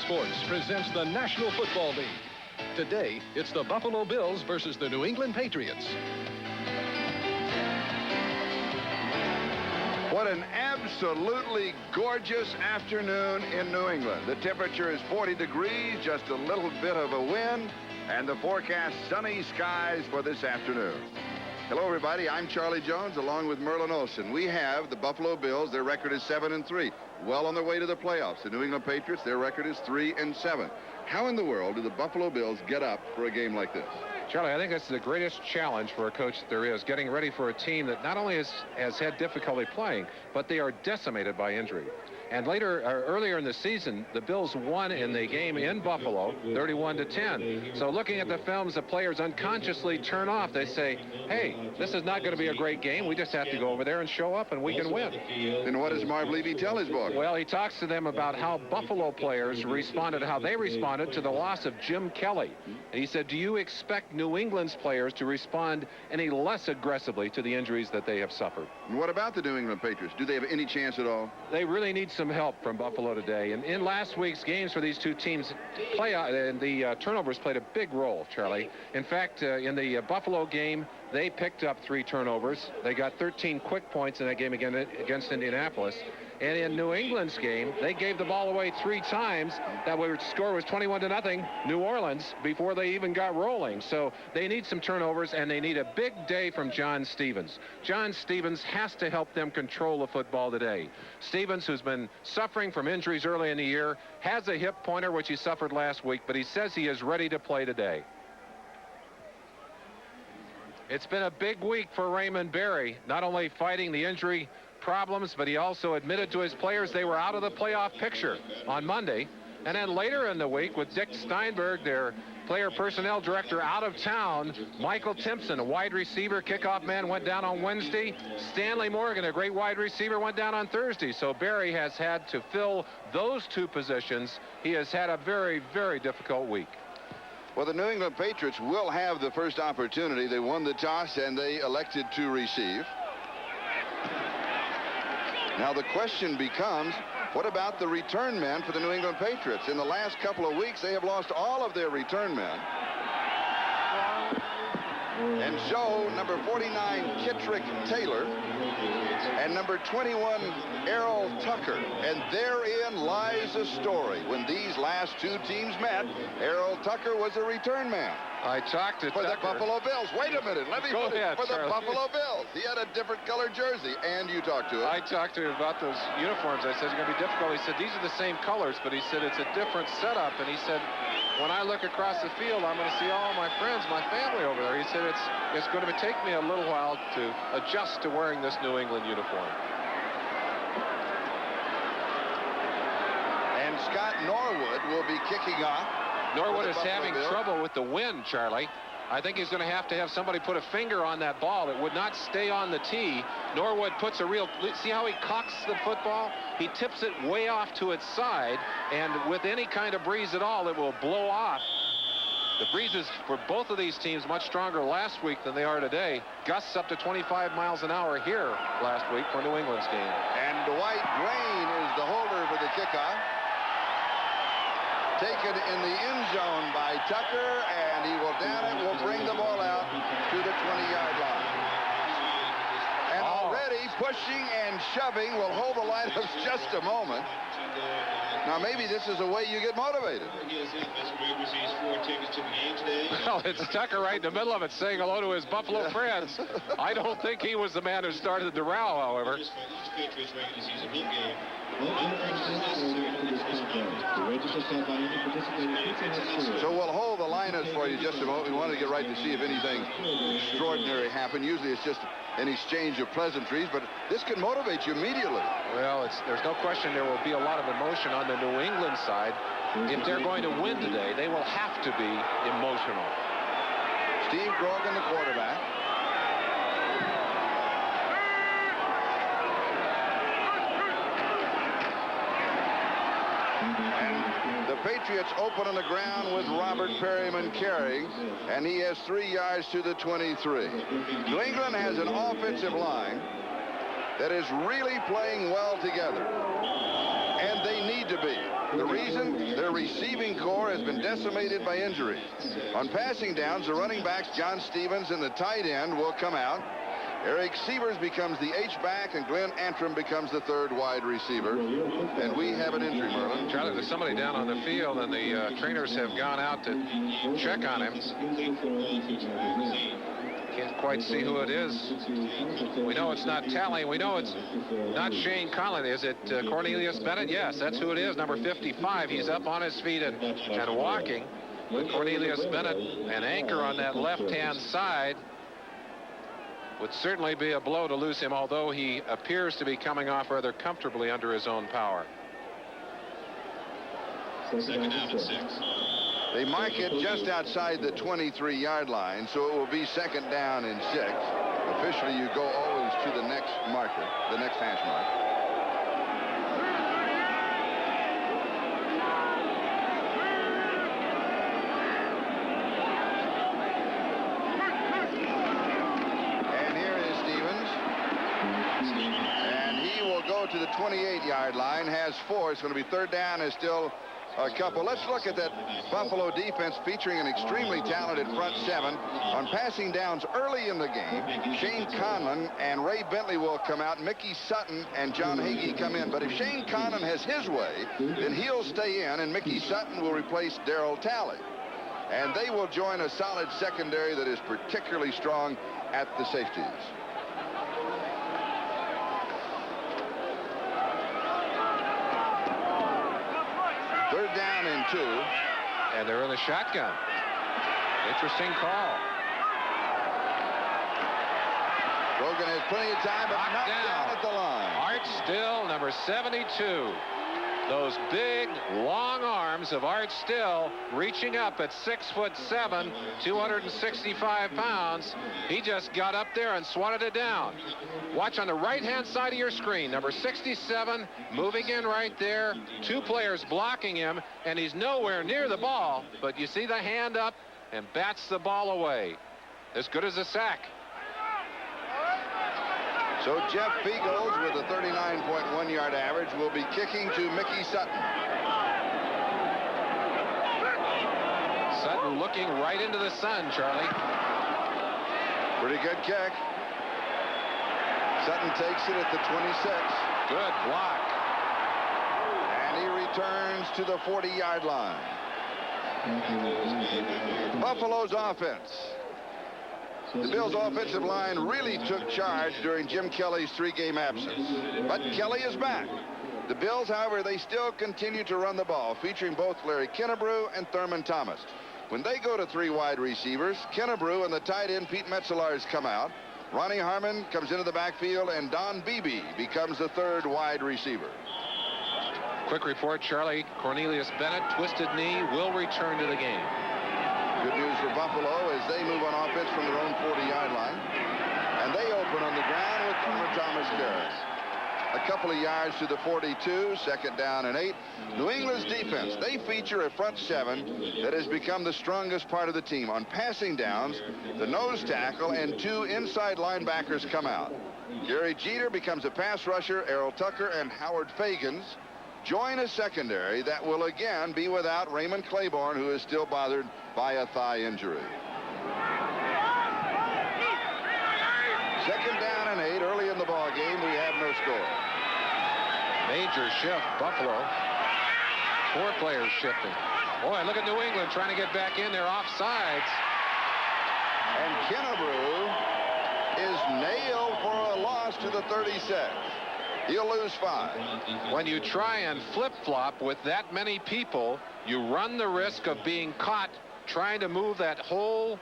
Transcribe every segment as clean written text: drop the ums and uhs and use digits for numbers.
Sports presents the National Football League. Today, it's the Buffalo Bills versus the New England Patriots. What an absolutely gorgeous afternoon in New England. The temperature is 40 degrees, just a little bit of a wind, and the forecast sunny skies for this afternoon. Hello, everybody. I'm Charlie Jones, along with Merlin Olsen. We have the Buffalo Bills. Their record is 7-3. Well on their way to the playoffs. The New England Patriots, their record is 3-7. How in the world do the Buffalo Bills get up for a game like this? Charlie, I think that's the greatest challenge for a coach that there is, getting ready for a team that not only has had difficulty playing, but they are decimated by injury. And earlier in the season, the Bills won in the game in Buffalo, 31-10. So looking at the films, the players unconsciously turn off. They say, hey, this is not going to be a great game. We just have to go over there and show up, and we can win. And what does Marv Levy tell his boys? Well, he talks to them about how Buffalo players responded, how they responded to the loss of Jim Kelly. And he said, do you expect New England's players to respond any less aggressively to the injuries that they have suffered? And what about the New England Patriots? Do they have any chance at all? They really need some help from Buffalo today. And in last week's games for these two teams, the turnovers played a big role, Charlie. In fact, in the Buffalo game, they picked up 3 turnovers. They got 13 quick points in that game against Indianapolis. And in New England's game, they gave the ball away 3 times. That score was 21-0, New Orleans, before they even got rolling. So they need some turnovers, and they need a big day from John Stevens. John Stevens has to help them control the football today. Stevens, who's been suffering from injuries early in the year, has a hip pointer, which he suffered last week, but he says he is ready to play today. It's been a big week for Raymond Berry, not only fighting the injury problems, but he also admitted to his players they were out of the playoff picture on Monday. And then later in the week, with Dick Steinberg, their player personnel director, out of town, Michael Timpson, a wide receiver, kickoff man, went down on Wednesday. Stanley Morgan, a great wide receiver, went down on Thursday. So Berry has had to fill those 2 positions. He has had a very, very difficult week. Well, the New England Patriots will have the first opportunity. They won the toss, and they elected to receive. Now the question becomes, what about the return men for the New England Patriots? In the last couple of weeks, they have lost all of their return men. And so, number 49, Kittrick Taylor, and number 21, Errol Tucker. And therein lies the story. When these last 2 teams met, Errol Tucker was a return man. I talked to for Tucker. The Buffalo Bills. Wait a minute. Let me Go put ahead, it for Charlie. the Buffalo Bills. He had a different colored jersey, and you talked to him. I talked to him about those uniforms. I said, it's going to be difficult. He said, these are the same colors, but he said, it's a different setup. And he said, when I look across the field, I'm going to see all my friends, my family over there. He said, it's going to take me a little while to adjust to wearing this New England uniform. And Scott Norwood will be kicking off. Norwood is having trouble with the wind, Charlie. I think he's going to have somebody put a finger on that ball. It would not stay on the tee. Norwood puts see how he cocks the football? He tips it way off to its side, and with any kind of breeze at all, it will blow off. The breezes for both of these teams much stronger last week than they are today. Gusts up to 25 miles an hour here last week for New England's game. And Dwight Green is the holder for the kickoff. Taken in the end zone by Tucker, and he will down it, will bring the ball out to the 20-yard line. And already pushing and shoving will hold the lineups just a moment. Now, maybe this is a way you get motivated. Well, it's Tucker right in the middle of it saying hello to his Buffalo friends. I don't think he was the man who started the row, however. So we'll hold the lineups for you just a moment. We wanted to get right to see if anything extraordinary happened. Usually it's just an exchange of pleasantries, but this can motivate you immediately. Well, there's no question there will be a lot of emotion on the New England side. If they're going to win today, they will have to be emotional. Steve Grogan, the quarterback. And the Patriots open on the ground with Robert Perryman carrying, and he has 3 yards to the 23. New England has an offensive line that is really playing well together, and they need need to be. The reason? Their receiving core has been decimated by injuries. On passing downs, the running backs, John Stevens and the tight end, will come out. Eric Sievers becomes the H-back, and Glenn Antrim becomes the third wide receiver. And we have an injury, Merlin. Charlie, there's somebody down on the field, and the trainers have gone out to check on him. Can't quite see who it is. We know it's not Talley. We know it's not Shane Conlon. Is it Cornelius Bennett? Yes, that's who it is, number 55. He's up on his feet and walking. But Cornelius Bennett, an anchor on that left-hand side, would certainly be a blow to lose him, although he appears to be coming off rather comfortably under his own power. Second down and 6. They mark it just outside the 23-yard line, so it will be second down and 6. Officially, you go always to the next marker, the next hash mark. To the 28-yard line, has 4. It's going to be third down. Is still a couple. Let's look at that Buffalo defense featuring an extremely talented front 7. On passing downs early in the game, Shane Conlon and Ray Bentley will come out. Mickey Sutton and John Hagee come in. But if Shane Conlon has his way, then he'll stay in, and Mickey Sutton will replace Darrell Talley. And they will join a solid secondary that is particularly strong at the safeties. Third down and 2. And they're in the shotgun. Interesting call. Brogan has plenty of time, but knocked down at the line. Art Still, number 72. Those big, long arms of Art Still reaching up at 6'7", 265 pounds. He just got up there and swatted it down. Watch on the right-hand side of your screen. Number 67 moving in right there. 2 players blocking him, and he's nowhere near the ball. But you see the hand up and bats the ball away. As good as a sack. So Jeff Beagles, with a 39.1-yard average, will be kicking to Mickey Sutton. Sutton looking right into the sun, Charlie. Pretty good kick. Sutton takes it at the 26. Good block. And he returns to the 40-yard line. Buffalo's offense. The Bills' offensive line really took charge during Jim Kelly's 3-game absence. But Kelly is back. The Bills, however, they still continue to run the ball, featuring both Larry Kennebrew and Thurman Thomas. When they go to 3 wide receivers, Kennebrew and the tight end Pete Metzelaars come out. Ronnie Harmon comes into the backfield, and Don Beebe becomes the 3rd wide receiver. Quick report, Charlie. Cornelius Bennett, twisted knee, will return to the game. Good news for Buffalo as they move on offense from their own 40-yard line. And they open on the ground with Thurman Thomas Garrett. A couple of yards to the 42, second down and 8. New England's defense, they feature a front 7 that has become the strongest part of the team. On passing downs, the nose tackle and 2 inside linebackers come out. Gary Jeter becomes a pass rusher. Errol Tucker and Howard Fagans join a secondary that will again be without Raymond Claiborne, who is still bothered by a thigh injury. Second down and 8. Early in the ball game, we have no score. Major shift, Buffalo. 4 players shifting. Boy, look at New England trying to get back in there offsides. And Kennebrew is nailed for a loss to the 36. He'll lose 5. When you try and flip-flop with that many people, you run the risk of being caught trying to move that whole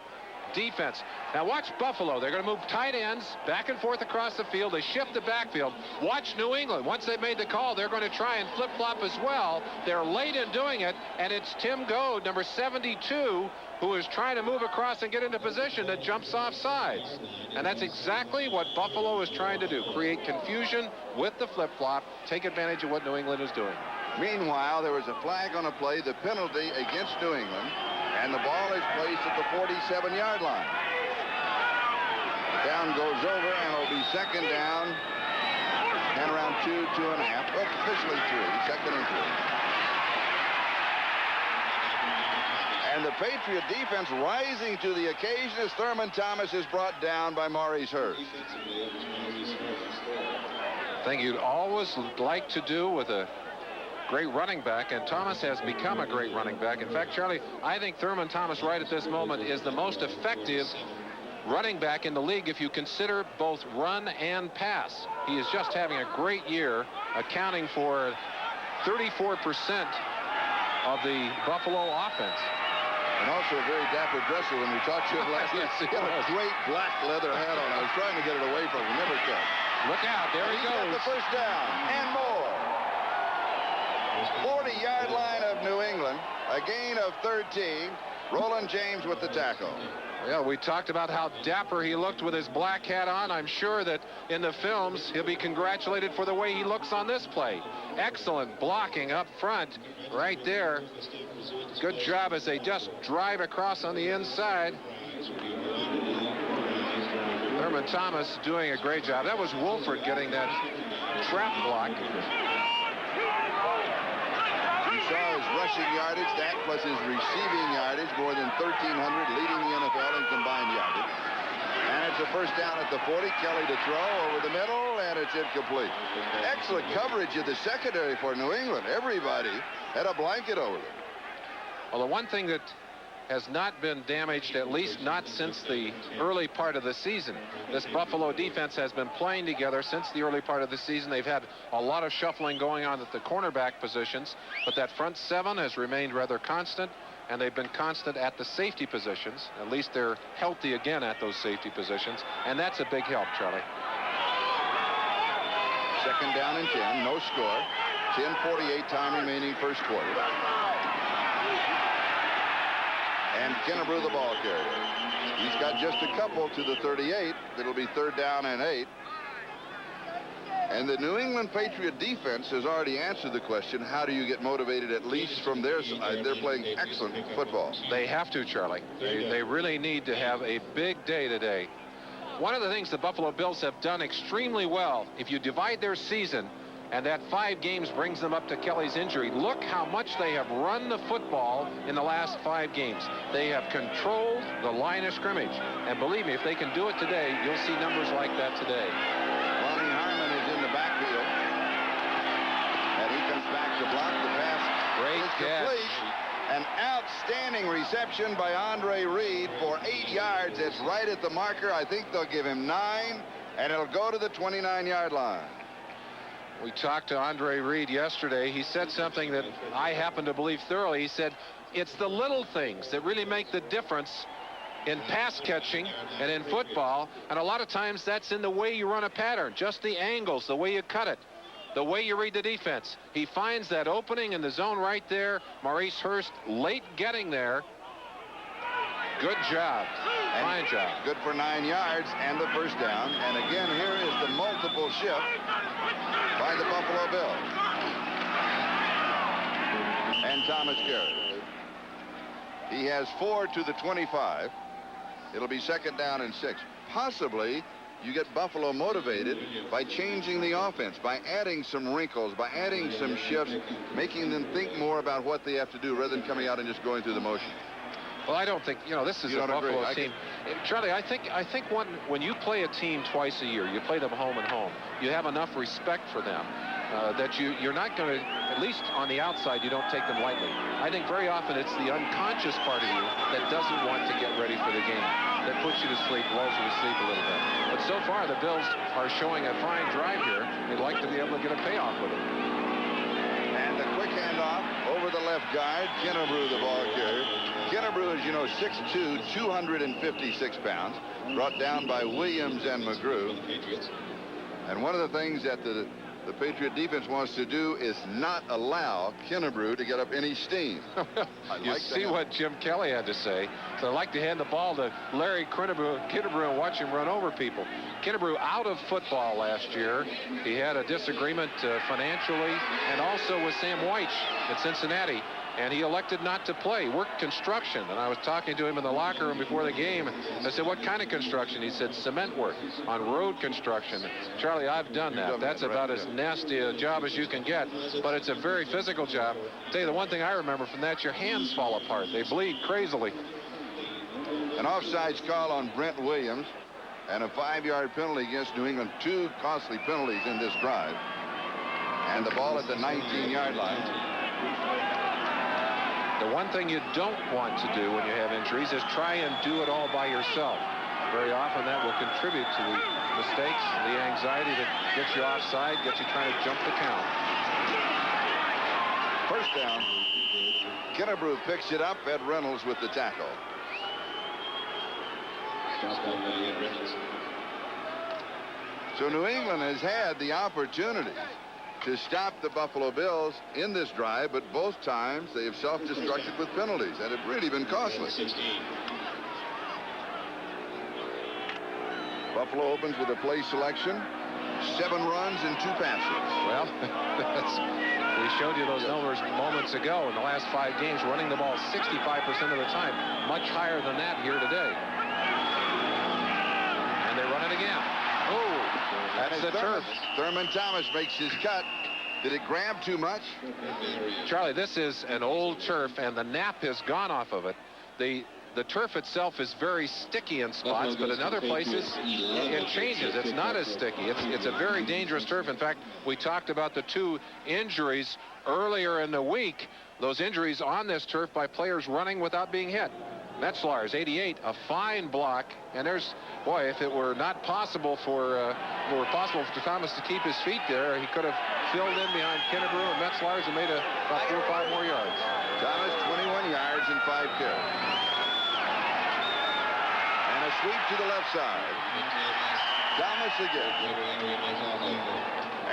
defense. Now watch Buffalo. They're going to move tight ends back and forth across the field. They shift the backfield. Watch New England. Once they've made the call, they're going to try and flip-flop as well. They're late in doing it, and it's Tim Goad, number 72, who is trying to move across and get into position that jumps off sides. And that's exactly what Buffalo is trying to do, create confusion with the flip-flop, take advantage of what New England is doing. Meanwhile, there was a flag on a play, the penalty against New England, and the ball is placed at the 47-yard line. The down goes over, and it'll be second down And around 2, 2.5. Well, officially 3. Second and 3. And the Patriot defense rising to the occasion as Thurman Thomas is brought down by Maurice Hurst. Thing you'd always like to do with a great running back, and Thomas has become a great running back. In fact, Charlie, I think Thurman Thomas right at this moment is the most effective running back in the league if you consider both run and pass. He is just having a great year, accounting for 34% of the Buffalo offense. And also a very dapper dresser. When we talked to him last night, he had a great black leather hat on. I was trying to get it away from him. Never could. Look out. There he goes. Got the first down and more. 40-yard line of New England. A gain of 13. Roland James with the tackle. Yeah, we talked about how dapper he looked with his black hat on. I'm sure that in the films he'll be congratulated for the way he looks on this play. Excellent blocking up front right there. Good job as they just drive across on the inside. Thurman Thomas doing a great job. That was Wolford getting that trap block. You saw his rushing yardage, that plus his receiving yardage, more than 1,300, leading the NFL in combined yardage. And it's a first down at the 40. Kelly to throw over the middle, and it's incomplete. Excellent coverage of the secondary for New England. Everybody had a blanket over them. Well, the one thing that has not been damaged, at least not since the early part of the season. This Buffalo defense has been playing together since the early part of the season. They've had a lot of shuffling going on at the cornerback positions, but that front seven has remained rather constant, and they've been constant at the safety positions. At least they're healthy again at those safety positions, and that's a big help, Charlie. Second down and 10, no score. 10:48 time remaining first quarter. And Kennebrew the ball carrier. He's got just a couple to the 38. It'll be third down and 8. And the New England Patriot defense has already answered the question, how do you get motivated, at least from their side? They're playing excellent football. They have to, Charlie. They really need to have a big day today. One of the things the Buffalo Bills have done extremely well, if you divide their season, and that 5 games brings them up to Kelly's injury. Look how much they have run the football in the last 5 games. They have controlled the line of scrimmage. And believe me, if they can do it today, you'll see numbers like that today. Lonnie Harmon is in the backfield. And he comes back to block the pass. Great catch. Complete. An outstanding reception by Andre Reed for 8 yards. It's right at the marker. I think they'll give him 9, and it'll go to the 29-yard line. We talked to Andre Reed yesterday. He said something that I happen to believe thoroughly. He said, it's the little things that really make the difference in pass catching and in football. And a lot of times that's in the way you run a pattern, just the angles, the way you cut it, the way you read the defense. He finds that opening in the zone right there. Maurice Hurst late getting there. Good job. Fine job. Good for 9 yards and the first down. And again, here is the multiple shift by the Buffalo Bills. And Thomas carries. He has 4 to the 25. It'll be second down and 6. Possibly you get Buffalo motivated by changing the offense, by adding some wrinkles, by adding some shifts, making them think more about what they have to do rather than coming out and just going through the motion. Well, I don't think, this is a Buffalo team. Charlie, I think when you play a team twice a year, you play them home and home, you have enough respect for them that you're not going to, at least on the outside, you don't take them lightly. I think very often it's the unconscious part of you that doesn't want to get ready for the game, that puts you to sleep, lulls you to sleep a little bit. But so far, the Bills are showing a fine drive here. They'd like to be able to get a payoff with it. And a quick handoff over the left guard. Kennebrew, the ball carrier. Kennebrew, as you know, 6'2", 256 pounds, brought down by Williams and McGrew. And one of the things that the Patriot defense wants to do is not allow Kennebrew to get up any steam. You see what Jim Kelly had to say. So I'd like to hand the ball to Larry Kennebrew and watch him run over people. Kennebrew out of football last year. He had a disagreement financially and also with Sam White at Cincinnati. and he elected not to play. Worked construction, and I was talking to him in the locker room before the game. I said, what kind of construction? He said, cement work on road construction. Charlie, I've done that. That's about as nasty a job as you can get, but it's a very physical job. I'll tell you the one thing I remember from that, your hands fall apart. They bleed crazily. An offsides call on Brent Williams and a 5-yard penalty against New England. 2 costly penalties in this drive. And the ball at the 19-yard line. The one thing you don't want to do when you have injuries is try and do it all by yourself. Very often that will contribute to the mistakes, the anxiety that gets you offside, gets you trying to jump the count. First down. Kennebrew picks it up. Ed Reynolds with the tackle. So New England has had the opportunity to stop the Buffalo Bills in this drive, but both times they have self-destructed with penalties, and have really been costly. Buffalo opens with a play selection, 7 runs and 2 passes. Well, we showed you those numbers moments ago. In the last 5 games, running the ball 65% of the time, much higher than that here today. And they run it again. Oh, that's the turf. Thurman Thomas makes his cut. Did it grab too much? Charlie, this is an old turf, and the nap has gone off of it. The turf itself is very sticky in spots, but in other places it changes. It's not as sticky. It's a very dangerous turf. In fact, we talked about the 2 injuries earlier in the week. Those injuries on this turf by players running without being hit. Metzlar's 88, a fine block, and there's, boy, if it were not possible for Thomas to keep his feet there, he could have filled in behind Kennebrew and Metzlar's and made about 4 or 5 more yards. Thomas 21 yards and 5 carries. And a sweep to the left side. Thomas again.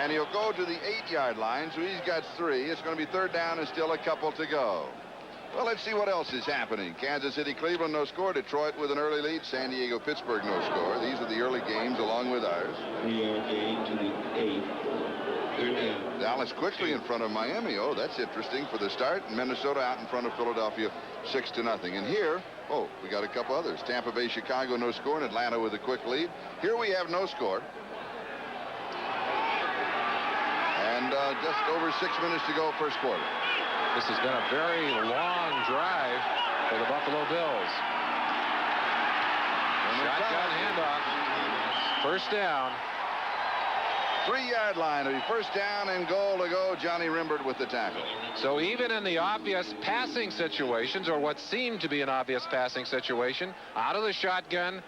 And he'll go to the 8-yard line, so he's got 3. It's going to be 3rd down and still a couple to go. Well, let's see what else is happening. Kansas City, Cleveland, no score. Detroit with an early lead. San Diego, Pittsburgh, no score. These are the early games along with ours. 3-yard gain to the 8. 3rd down. Dallas quickly in front of Miami. Oh, that's interesting for the start. Minnesota out in front of Philadelphia 6-0. And here, oh, we got a couple others. Tampa Bay, Chicago, no score. And Atlanta with a quick lead. Here we have no score. And just over 6 minutes to go, first quarter. This has been a very long drive for the Buffalo Bills. Shotgun handoff. First down. 3-yard line. It'll be first down and goal to go. Johnny Rimbert with the tackle. So even in the obvious passing situations, or what seemed to be an obvious passing situation, out of the shotgun,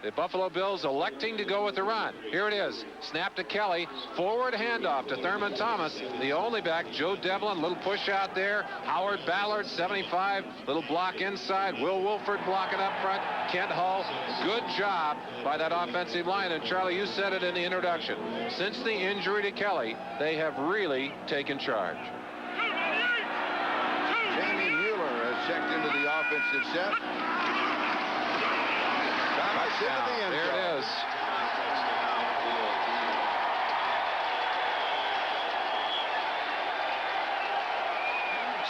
the Buffalo Bills electing to go with the run. Here it is. Snap to Kelly. Forward handoff to Thurman Thomas. The only back, Joe Devlin. Little push out there. Howard Ballard, 75. Little block inside. Will Wolford blocking up front. Kent Hull. Good job by that offensive line. And Charlie, you said it in the introduction. Since the injury to Kelly, they have really taken charge. Jamie Mueller has checked into the offensive set. There it is.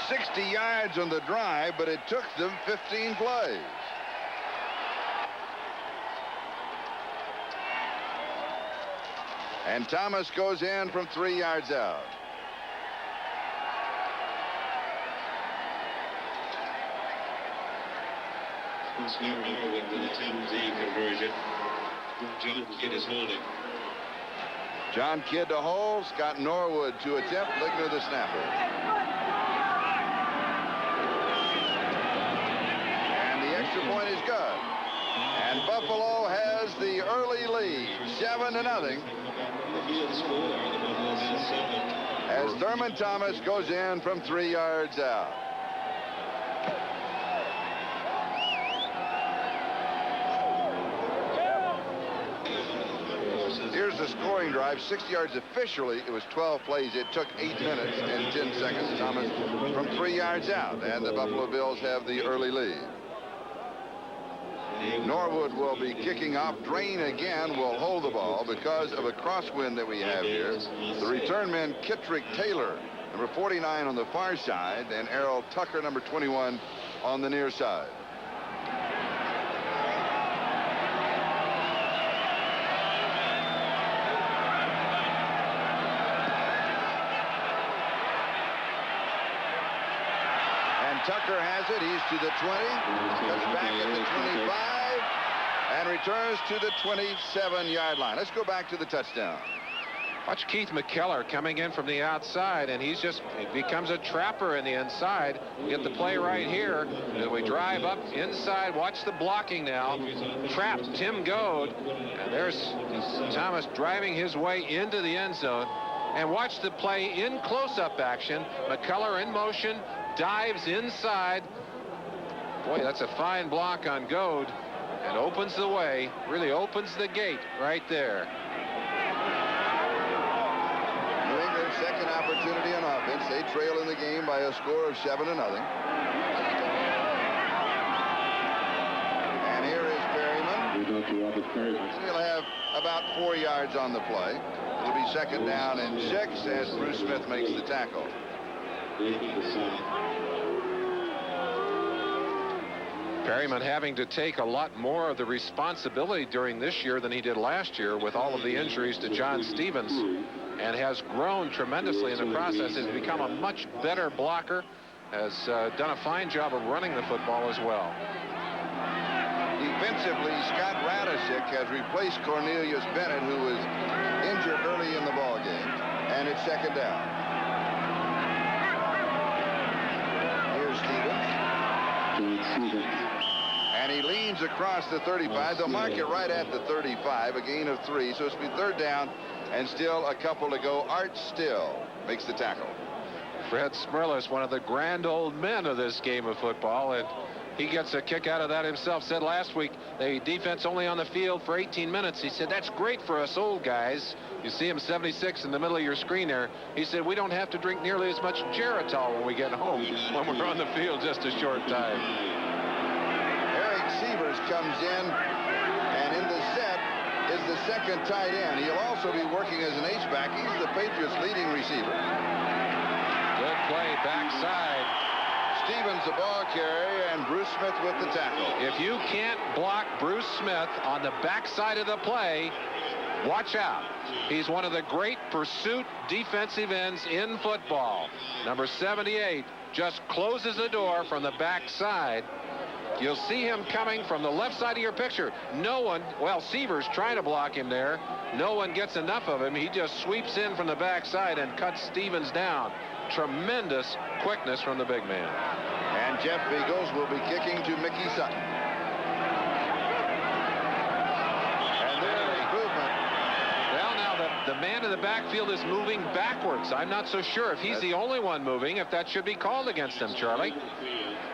"60 yards on the drive, but it took them 15 plays. And Thomas goes in from 3 yards out. With the 10-Z conversion. John Kidd is holding. John Kidd to hold. Scott Norwood to attempt. Ligner the snapper. And the extra point is good. And Buffalo has the early lead, 7-0. As Thurman Thomas goes in from 3 yards out. Here's the scoring drive. 6 yards officially. It was 12 plays. It took 8 minutes and 10 seconds. Thomas from 3 yards out. And the Buffalo Bills have the early lead. Norwood will be kicking off. Drain again will hold the ball because of a crosswind that we have here. The return man, Kittrick Taylor, number 49 on the far side, and Errol Tucker, number 21, on the near side. And Tucker has it. He's to the 20. Goes back at the 25 and returns to the 27-yard line. Let's go back to the touchdown. Watch Keith McKellar coming in from the outside, and he becomes a trapper in the inside. We get the play right here as we drive up inside. Watch the blocking now. Trap Tim Goad, and there's Thomas driving his way into the end zone. And watch the play in close-up action. McKellar in motion, dives inside. Boy, that's a fine block on Goad, and opens the way, really opens the gate right there. Second opportunity on offense. They trail in the game by a score of 7-0. And here is Perryman. He'll have about 4 yards on the play. It'll be second down and 6 as Bruce Smith makes the tackle. Perryman having to take a lot more of the responsibility during this year than he did last year with all of the injuries to John Stevens, and has grown tremendously in the process. Has become a much better blocker, has done a fine job of running the football as well. Defensively, Scott Radisick has replaced Cornelius Bennett, who was injured early in the ball game, and it's second down. Here's Stevens. And he leans across the 35. They'll mark it right at the 35, a gain of 3. So it's be third down and still a couple to go. Art Still makes the tackle. Fred Smirlis, one of the grand old men of this game of football, and he gets a kick out of that himself. Said last week, the defense only on the field for 18 minutes. He said, that's great for us old guys. You see him 76 in the middle of your screen there. He said, we don't have to drink nearly as much Geritol when we get home, when we're on the field just a short time. Eric Sievers comes in, and in the set is the second tight end. He'll also be working as an H-back. He's the Patriots' leading receiver. Good play backside. Stevens the ball carrier, and Bruce Smith with the tackle. If you can't block Bruce Smith on the backside of the play, watch out. He's one of the great pursuit defensive ends in football. Number 78 just closes the door from the backside. You'll see him coming from the left side of your picture. No one, well, Sievers trying to block him there. No one gets enough of him. He just sweeps in from the backside and cuts Stevens down. Tremendous quickness from the big man. And Jeff Beagles will be kicking to Mickey Sutton. And there's improvement. Well, now the man in the backfield is moving backwards. I'm not so sure if he's the only one moving, if that should be called against him, Charlie.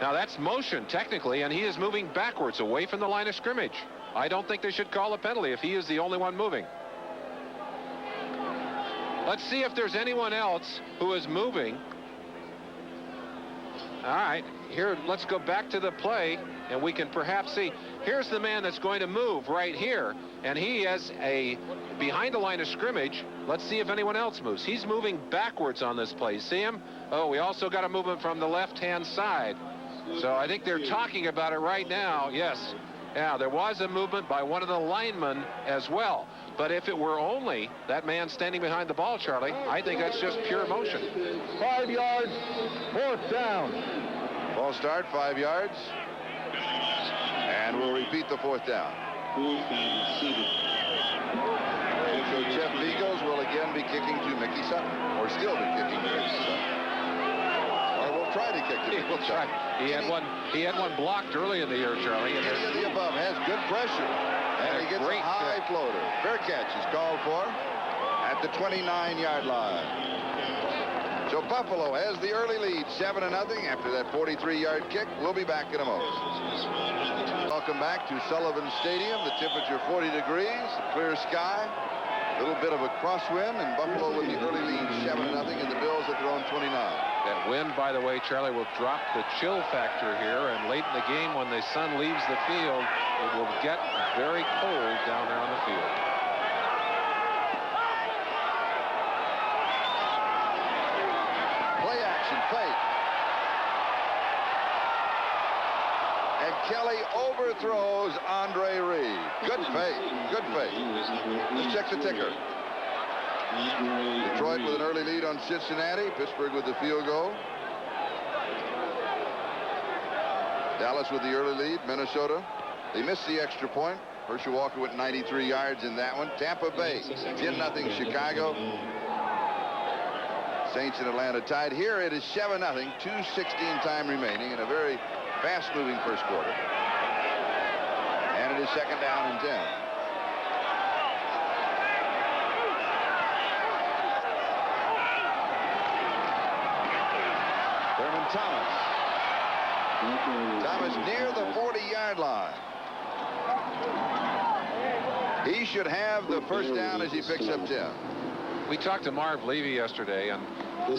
Now, that's motion, technically, and he is moving backwards away from the line of scrimmage. I don't think they should call a penalty if he is the only one moving. Let's see if there's anyone else who is moving. All right, here, let's go back to the play, and we can perhaps see. Here's the man that's going to move right here, and he is behind the line of scrimmage. Let's see if anyone else moves. He's moving backwards on this play. See him? Oh, we also got a movement from the left-hand side. So I think they're talking about it right now. Yes. Yeah, there was a movement by one of the linemen as well. But if it were only that man standing behind the ball, Charlie, I think that's just pure motion. 5 yards, fourth down. Ball start, 5 yards. And we'll repeat the fourth down. So Jeff Beagles will again be kicking to Mickey Sutton, or still be kicking to Mickey Sutton. Or we'll try to kick to Mickey Sutton. He had one blocked early in the year, Charlie. Any of the above has good pressure. And he gets a high floater. Fair catch is called for at the 29-yard line. So Buffalo has the early lead, 7-0 after that 43-yard kick. We'll be back in a moment. Welcome back to Sullivan Stadium. The temperature 40 degrees, clear sky. A little bit of a crosswind, and Buffalo with the early lead, 7-0, and the Bills at their own 29. That wind, by the way, Charlie, will drop the chill factor here, and late in the game when the sun leaves the field, it will get very cold down there on the field. Kelly overthrows Andre Reed. Good fake. Good fake. Let's check the ticker. Detroit with an early lead on Cincinnati. Pittsburgh with the field goal. Dallas with the early lead. Minnesota. They missed the extra point. Herschel Walker went 93 yards in that one. Tampa Bay 10-0 Chicago. Saints and Atlanta tied. Here it is 7-0. 2:16 time remaining in a very fast-moving first quarter. And it is second down and 10. Thurman Thomas near the 40-yard line. He should have the first down as he picks up 10. We talked to Marv Levy yesterday, and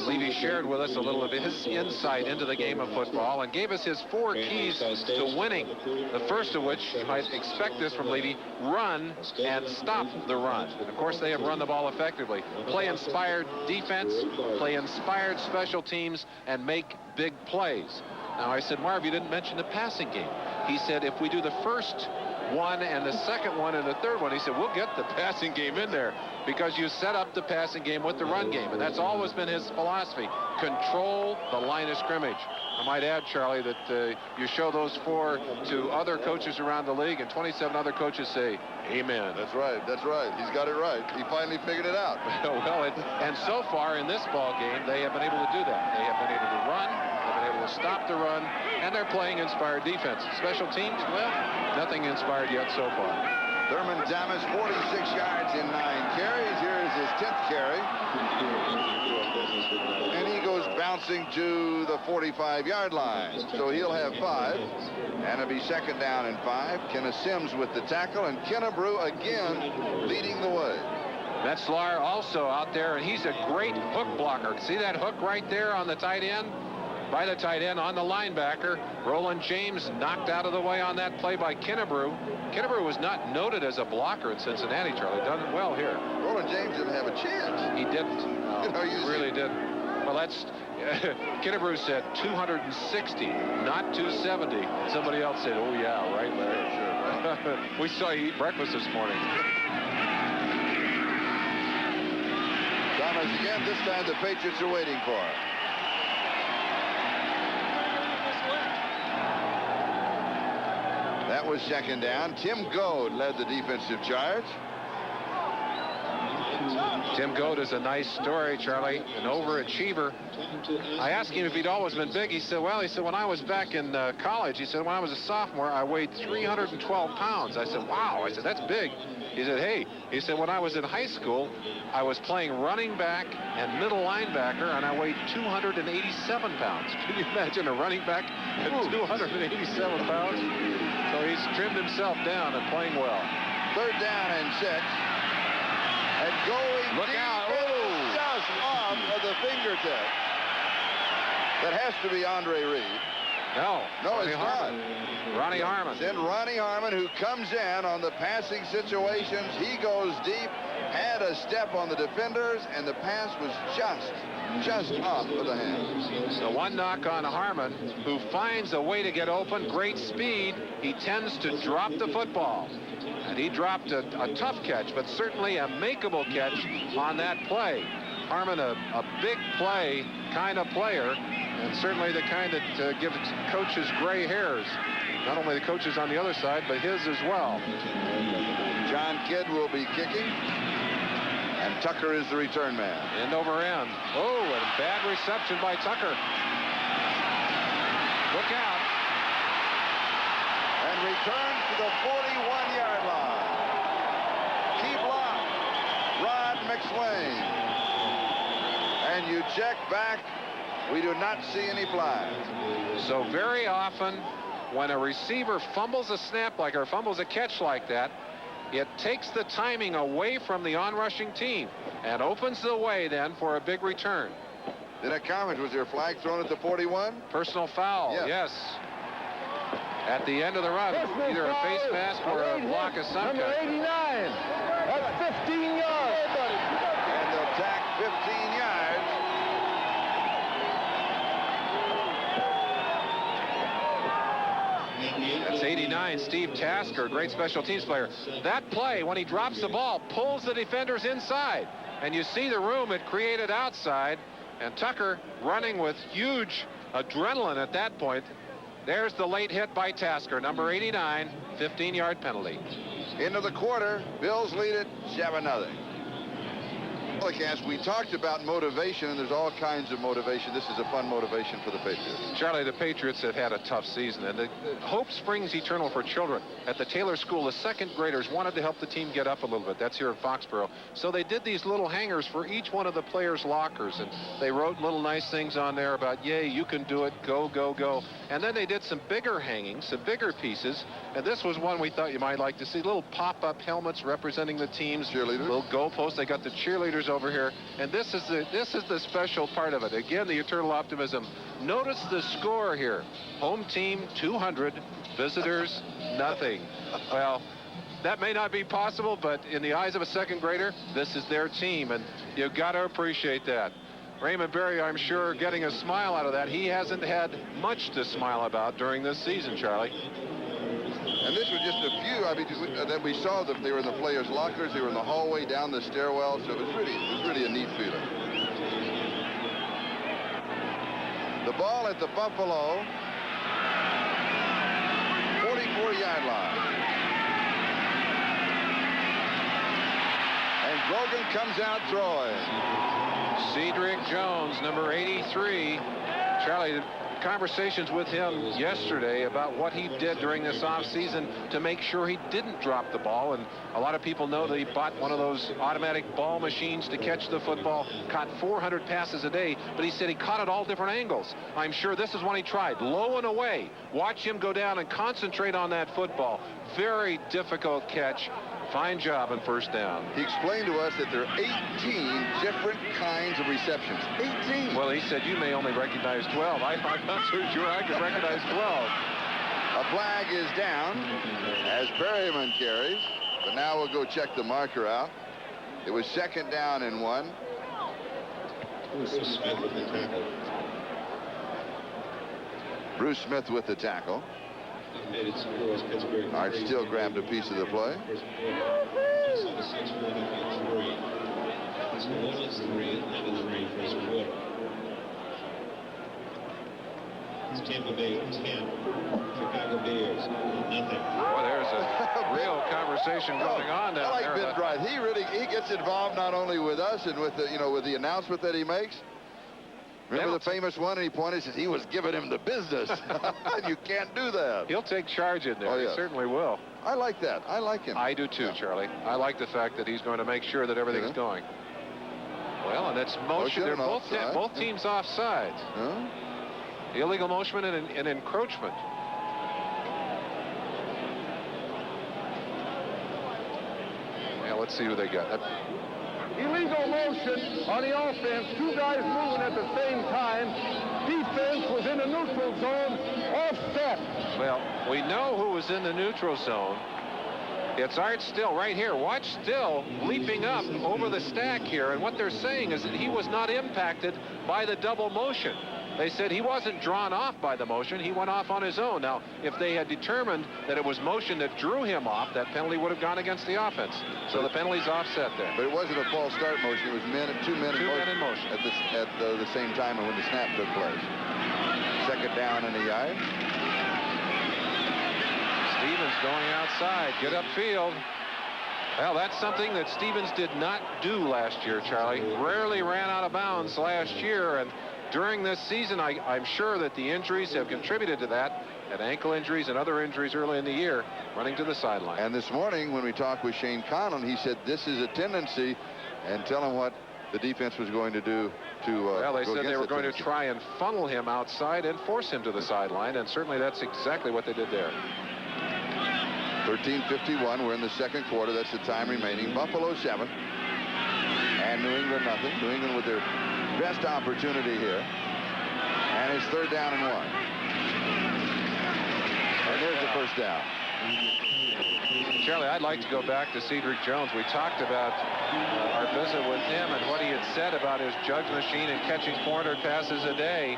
Levy shared with us a little of his insight into the game of football and gave us his 4 keys to winning. The first of which, you might expect this from Levy, run and stop the run. And of course, they have run the ball effectively. Play inspired defense, play inspired special teams, and make big plays. Now, I said, Marv, you didn't mention the passing game. He said, if we do the first one and the second one and the third one, he said, we'll get the passing game in there because you set up the passing game with the run game. And that's always been his philosophy. Control the line of scrimmage. I might add, Charlie, that you show those 4 to other coaches around the league, and 27 other coaches say, amen. That's right. That's right. He's got it right. He finally figured it out. Well, and so far in this ball game, they have been able to do that. They have been able to run. They've been able to stop the run, and they're playing inspired defense. Special teams, well, nothing inspired yet so far. Thurman Thomas, 46 yards in 9 carries. Here is his 10th carry. And he goes bouncing to the 45-yard line. So he'll have 5. And it'll be second down and 5. Kenneth Sims with the tackle, and Kennebrew again leading the way. Metzlar also out there, and he's a great hook blocker. See that hook right there on the tight end? By the tight end on the linebacker. Roland James knocked out of the way on that play by Kennebrew. Kennebrew was not noted as a blocker in Cincinnati, Charlie. Done it well here. Roland James didn't have a chance. He didn't. No, he really didn't. Well, that's Kennebrew said 260, not 270. Somebody else said, oh, yeah, right, Larry. Sure. We saw you eat breakfast this morning. Thomas again. This time the Patriots are waiting for him. That was second down. Tim Goad led the defensive charge. Tim Goad is a nice story, Charlie, an overachiever. I asked him if he'd always been big. He said, well, when I was back in college, he said, when I was a sophomore, I weighed 312 pounds. I said, wow. I said, that's big. He said, hey, he said, when I was in high school, I was playing running back and middle linebacker, and I weighed 287 pounds. Can you imagine a running back at 287 pounds? So he's trimmed himself down and playing well. Third down and 6. And going Look deep, out. Oh, just off of the fingertip. That has to be Andre Reed. No, it's not. Ronnie Harmon. Then Ronnie Harmon, who comes in on the passing situations. He goes deep, had a step on the defenders, and the pass was just off of the hands. The one knock on Harmon, who finds a way to get open, great speed. He tends to drop the football. And he dropped a tough catch, but certainly a makeable catch on that play. Harmon, a big play kind of player, and certainly the kind that gives coaches gray hairs. Not only the coaches on the other side, but his as well. John Kidd will be kicking, and Tucker is the return man. End over end. Oh, and bad reception by Tucker. Look out. And returns to the 41-yard line. Key block, Rod McSwain. And you check back, we do not see any flags. So very often, when a receiver fumbles a snap like or fumbles a catch like that, it takes the timing away from the onrushing team and opens the way then for a big return. Did I comment, was there a flag thrown at the 41? Personal foul, yes. At the end of the run, either a face mask or a block of some kind. Number 89. That's 15 yards. And they'll tack 15 yards. That's 89, Steve Tasker, great special teams player. That play, when he drops the ball, pulls the defenders inside. And you see the room it created outside. And Tucker running with huge adrenaline at that point. There's the late hit by Tasker, number 89, 15-yard penalty. Into the quarter, Bills lead it 7-0. We talked about motivation, and there's all kinds of motivation. This is a fun motivation for the Patriots. Charlie, the Patriots have had a tough season, and the hope springs eternal for children. At the Taylor School, the second graders wanted to help the team get up a little bit. That's here in Foxborough. So they did these little hangers for each one of the players' lockers, and they wrote little nice things on there about, yay, you can do it, go, go, go. And then they did some bigger hangings, some bigger pieces, and this was one we thought you might like to see. Little pop-up helmets representing the teams. Cheerleaders. Little goalposts. They got the cheerleaders over here. And this is the special part of it. Again, the eternal optimism. Notice the score here. Home team 200, visitors nothing. Well, that may not be possible, but in the eyes of a second grader, this is their team, and you've got to appreciate that. Raymond Berry, I'm sure, getting a smile out of that. He hasn't had much to smile about during this season, Charlie. And this was just a few. I mean, that we saw them. They were in the players' lockers. They were in the hallway, down the stairwell. So it was really a neat feeling. The ball at the Buffalo 44-yard line. And Grogan comes out throwing. Cedric Jones, number 83. Charlie, conversations with him yesterday about what he did during this offseason to make sure he didn't drop the ball. And a lot of people know that he bought one of those automatic ball machines to catch the football, caught 400 passes a day, but he said he caught at all different angles. I'm sure this is one he tried, low and away. Watch him go down and concentrate on that football. Very difficult catch. Fine job on first down. He explained to us that there are 18 different kinds of receptions. 18. Well, he said you may only recognize 12. I'm not so sure I can recognize 12. A flag is down as Perryman carries, but now we'll go check the marker out. It was second down and 1. Bruce Smith with the tackle. Art still grabbed a piece of the play. Tampa Bay 10, Chicago Bears nothing. Well, there's a real conversation going on down I like there. Ben Dryden. He gets involved not only with us and with the with the announcement that he makes. Remember the famous one, and he pointed, says he was giving him the business. You can't do that. He'll take charge in there. Oh, yes. He certainly will. I like that. I like him. I do too, Yeah. Charlie. I like the fact that he's going to make sure that everything's going. Well, and it's motion. They're both teams offside. Huh? Illegal motion and encroachment. Yeah, let's see who they got. Illegal motion on the offense. Two guys moving at the same time. Defense was in the neutral zone, offset. Well, we know who was in the neutral zone. It's Art Still right here. Watch Still leaping up over the stack here. And what they're saying is that he was not impacted by the double motion. They said he wasn't drawn off by the motion. He went off on his own. Now, if they had determined that it was motion that drew him off, that penalty would have gone against the offense. So the penalty's offset there. But it wasn't a false start motion. It was two men in motion at the same time when the snap took place. Second down and a yard. Stevens going outside. Get upfield. Well, that's something that Stevens did not do last year, Charlie. Rarely ran out of bounds last year, and during this season, I'm sure that the injuries have contributed to that, and ankle injuries and other injuries early in the year, running to the sideline. And this morning, when we talked with Shane Conlon, he said this is a tendency, and tell him what the defense was going to do to well, they said they were going to try and funnel him outside and force him to the sideline, and certainly that's exactly what they did there. 13:51. We're in the second quarter. That's the time remaining. Buffalo 7 and New England nothing. New England with their best opportunity here, and it's third down and 1. And there's the first down. Charlie, I'd like to go back to Cedric Jones. We talked about our visit with him and what he had said about his judge machine and catching 400 passes a day.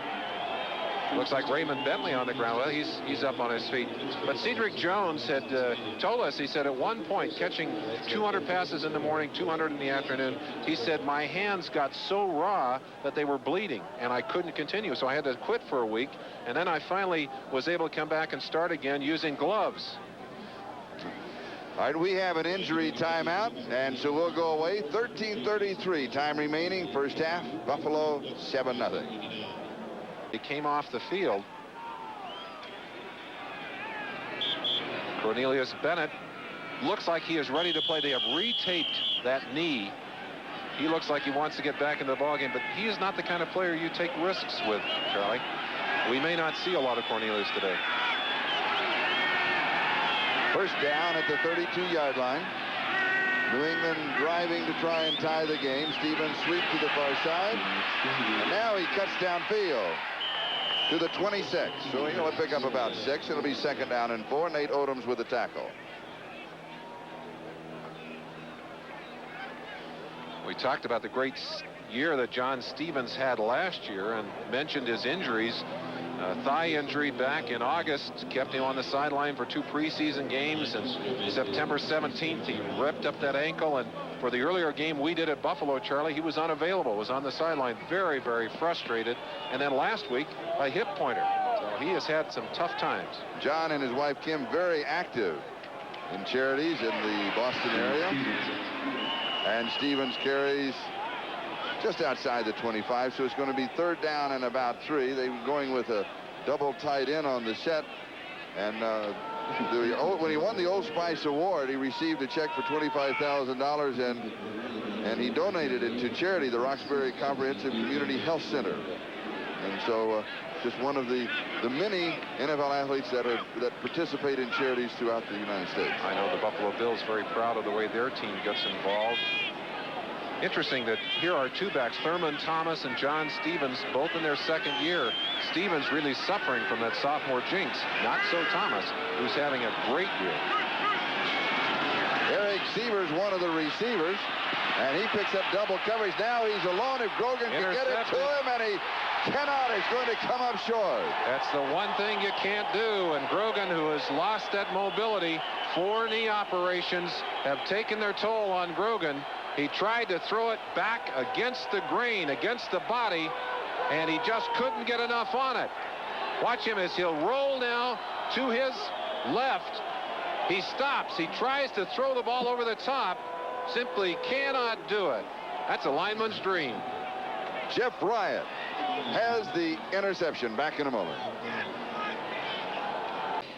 Looks like Raymond Bentley on the ground. Well, he's up on his feet. But Cedric Jones had told us, he said at one point, catching 200 passes in the morning, 200 in the afternoon, he said, my hands got so raw that they were bleeding, and I couldn't continue. So I had to quit for a week, and then I finally was able to come back and start again using gloves. All right, we have an injury timeout, and so we'll go away. 13:33 time remaining, first half. Buffalo 7-0. He came off the field. Cornelius Bennett looks like he is ready to play. They have retaped that knee. He looks like he wants to get back into the ballgame, but he is not the kind of player you take risks with, Charlie. We may not see a lot of Cornelius today. First down at the 32-yard line. New England driving to try and tie the game. Stevens sweep to the far side. And now he cuts downfield to the 26. So he'll pick up about 6. It'll be second down and 4. Nate Odoms with the tackle. We talked about the great year that John Stevens had last year and mentioned his injuries. Thigh injury back in August kept him on the sideline for 2 preseason games, and September 17th he ripped up that ankle, and for the earlier game we did at Buffalo, Charlie, he was unavailable, was on the sideline, very, very frustrated. And then last week a hip pointer, so he has had some tough times. John and his wife Kim very active in charities in the Boston area, and Stevens carries just outside the 25, so it's going to be third down and about 3. They were going with a double tight end on the set, and when he won the Old Spice Award, he received a check for $25,000, and he donated it to charity, the Roxbury Comprehensive Community Health Center. And so just one of the many NFL athletes that participate in charities throughout the United States. I know the Buffalo Bills very proud of the way their team gets involved. Interesting that here are 2 backs, Thurman Thomas and John Stevens, both in their second year. Stevens really suffering from that sophomore jinx. Not so Thomas, who's having a great year. Eric Sievers, one of the receivers, and he picks up double coverage. Now he's alone. If Grogan can get it to him, and he cannot, it's going to come up short. That's the one thing you can't do, and Grogan, who has lost that mobility, 4 knee operations have taken their toll on Grogan. He tried to throw it back against the grain, against the body, and he just couldn't get enough on it. Watch him as he'll roll now to his left. He stops. He tries to throw the ball over the top. Simply cannot do it. That's a lineman's dream. Jeff Bryant has the interception. Back in a moment.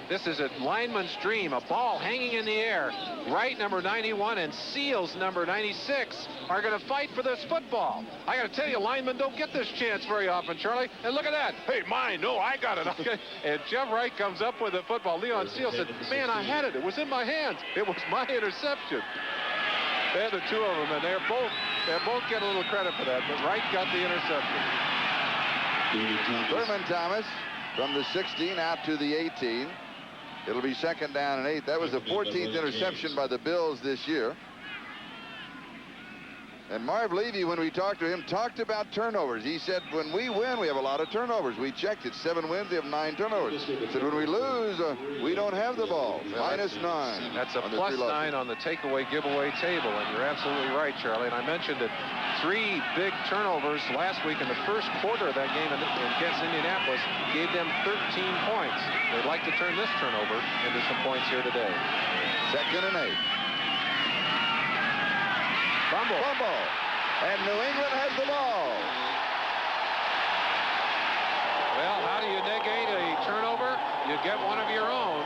This is a lineman's dream. A ball hanging in the air. Wright, number 91, and Seals, number 96, are going to fight for this football. I got to tell you, linemen don't get this chance very often, Charlie. And look at that. Hey, mine. No, I got it. Okay. And Jeff Wright comes up with the football. Leon Seals said, man, I had it. It was in my hands. It was my interception. They're the 2 of them, and they're both getting a little credit for that. But Wright got the interception. Thurman Thomas from the 16 out to the 18. It'll be second down and 8. That was the 14th interception by the Bills this year. And Marv Levy, when we talked to him, talked about turnovers. He said, when we win, we have a lot of turnovers. We checked it. 7 wins, they have 9 turnovers. He said, when we lose, we don't have the ball. Minus 9. That's a plus 9 on the takeaway giveaway table. And you're absolutely right, Charlie. And I mentioned that 3 big turnovers last week in the first quarter of that game against Indianapolis gave them 13 points. They'd like to turn this turnover into some points here today. Second and 8. Fumble. And New England has the ball. Well, how do you negate a turnover? You get one of your own.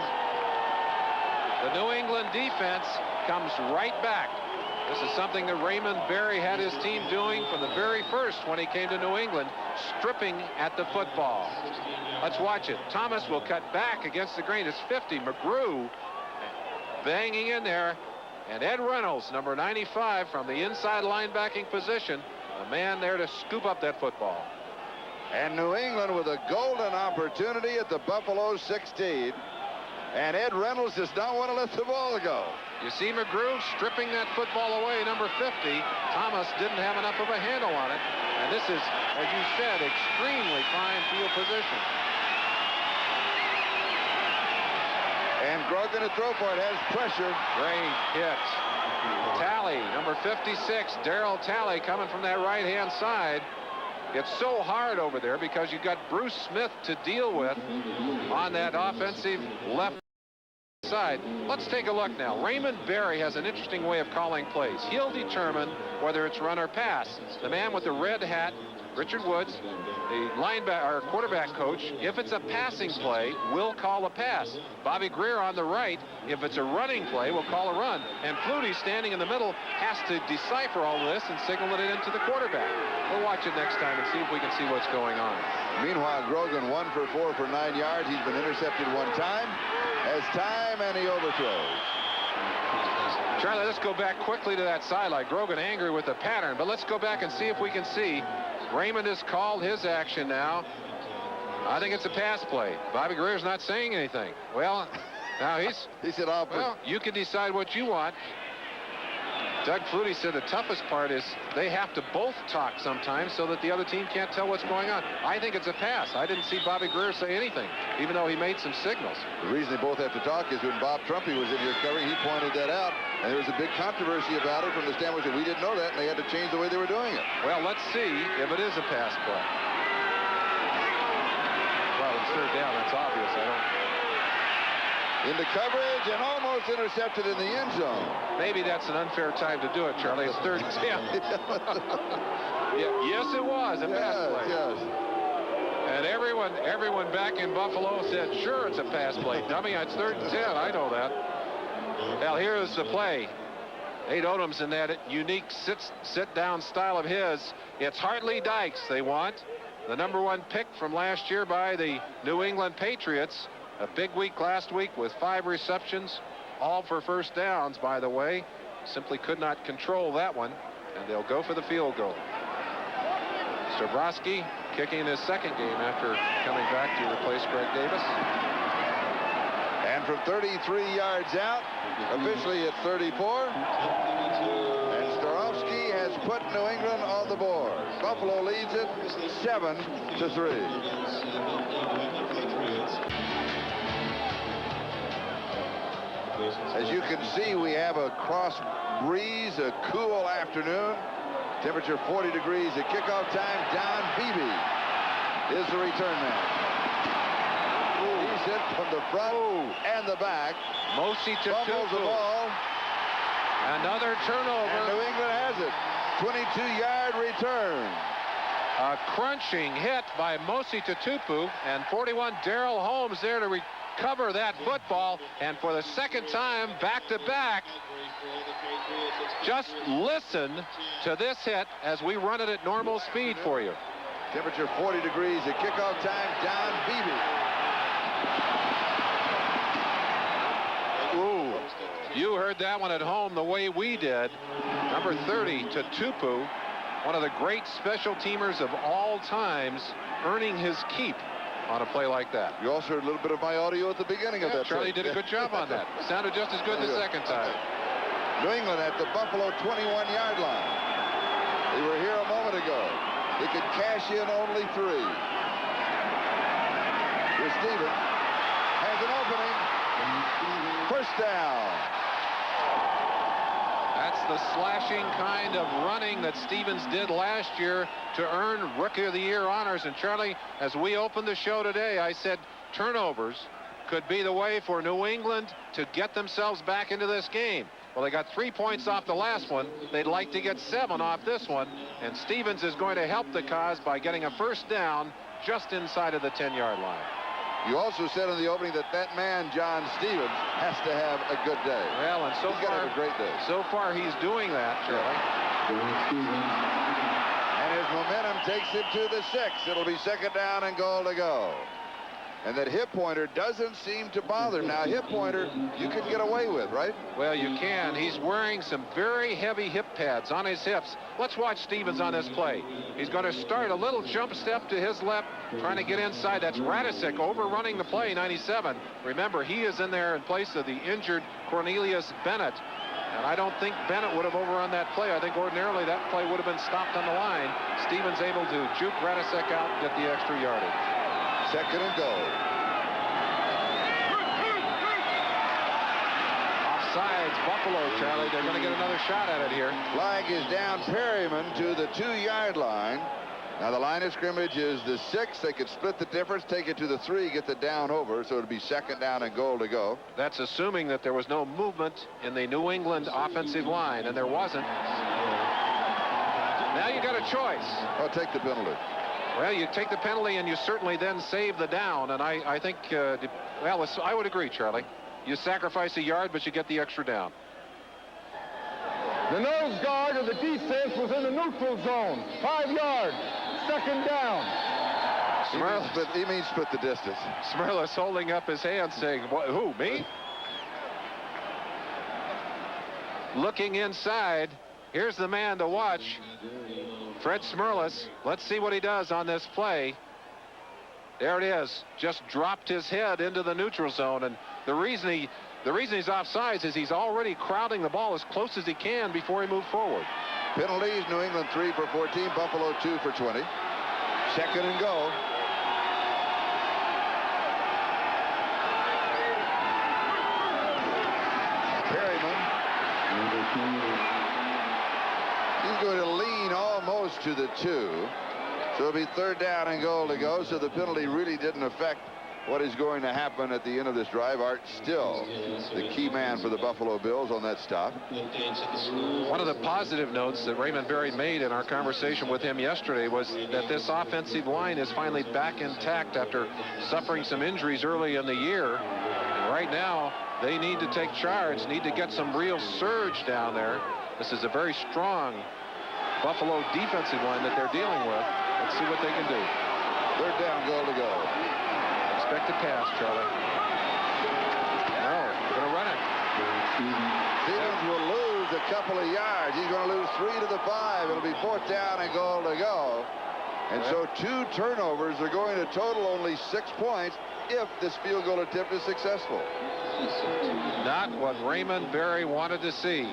The New England defense comes right back. This is something that Raymond Berry had his team doing from the very first when he came to New England, stripping at the football. Let's watch it. Thomas will cut back against the grain. It's 50. McGrew banging in there. And Ed Reynolds, number 95, from the inside linebacking position, a man there to scoop up that football. And New England with a golden opportunity at the Buffalo 16. And Ed Reynolds does not want to let the ball go. You see McGrew stripping that football away, number 50. Thomas didn't have enough of a handle on it. And this is, as you said, extremely fine field position. Grogan to throw for it. Has pressure. Great hit. Talley, number 56, Darryl Talley, coming from that right-hand side. It's so hard over there because you got Bruce Smith to deal with on that offensive left side. Let's take a look now. Raymond Berry has an interesting way of calling plays. He'll determine whether it's run or pass. The man with the red hat, Richard Woods, the linebacker or quarterback coach, if it's a passing play, will call a pass. Bobby Greer on the right, if it's a running play, will call a run. And Flutie, standing in the middle, has to decipher all this and signal it into the quarterback. We'll watch it next time and see if we can see what's going on. Meanwhile, Grogan 1 for 4 for 9 yards. He's been intercepted 1 time. Has time, and he overthrows. Charlie, let's go back quickly to that sideline. Grogan angry with the pattern, but let's go back and see if we can see. Raymond has called his action now. I think it's a pass play. Bobby Greer's not saying anything. Well, now he said, well, you can decide what you want. Doug Flutie said the toughest part is they have to both talk sometimes so that the other team can't tell what's going on. I think it's a pass. I didn't see Bobby Greer say anything, even though he made some signals. The reason they both have to talk is when Bob Trumpy was in here covering, he pointed that out, and there was a big controversy about it from the standpoint that we didn't know that, and they had to change the way they were doing it. Well, let's see if it is a pass play. Well, it's third down. That's obvious. Into coverage and almost intercepted in the end zone. Maybe that's an unfair time to do it, Charlie. It's third and 10. Yeah, yes, it was a pass play. Yes. And everyone back in Buffalo said, sure, it's a pass play. Dummy, it's third and 10. I know that. Well, here's the play. Nate Odom's in that unique sit-down style of his. It's Hartley Dykes they want. The #1 pick from last year by the New England Patriots. A big week last week with 5 receptions, all for first downs, by the way. Simply could not control that one, and they'll go for the field goal. Strabrowski kicking his second game after coming back to replace Greg Davis. And from 33 yards out, officially at 34. And Starofsky has put New England on the board. Buffalo leads it 7-3. As you can see, we have a cross breeze, a cool afternoon. Temperature 40 degrees at kickoff time. Don Beebe is the return man. He's hit from the front and the back. Mosi to fumbles the ball. Another turnover. And New England has it. 22-yard return. A crunching hit by Mosi Tutupu, and 41 Darrell Holmes there to recover that football, and for the second time back-to-back. Just listen to this hit as we run it at normal speed for you. Temperature 40 degrees at kickoff time. Don Beebe. Ooh, you heard that one at home the way we did. Number 30, Tutupu, one of the great special teamers of all times, earning his keep on a play like that. You also heard a little bit of my audio at the beginning of that. Charlie did a good job on that. Sounded just as good the second time. New England at the Buffalo 21-yard line. They were here a moment ago. They could cash in only 3. Here's Stevens. Has an opening. First down. That's the slashing kind of running that Stevens did last year to earn Rookie of the Year honors. And Charlie, as we opened the show today, I said turnovers could be the way for New England to get themselves back into this game. Well, they got 3 points off the last one. They'd like to get 7 off this one. And Stevens is going to help the cause by getting a first down just inside of the 10-yard line. You also said in the opening that man, John Stevens, has to have a good day. Well, and so he's got to have a great day. So far, he's doing that, Charlie. And his momentum takes him to the 6. It'll be second down and goal to go. And that hip pointer doesn't seem to bother him. Now, hip pointer, you can get away with, right? Well, you can. He's wearing some very heavy hip pads on his hips. Let's watch Stevens on this play. He's going to start a little jump step to his left, trying to get inside. That's Radisic overrunning the play, 97. Remember, he is in there in place of the injured Cornelius Bennett. And I don't think Bennett would have overrun that play. I think ordinarily that play would have been stopped on the line. Stevens able to juke Radisic out and get the extra yardage. Second and goal. offsides Buffalo, Charlie. They're going to get another shot at it here. Flag is down Perryman to the 2-yard line. Now the line of scrimmage is the 6. They could split the difference, take it to the 3, get the down over, so it'll be 2nd down and goal to go. That's assuming that there was no movement in the New England offensive line, and there wasn't. Now you got a choice. I'll take the penalty. Well, you take the penalty, and you certainly then save the down. And I think, well, I would agree, Charlie. You sacrifice a yard, but you get the extra down. The nose guard of the defense was in the neutral zone. 5 yards. 2nd down. He means split the distance. Smirlis holding up his hand saying, who, me? Looking inside. Here's the man to watch. Fred Smirlis. Let's see what he does on this play. There it is. Just dropped his head into the neutral zone. And the reason he's offsides is he's already crowding the ball as close as he can before he moved forward. Penalties, New England 3 for 14, Buffalo 2 for 20. 2nd and goal. Perryman. He's going to lean almost to the 2. So it'll be 3rd down and goal to go. So the penalty really didn't affect what is going to happen at the end of this drive. Art still the key man for the Buffalo Bills on that stop. One of the positive notes that Raymond Berry made in our conversation with him yesterday was that this offensive line is finally back intact after suffering some injuries early in the year. And right now, they need to take charge, need to get some real surge down there. This is a very strong Buffalo defensive line that they're dealing with. Let's see what they can do. 3rd down, goal to go. Expect a pass, Charlie. No, they're going to run it. Stevens will lose a couple of yards. He's going to lose 3 to the 5. It'll be 4th down and goal to go. And so 2 turnovers are going to total only 6 points if this field goal attempt is successful. Not what Raymond Berry wanted to see.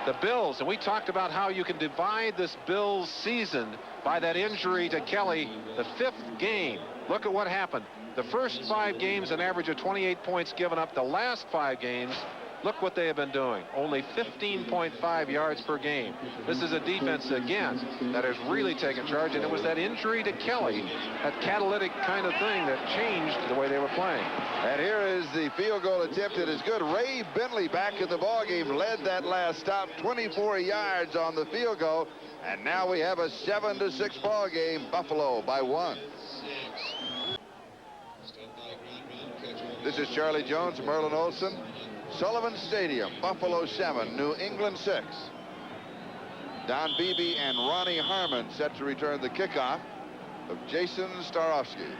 The Bills, and we talked about how you can divide this Bills season by that injury to Kelly, the 5th game. Look at what happened. The first 5 games, an average of 28 points given up. The last 5 games, look what they have been doing. Only 15.5 yards per game. This is a defense, again, that has really taken charge, and it was that injury to Kelly, that catalytic kind of thing that changed the way they were playing. And here is the field goal attempt. It is good. Ray Bentley back in the ballgame, led that last stop, 24 yards on the field goal. And now we have a 7-6 ball game. Buffalo by 1. This is Charlie Jones, Merlin Olsen. Sullivan Stadium, Buffalo 7, New England 6. Don Beebe and Ronnie Harmon set to return the kickoff of Jason Starofsky.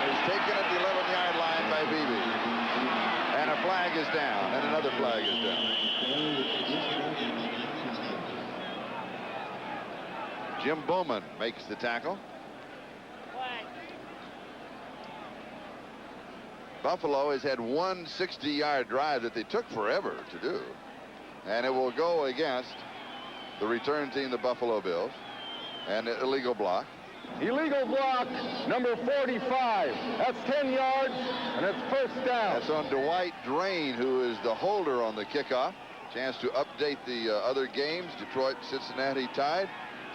He's taken at the 11-yard line by Beebe. And a flag is down, and another flag is down. Jim Bowman makes the tackle. Buffalo has had one 60-yard drive that they took forever to do. And it will go against the return team, the Buffalo Bills. And an illegal block. Illegal block, number 45. That's 10 yards, and it's 1st down. That's on Dwight Drain, who is the holder on the kickoff. Chance to update the other games. Detroit, Cincinnati tied.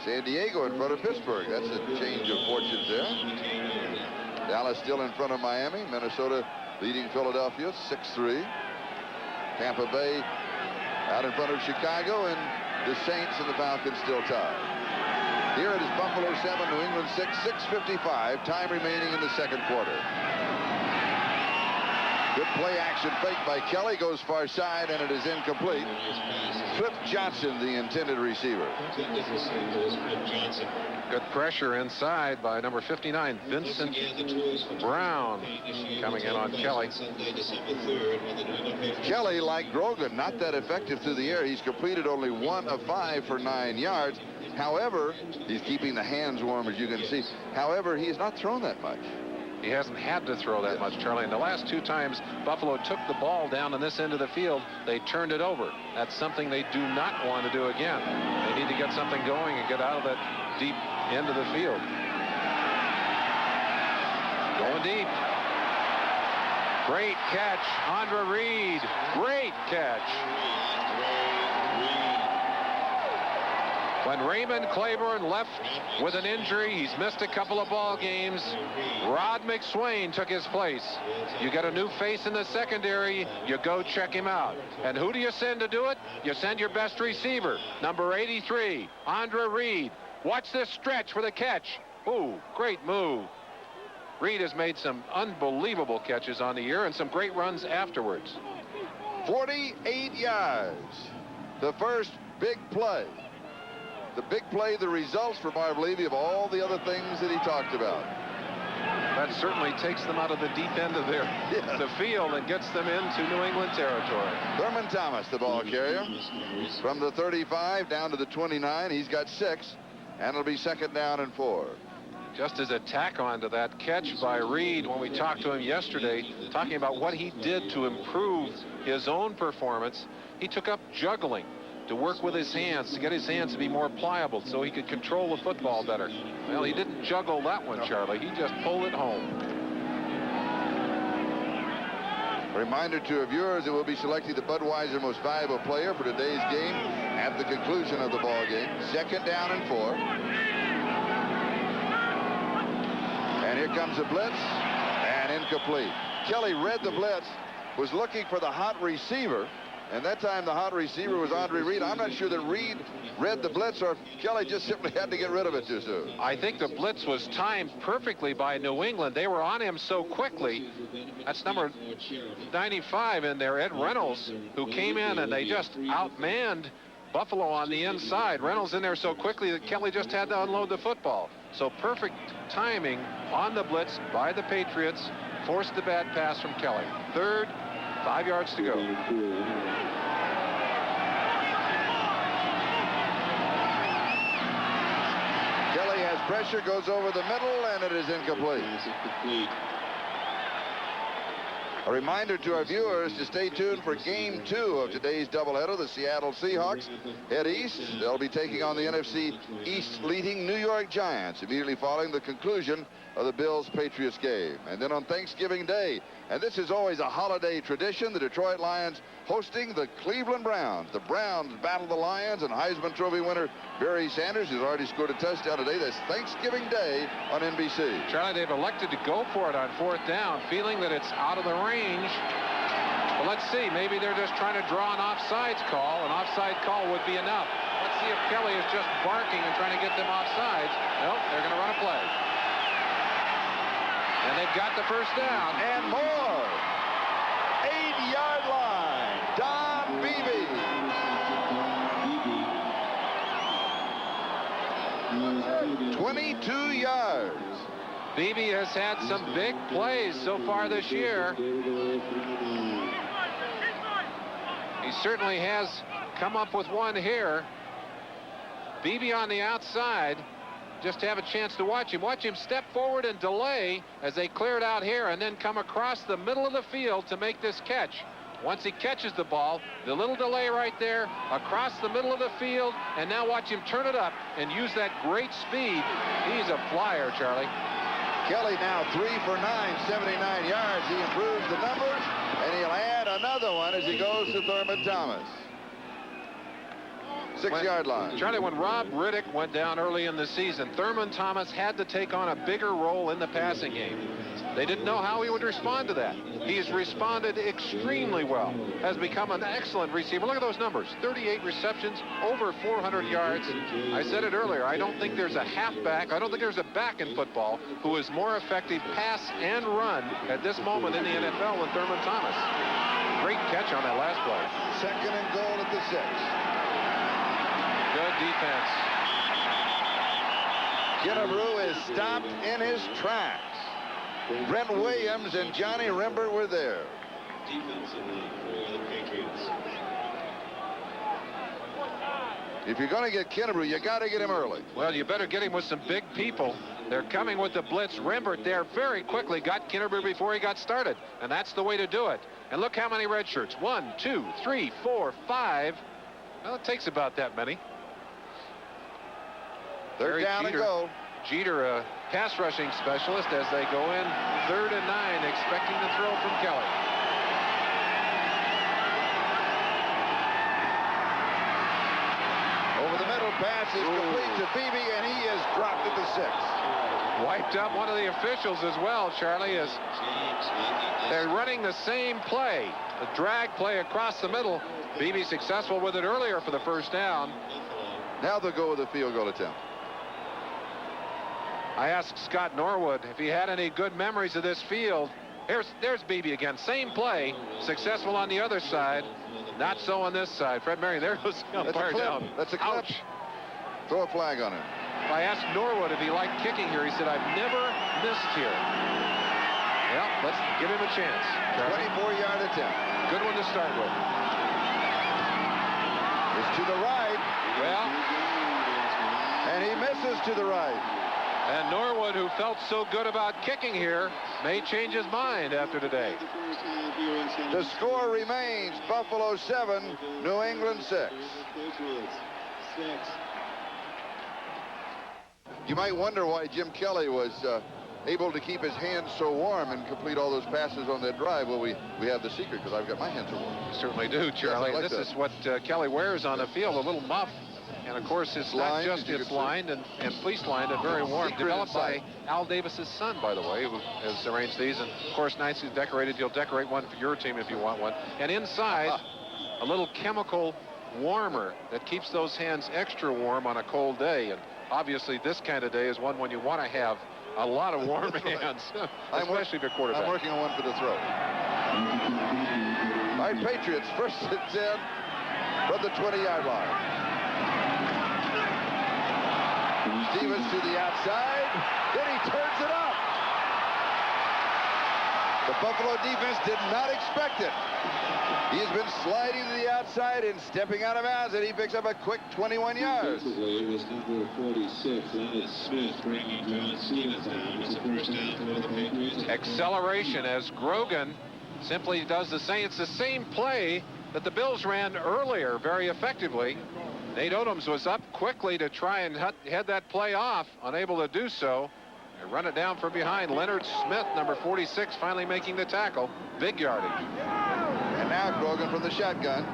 San Diego in front of Pittsburgh. That's a change of fortunes there. Dallas still in front of Miami. Minnesota leading Philadelphia 6-3. Tampa Bay out in front of Chicago, and the Saints and the Falcons still tied. Here it is Buffalo 7, New England 6, 6:55. Time remaining in the 2nd quarter. Good play action fake by Kelly, goes far side, and it is incomplete. Cliff Johnson, the intended receiver. Good pressure inside by number 59, Vincent Brown, coming in on Kelly. Kelly, like Grogan, not that effective through the air. He's completed only 1 of 5 for 9 yards. However, he's keeping the hands warm, as you can see. However, he has not thrown that much. He hasn't had to throw that much, Charlie. And the last 2 times Buffalo took the ball down on this end of the field, they turned it over. That's something they do not want to do again. They need to get something going and get out of that deep end of the field. Going deep. Great catch, Andre Reed. Great catch. When Raymond Claiborne left with an injury, he's missed a couple of ball games. Rod McSwain took his place. You got a new face in the secondary, you go check him out. And who do you send to do it? You send your best receiver, number 83, Andre Reed. Watch this stretch for the catch. Ooh, great move. Reed has made some unbelievable catches on the year and some great runs afterwards. 48 yards. The first big play. The big play, the results for Marv Levy of all the other things that he talked about. That certainly takes them out of the deep end of the field and gets them into New England territory. Thurman Thomas, the ball carrier. From the 35 down to the 29. He's got 6, and it'll be 2nd down and 4. Just as a tack on to that catch by Reed, when we talked to him yesterday, talking about what he did to improve his own performance, he took up juggling to work with his hands, to get his hands to be more pliable so he could control the football better. Well, he didn't juggle that one, Charlie. He just pulled it home. A reminder to our viewers that we'll be selecting the Budweiser Most Valuable Player for today's game at the conclusion of the ball game. 2nd down and 4. And here comes a blitz, and incomplete. Kelly read the blitz, was looking for the hot receiver, and that time the hot receiver was Andre Reed. I'm not sure that Reed read the blitz or if Kelly just simply had to get rid of it too soon. I think the blitz was timed perfectly by New England. They were on him so quickly. That's number 95 in there, Ed Reynolds, who came in and they just outmanned Buffalo on the inside. Reynolds in there so quickly that Kelly just had to unload the football. So perfect timing on the blitz by the Patriots forced the bad pass from Kelly. 3rd, 5 yards to go. Kelly has pressure, goes over the middle, and it is incomplete. A reminder to our viewers to stay tuned for Game 2 of today's doubleheader. The Seattle Seahawks head east. They'll be taking on the NFC East leading New York Giants immediately following the conclusion of the Bills-Patriots game. And then on Thanksgiving Day, and this is always a holiday tradition, the Detroit Lions hosting the Cleveland Browns. The Browns battle the Lions, and Heisman Trophy winner Barry Sanders, who's already scored a touchdown today. That's Thanksgiving Day on NBC. Charlie, they've elected to go for it on 4th down, feeling that it's out of the range. But let's see, maybe they're just trying to draw an offsides call. An offside call would be enough. Let's see if Kelly is just barking and trying to get them offsides. Nope, they're going to run a play. And they've got the 1st down. And more. 8-yard line. Don Beebe. 22 yards. Beebe has had some big plays so far this year. He certainly has come up with one here. Beebe on the outside. Just have a chance to watch him. Watch him step forward and delay as they clear it out here and then come across the middle of the field to make this catch. Once he catches the ball, the little delay right there across the middle of the field, and now watch him turn it up and use that great speed. He's a flyer, Charlie. Kelly now 3 for 9, 79 yards. He improves the numbers, and he'll add another one as he goes to Thurman Thomas. 6-yard line. Charlie, when Rob Riddick went down early in the season, Thurman Thomas had to take on a bigger role in the passing game. They didn't know how he would respond to that. He's responded extremely well, has become an excellent receiver. Look at those numbers, 38 receptions, over 400 yards. I said it earlier, I don't think there's a halfback, I don't think there's a back in football who is more effective pass and run at this moment in the NFL than Thurman Thomas. Great catch on that last play. 2nd and goal at the 6. Good defense. Killebrew is stopped in his tracks. Brent Williams and Johnny Rembert were there. Defensively for the Patriots. If you're going to get Killebrew, you got to get him early. Well, you better get him with some big people. They're coming with the blitz. Rembert there very quickly got Killebrew before he got started, and that's the way to do it. And look how many red shirts. 1, 2, 3, 4, 5. Well, it takes about that many. They're down and go. Jeter pass rushing specialist as they go in 3rd and 9, expecting the throw from Kelly. Over the middle, pass is complete to Beebe, and he is dropped at the 6. Wiped up one of the officials as well, Charlie, as they're running the same play, the drag play across the middle. Beebe successful with it earlier for the first down. Now they'll go with a field goal attempt. I asked Scott Norwood if he had any good memories of this field. There's Beebe again, same play, successful on the other side, not so on this side. Fred Marion, there goes the umpire down. That's a clip. Ouch. Throw a flag on him. I asked Norwood if he liked kicking here. He said, I've never missed here. Well, let's give him a chance. 24-yard attempt. Good one to start with. It's to the right. Well, and he misses to the right. And Norwood, who felt so good about kicking here, may change his mind after today. The score remains Buffalo 7, New England 6. You might wonder why Jim Kelly was able to keep his hands so warm and complete all those passes on that drive. Well, we have the secret, because I've got my hands warm. You certainly do, Charlie. Yes, this is what Kelly wears on the field, a little muff. And of course, it's not just it's lined and fleece lined and very warm. Developed by Al Davis's son, by the way, who has arranged these. And of course, nicely decorated. You'll decorate one for your team if you want one. And inside, a little chemical warmer that keeps those hands extra warm on a cold day. And obviously, this kind of day is one when you want to have a lot of warm hands, especially if you're quarterback. I'm working on one for the throw. All right, Patriots, 1st and 10 from the 20-yard line. Stevens to the outside, then he turns it up. The Buffalo defense did not expect it. He's been sliding to the outside and stepping out of bounds, and he picks up a quick 21 yards. Was number 46, Leonard Smith, bringing John Stevens down. It's a first down for the Patriots. Acceleration as Grogan simply does the same. It's the same play that the Bills ran earlier very effectively. Nate Odoms was up quickly to try and head that play off, unable to do so. They run it down from behind. Leonard Smith, number 46, finally making the tackle. Big yardage. And now Grogan from the shotgun.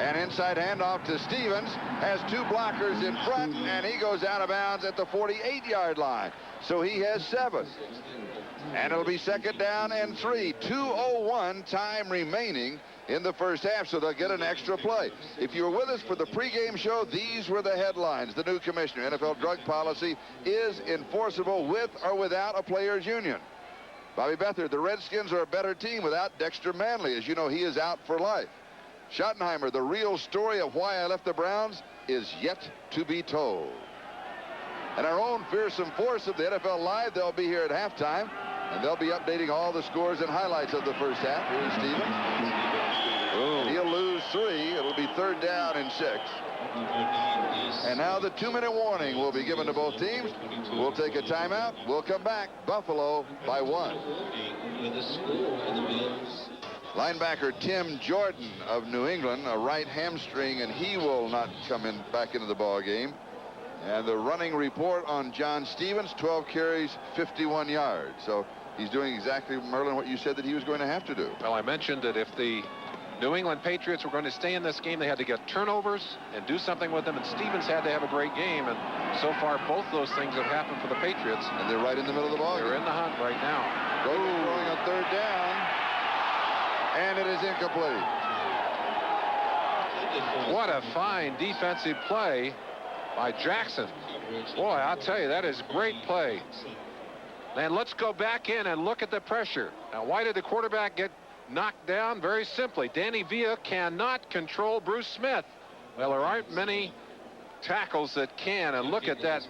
An inside handoff to Stevens. Has 2 blockers in front, and he goes out of bounds at the 48-yard line. So he has 7. And it'll be 2nd down and 3. 2:01 time remaining in the first half, so they'll get an extra play. If you were with us for the pregame show, these were the headlines. The new commissioner, NFL drug policy is enforceable with or without a players' union. Bobby Beathard, the Redskins are a better team without Dexter Manley. As you know, he is out for life. Schottenheimer, the real story of why I left the Browns is yet to be told. And our own fearsome force of the NFL Live, they'll be here at halftime, and they'll be updating all the scores and highlights of the first half. Here's Stevens. And he'll lose 3. It'll be 3rd down and 6. And now the 2-minute warning will be given to both teams. We'll take a timeout. We'll come back. Buffalo by 1. Linebacker Tim Jordan of New England, a right hamstring, and he will not come back into the ball game. And the running report on John Stevens, 12 carries, 51 yards. So he's doing exactly, Merlin, what you said that he was going to have to do. Well, I mentioned that if the New England Patriots were going to stay in this game, they had to get turnovers and do something with them, and Stevens had to have a great game, and so far both those things have happened for the Patriots. And they're right in the middle of the ball game. They're in the hunt right now. Grogan throwing on 3rd down, and it is incomplete. What a fine defensive play by Jackson. Boy, I'll tell you, that is great play. And let's go back in and look at the pressure. Now, why did the quarterback get knocked down? Very simply, Danny Villa cannot control Bruce Smith. Well, there aren't many tackles that can, and look at that.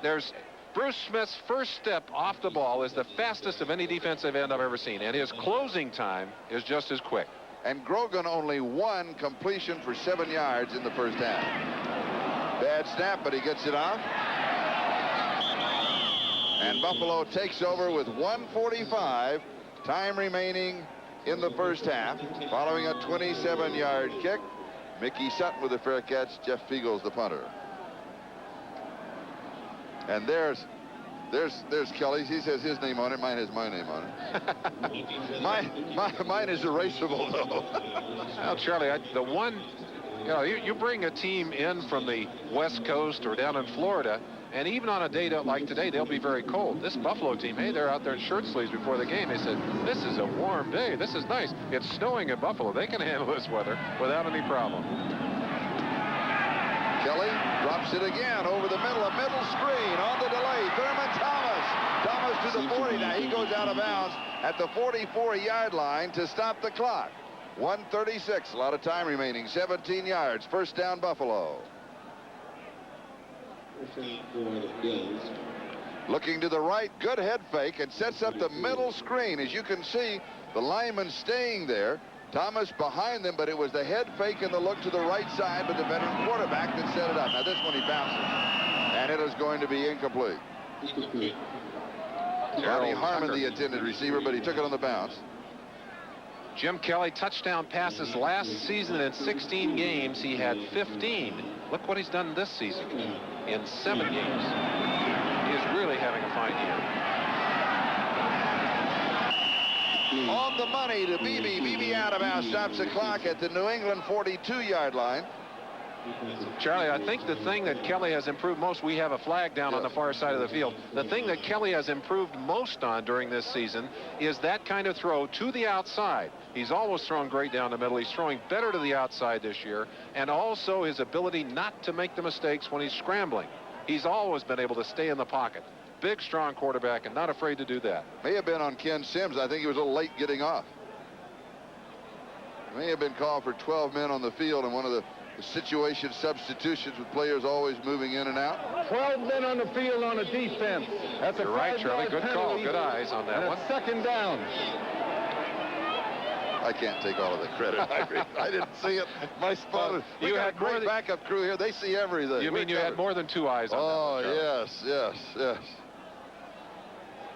There's Bruce Smith's first step off the ball is the fastest of any defensive end I've ever seen, and his closing time is just as quick. And Grogan only 1 completion for 7 yards in the first half. Bad snap, but he gets it off. And Buffalo takes over with 1:45 time remaining in the first half, following a 27-yard kick. Mickey Sutton with a fair catch. Jeff Fiegels, the punter. And there's There's Kelly. He says his name on it. Mine has my name on it. Mine is erasable, though. Well, Charlie, the one, you bring a team in from the West Coast or down in Florida, and even on a day like today, they'll be very cold. This Buffalo team, hey, they're out there in shirt sleeves before the game. They said, this is a warm day. This is nice. It's snowing in Buffalo. They can handle this weather without any problem. Kelly drops it again over the middle, a middle screen on the delay. Thurman Thomas to the 40. Now he goes out of bounds at the 44-yard line to stop the clock. 1:36, a lot of time remaining, 17 yards. First down, Buffalo. Looking to the right, good head fake, and sets up the middle screen. As you can see, the lineman staying there. Thomas behind them, but it was the head fake and the look to the right side, but the veteran quarterback that set it up. Now this one he bounces, and it is going to be incomplete. Ronnie Harmon, the intended receiver, but he took it on the bounce. Jim Kelly, touchdown passes last season in 16 games. He had 15. Look what he's done this season in 7 games. He is really having a fine year. On the money to Beebe. Beebe out of bounds, stops the clock at the New England 42-yard line. Charlie, I think the thing that Kelly has improved most, we have a flag down on the far side of the field. The thing that Kelly has improved most on during this season is that kind of throw to the outside. He's always thrown great down the middle. He's throwing better to the outside this year, and also his ability not to make the mistakes when he's scrambling. He's always been able to stay in the pocket. Big, strong quarterback, and not afraid to do that. May have been on Ken Sims. I think he was a little late getting off. May have been called for 12 men on the field, and one of the situation substitutions with players always moving in and out. 12 men on the field on a defense. That's You're right, Charlie. Good call. Good eyes on that one. Second down. I can't take all of the credit. I didn't see it. My spot. You had a great backup crew here. They see everything. You mean you had more than 2 eyes on that one, yes.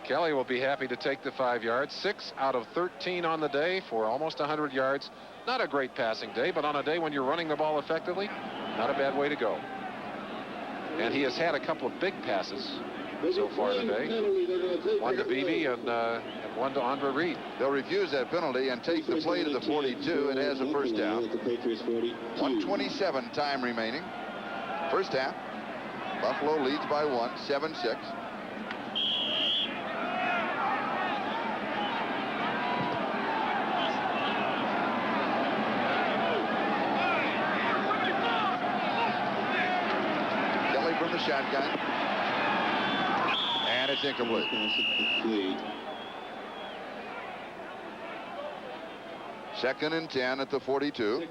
Kelly will be happy to take the 5 yards. 6 out of 13 on the day for almost 100 yards. Not a great passing day, but on a day when you're running the ball effectively, not a bad way to go. And he has had a couple of big passes so far today. One to Beebe and one to Andre Reed. They'll refuse that penalty and take the play to the 42. It has a first down. 1:27 time remaining. First half. Buffalo leads by 1, 7-6. From the shotgun, and it's incomplete. Second and 10 at the 42.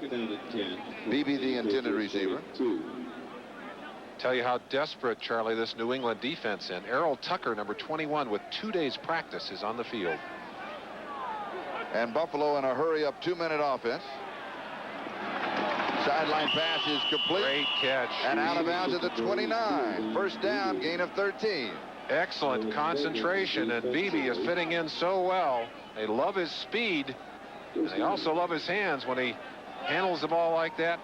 Beebe, the intended receiver. Tell you how desperate, Charlie, this New England defense in. Errol Tucker, number 21, with 2 days practice, is on the field. And Buffalo in a hurry-up 2-minute offense. Sideline pass is complete. Great catch. And out of bounds at the 29. First down, gain of 13. Excellent concentration, and Beebe is fitting in so well. They love his speed, and they also love his hands when he handles the ball like that.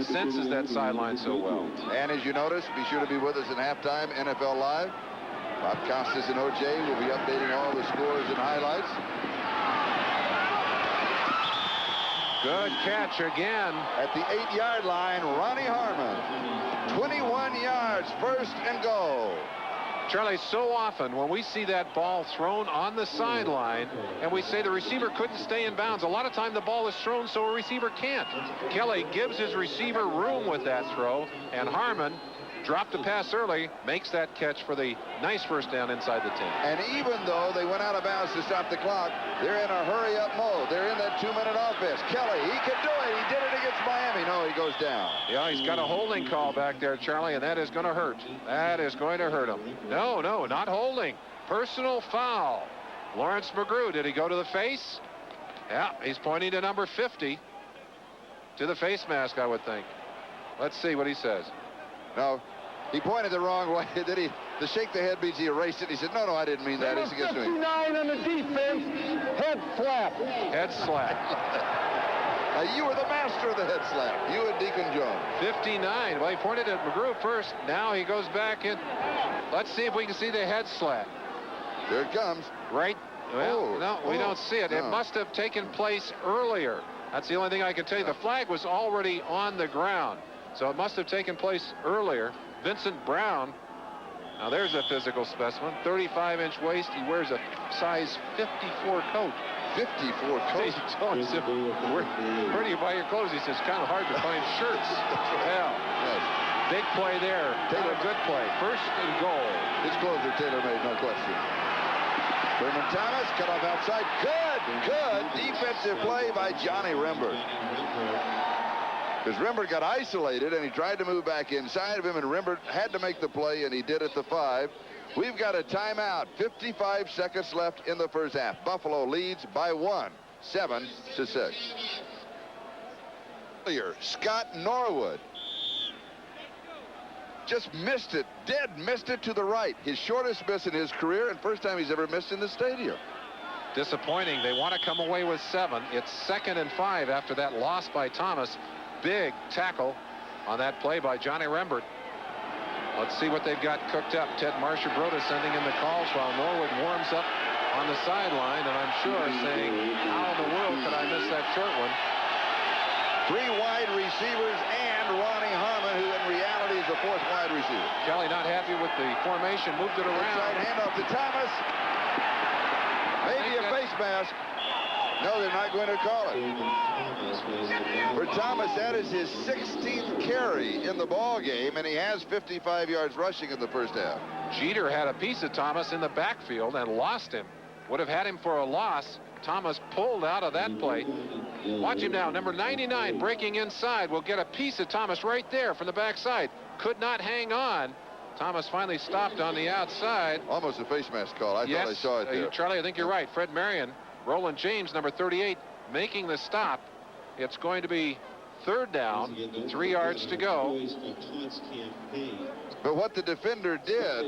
Senses that sideline so well. And as you notice, be sure to be with us at halftime, NFL Live. Bob Costas and OJ will be updating all the scores and highlights. Good catch again. At the 8-yard line, Ronnie Harmon. 21 yards, first and goal. Charlie, so often when we see that ball thrown on the sideline and we say the receiver couldn't stay in bounds, a lot of time the ball is thrown so a receiver can't. Kelly gives his receiver room with that throw, and Harmon dropped the pass early, makes that catch for the nice first down inside the 10. And even though they went out of bounds to stop the clock, they're in a hurry-up mode. They're in that 2-minute offense. Kelly, he can do it. He did it against Miami. No, he goes down. Yeah, he's got a holding call back there, Charlie, and that is going to hurt. That is going to hurt him. No, not holding. Personal foul. Lawrence McGrew, did he go to the face? Yeah, he's pointing to number 50. To the face mask, I would think. Let's see what he says. No, he pointed the wrong way. Did he? To shake the head means he erased it. He said, no, I didn't mean that. It's against me. 59 on the defense. Head slap. Head slap. You were the master of the head slap. You and Deacon Jones. 59. Well, he pointed at McGrew first. Now he goes back in. Let's see if we can see the head slap. There it comes. Right. Well, no, we don't see it. It must have taken place earlier. That's the only thing I can tell you. The flag was already on the ground, so it must have taken place earlier. Vincent Brown. Now there's a physical specimen. 35-inch waist. He wears a size 54 coat. 54 coats. Where do you buy your clothes? He says, kind of hard to find shirts. Well, big play there. Taylor, good play. First and goal. His clothes are tailor-made, no question. Raymond Thomas cut off outside. Good defensive play by Johnny Rembert. Because Rembert got isolated, and he tried to move back inside of him, and Rembert had to make the play, and he did at the 5. We've got a timeout. 55 seconds left in the first half. Buffalo leads by 1, 7-6. Scott Norwood just missed it, missed it to the right. His shortest miss in his career, and first time he's ever missed in the stadium. Disappointing. They want to come away with 7. It's 2nd and 5 after that loss by Thomas. Big tackle on that play by Johnny Rembert. Let's see what they've got cooked up. Ted Marcia-Broda sending in the calls while Norwood warms up on the sideline, and I'm sure saying, how in the world could I miss that short one? 3 wide receivers and Ronnie Harmon, who in reality is the 4th wide receiver. Kelly not happy with the formation, moved it around. Inside handoff to Thomas. Maybe a face mask. No, they're not going to call it. For Thomas, that is his 16th carry in the ball game, and he has 55 yards rushing in the first half. Jeter had a piece of Thomas in the backfield and lost him. Would have had him for a loss. Thomas pulled out of that play. Watch him now. Number 99 breaking inside. Will get a piece of Thomas right there from the backside. Could not hang on. Thomas finally stopped on the outside. Almost a face mask call. I thought I saw it there. Charlie, I think you're right. Fred Marion. Roland James, number 38, making the stop. It's going to be 3rd down, 3 yards to go. But what the defender did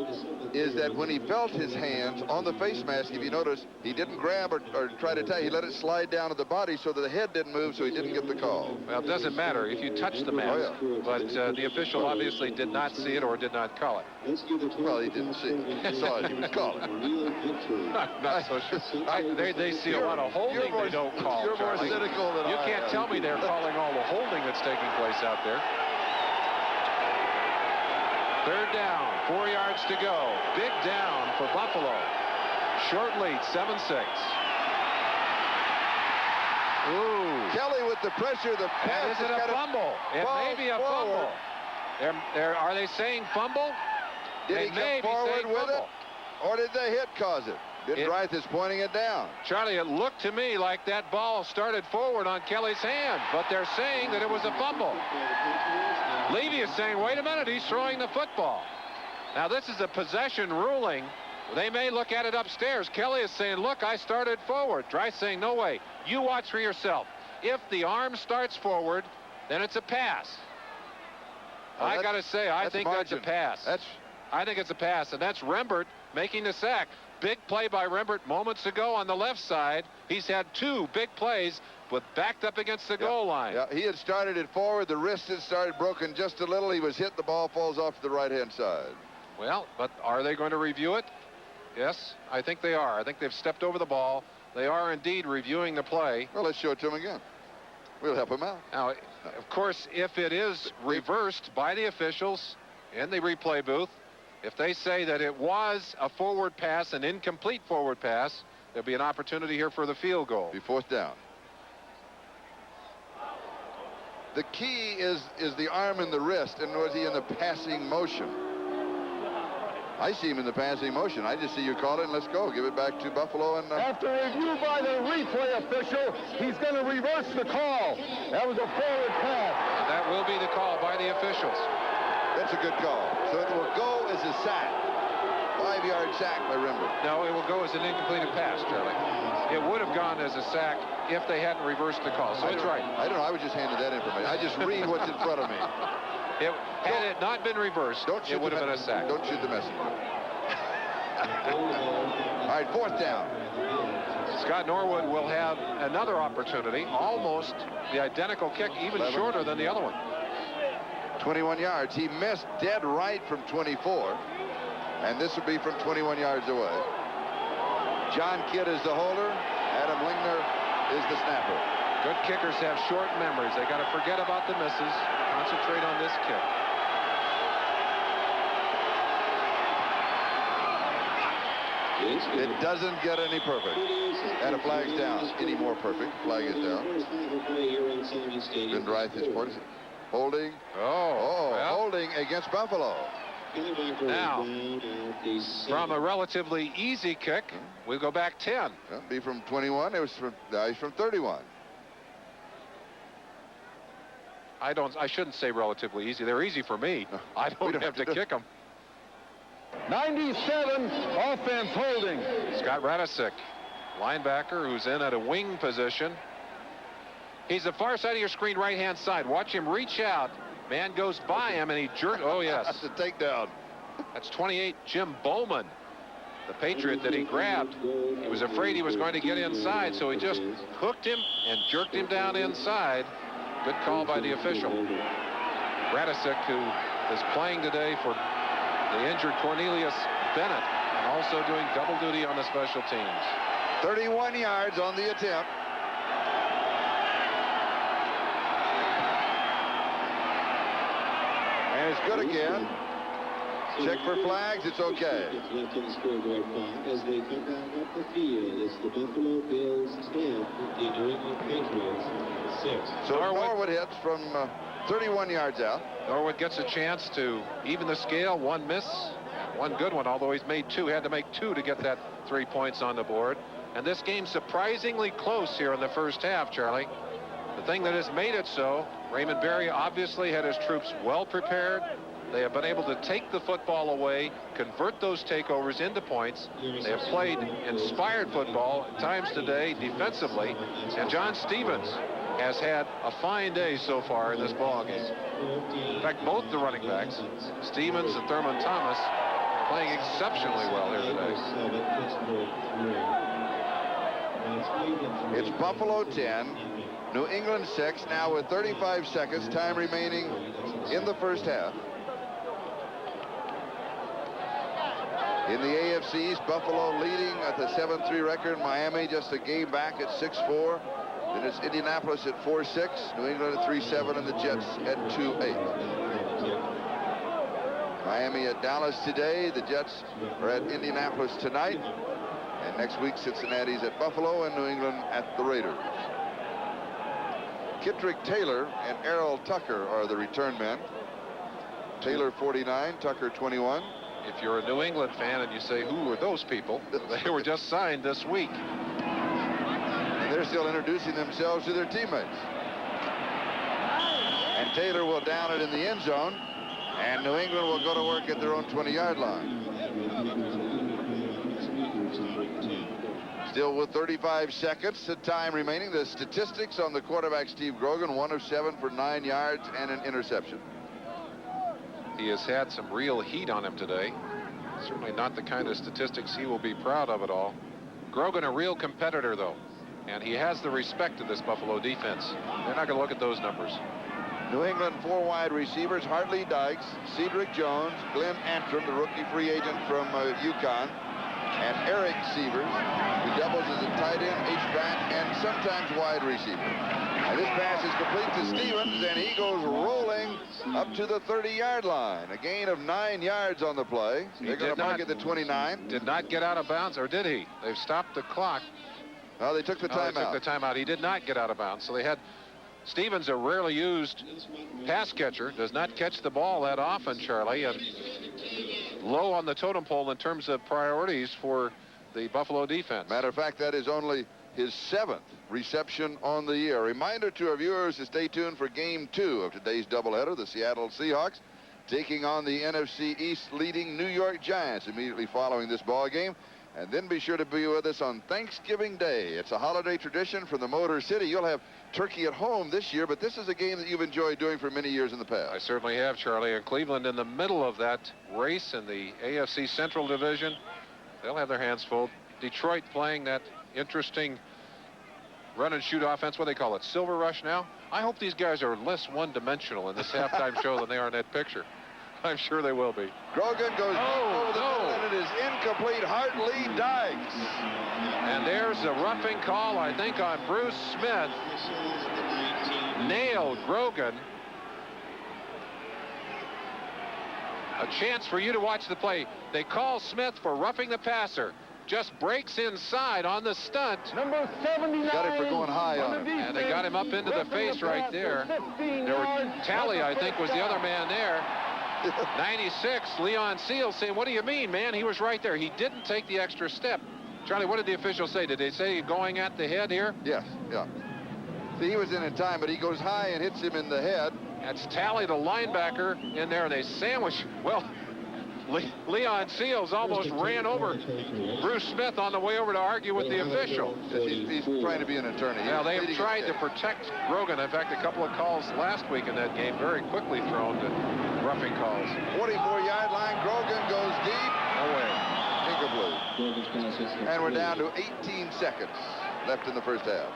is that when he felt his hands on the face mask, if you notice, he didn't grab or try to tie. He let it slide down to the body so that the head didn't move, so he didn't get the call. Well, it doesn't matter if you touch the mask. But the official obviously did not see it or did not call it. Well, he didn't see it. He saw it. He was calling. Not so sure. They see a lot of holding they don't call. You're more cynical than I am. You can't tell me they're calling all the holding that's taking place out there. 3rd down, 4 yards to go. Big down for Buffalo. Short lead, 7-6. Ooh. Kelly with the pressure. The pass. Is it a fumble? It may be a fumble. Are they saying fumble? Did he come forward with it? Or did the hit cause it? Bidreith is pointing it down. Charlie, it looked to me like that ball started forward on Kelly's hand, but they're saying that it was a fumble. Levy is saying, wait a minute, he's throwing the football. Now, this is a possession ruling. They may look at it upstairs. Kelly is saying, look, I started forward. Dreith saying, no way. You watch for yourself. If the arm starts forward, then it's a pass. I got to say, I think that's a pass. I think it's a pass, and that's Rembert making the sack. Big play by Rembert moments ago on the left side. He's had 2 big plays, but backed up against the goal line. Yeah, he had started it forward. The wrist had started broken just a little. He was hit. The ball falls off to the right-hand side. Well, but are they going to review it? Yes, I think they are. I think they've stepped over the ball. They are indeed reviewing the play. Well, let's show it to him again. We'll help him out. Now, of course, if it is reversed by the officials in the replay booth, if they say that it was a forward pass, an incomplete forward pass, there'll be an opportunity here for the field goal. Be 4th down. The key is the arm and the wrist, and was he in the passing motion? I see him in the passing motion. I just see you call it, and let's go. Give it back to Buffalo. And after review by the replay official, he's going to reverse the call. That was a forward pass. And that will be the call by the officials. That's a good call. So it will go as a sack. 5-yard sack by Rembert. No, it will go as an incompleted pass, Charlie. It would have gone as a sack if they hadn't reversed the call. So it's right. I don't know. I was just handed that information. I just read what's in front of me. Had it not been reversed, it would have been a sack. Don't shoot the messenger. All right, 4th down. Scott Norwood will have another opportunity, almost the identical kick, even shorter than the other one. 21 yards. He missed dead right from 24, and this would be from 21 yards away. John Kidd is the holder. Adam Lingner is the snapper. Good kickers have short memories. They got to forget about the misses, concentrate on this kick. It doesn't get any perfect. And a flag's down. Any more perfect. Flag is down. Bindreith is holding. Well. Holding against Buffalo. Now, from a relatively easy kick, we go back 10. It'll be from 21. It was from, he's from 31. I shouldn't say relatively easy. They're easy for me. I don't have to kick them. 97 offense holding. Scott Radisick, linebacker who's in at a wing position. He's the far side of your screen, right-hand side. Watch him reach out. Man goes by him, and he jerks. Oh, yes. That's a takedown. That's 28, Jim Bowman, the Patriot that he grabbed. He was afraid he was going to get inside, so he just hooked him and jerked him down inside. Good call by the official. Radisick, who is playing today for the injured Cornelius Bennett, and also doing double duty on the special teams. 31 yards on the attempt. And it's good again. Check for flags. It's okay. As they come back up the field, it's the Buffalo Bills 10, the New England Patriots 6. So Norwood hits from 31 yards out. Norwood gets a chance to even the scale. One miss, one good one, although he's made two. Had to make two to get that 3 points on the board. And this game's surprisingly close here in the first half, Charlie. The thing that has made it so, Raymond Berry obviously had his troops well prepared. They have been able to take the football away, convert those takeovers into points. They have played inspired football at times today defensively. And John Stevens has had a fine day so far in this ball game. In fact, both the running backs, Stevens and Thurman Thomas, playing exceptionally well here today. It's Buffalo 10, New England 6, now with 35 seconds, time remaining in the first half. In the AFC East, Buffalo leading at the 7-3 record. Miami just a game back at 6-4. Then it's Indianapolis at 4-6, New England at 3-7, and the Jets at 2-8. Miami at Dallas today. The Jets are at Indianapolis tonight. And next week, Cincinnati's at Buffalo and New England at the Raiders. Kittrick Taylor and Errol Tucker are the return men. Taylor 49, Tucker 21. If you're a New England fan and you say, who are those people? They were just signed this week. And they're still introducing themselves to their teammates. And Taylor will down it in the end zone. And New England will go to work at their own 20-yard line. Still with 35 seconds of time remaining. The statistics on the quarterback, Steve Grogan, 1 of 7 for 9 yards and an interception. He has had some real heat on him today. Certainly not the kind of statistics he will be proud of at all. Grogan, a real competitor, though. And he has the respect of this Buffalo defense. They're not going to look at those numbers. New England 4 wide receivers, Hartley Dykes, Cedric Jones, Glenn Antrim, the rookie free agent from UConn, and Eric Sievers, who doubles as a tight end, H-back, and sometimes wide receiver. And this pass is complete to Stevens, and he goes rolling up to the 30-yard line. A gain of 9 yards on the play. They're going to mark it the 29. Did not get out of bounds, or did he? They've stopped the clock. Oh, they took the timeout. They took the timeout. He did not get out of bounds. So they had Stevens, a rarely used pass catcher, does not catch the ball that often, Charlie, and low on the totem pole in terms of priorities for the Buffalo defense. Matter of fact, that is only his 7th reception on the year. Reminder to our viewers to stay tuned for game 2 of today's doubleheader. The Seattle Seahawks taking on the NFC East leading New York Giants immediately following this ball game. And then be sure to be with us on Thanksgiving Day. It's a holiday tradition from the Motor City. You'll have turkey at home this year, but this is a game that you've enjoyed doing for many years in the past. I certainly have, Charlie. And Cleveland in the middle of that race in the AFC Central Division. They'll have their hands full. Detroit playing that interesting run and shoot offense. What do they call it? Silver rush now? I hope these guys are less one-dimensional in this halftime show than they are in that picture. I'm sure they will be. Grogan goes over the middle, and it is incomplete. Hartley Dykes. And there's a roughing call, I think, on Bruce Smith. Nailed Grogan. A chance for you to watch the play. They call Smith for roughing the passer. Just breaks inside on the stunt. Number 79. Got it for going high on him. And they got him up into the face right there. Talley, I think, was the other man there. 96, Leon Seals saying, what do you mean, man? He was right there. He didn't take the extra step. Charlie, what did the official say? Did they say going at the head here? Yes, yeah. See, he was in time, but he goes high and hits him in the head. That's Talley, the linebacker, in there, and they sandwich. Well, Leon Seals almost ran over Bruce Smith on the way over to argue with the official. He's trying to be an attorney. Now, they have tried to protect Grogan. In fact, a couple of calls last week in that game, very quickly thrown to roughing calls. 44-yard line. Grogan goes deep. Away. Incomplete. And we're down to 18 seconds left in the first half.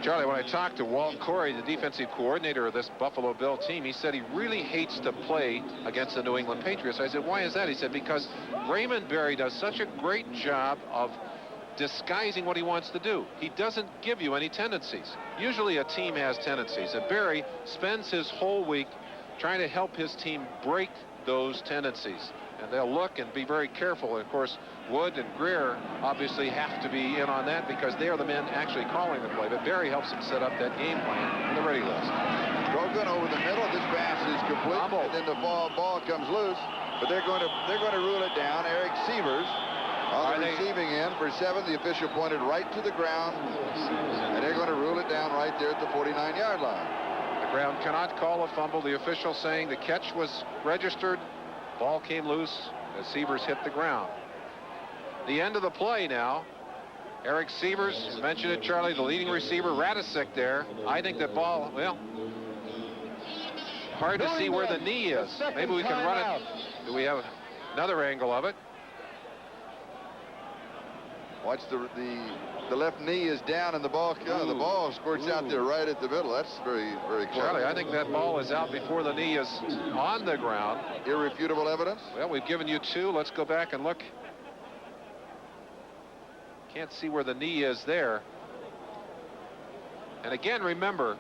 Charlie, when I talked to Walt Corey, the defensive coordinator of this Buffalo Bill team, he said he really hates to play against the New England Patriots. I said, why is that? He said, because Raymond Berry does such a great job of disguising what he wants to do. He doesn't give you any tendencies. Usually a team has tendencies, and Berry spends his whole week trying to help his team break those tendencies. And they'll look and be very careful. And of course, Wood and Greer obviously have to be in on that because they are the men actually calling the play. But Berry helps him set up that game plan on the ready list. Grogan over the middle. This pass is complete, and then the ball comes loose. But they're going to rule it down. Eric Sievers on the receiving end for 7. The official pointed right to the ground, and they're going to rule it down right there at the 49-yard line. The ground cannot call a fumble. The official saying the catch was registered. Ball came loose as Sievers hit the ground. The end of the play now. Eric Sievers, you mentioned it, Charlie, the leading receiver, Radisic there. I think that ball, well, hard to see where the knee is. Maybe we can run it. Do we have another angle of it? Watch the left knee is down, and the ball squirts out there right at the middle. That's very, very close. Charlie, I think that ball is out before the knee is on the ground. Irrefutable evidence? Well, we've given you 2. Let's go back and look. Can't see where the knee is there. And again, remember,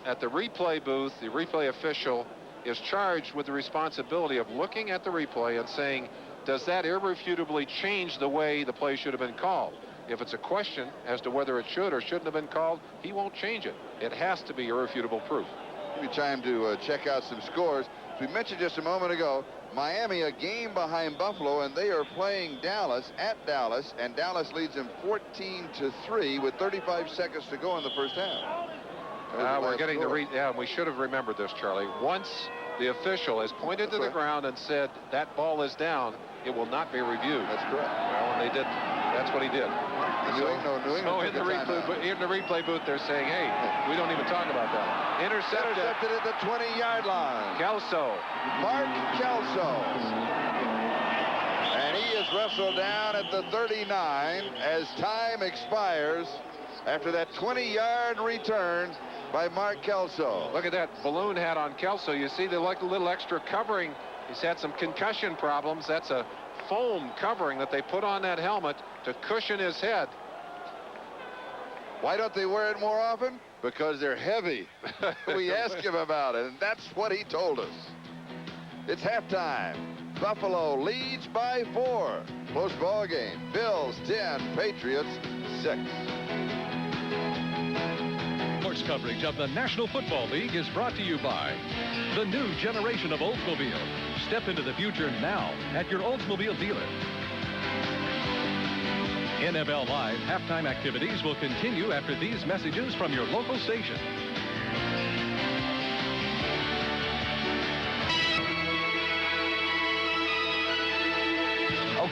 at the replay booth, the replay official is charged with the responsibility of looking at the replay and saying, does that irrefutably change the way the play should have been called? If it's a question as to whether it should or shouldn't have been called, he won't change it. It has to be irrefutable proof. Maybe time to check out some scores. As we mentioned just a moment ago, Miami a game behind Buffalo, and they are playing Dallas at Dallas, and Dallas leads them 14-3 with 35 seconds to go in the first half. We're getting we should have remembered this, Charlie. Once the official has pointed to the ground and said that ball is down, it will not be reviewed. That's correct. Well, and they did. That's what he did. New England in the replay booth, they're saying, hey, we don't even talk about that. Intercepted at the 20-yard line. Kelso. Mark Kelso. And he is wrestled down at the 39 as time expires after that 20-yard return by Mark Kelso. Look at that balloon hat on Kelso. You see the little extra covering. He's had some concussion problems. That's a foam covering that they put on that helmet to cushion his head. Why don't they wear it more often? Because they're heavy. We asked him about it, and that's what he told us. It's halftime. Buffalo leads by 4. Close ball game. Bills 10, Patriots 6. Sports coverage of the National Football League is brought to you by the new generation of Oldsmobile. Step into the future now at your Oldsmobile dealer. NFL Live halftime activities will continue after these messages from your local station.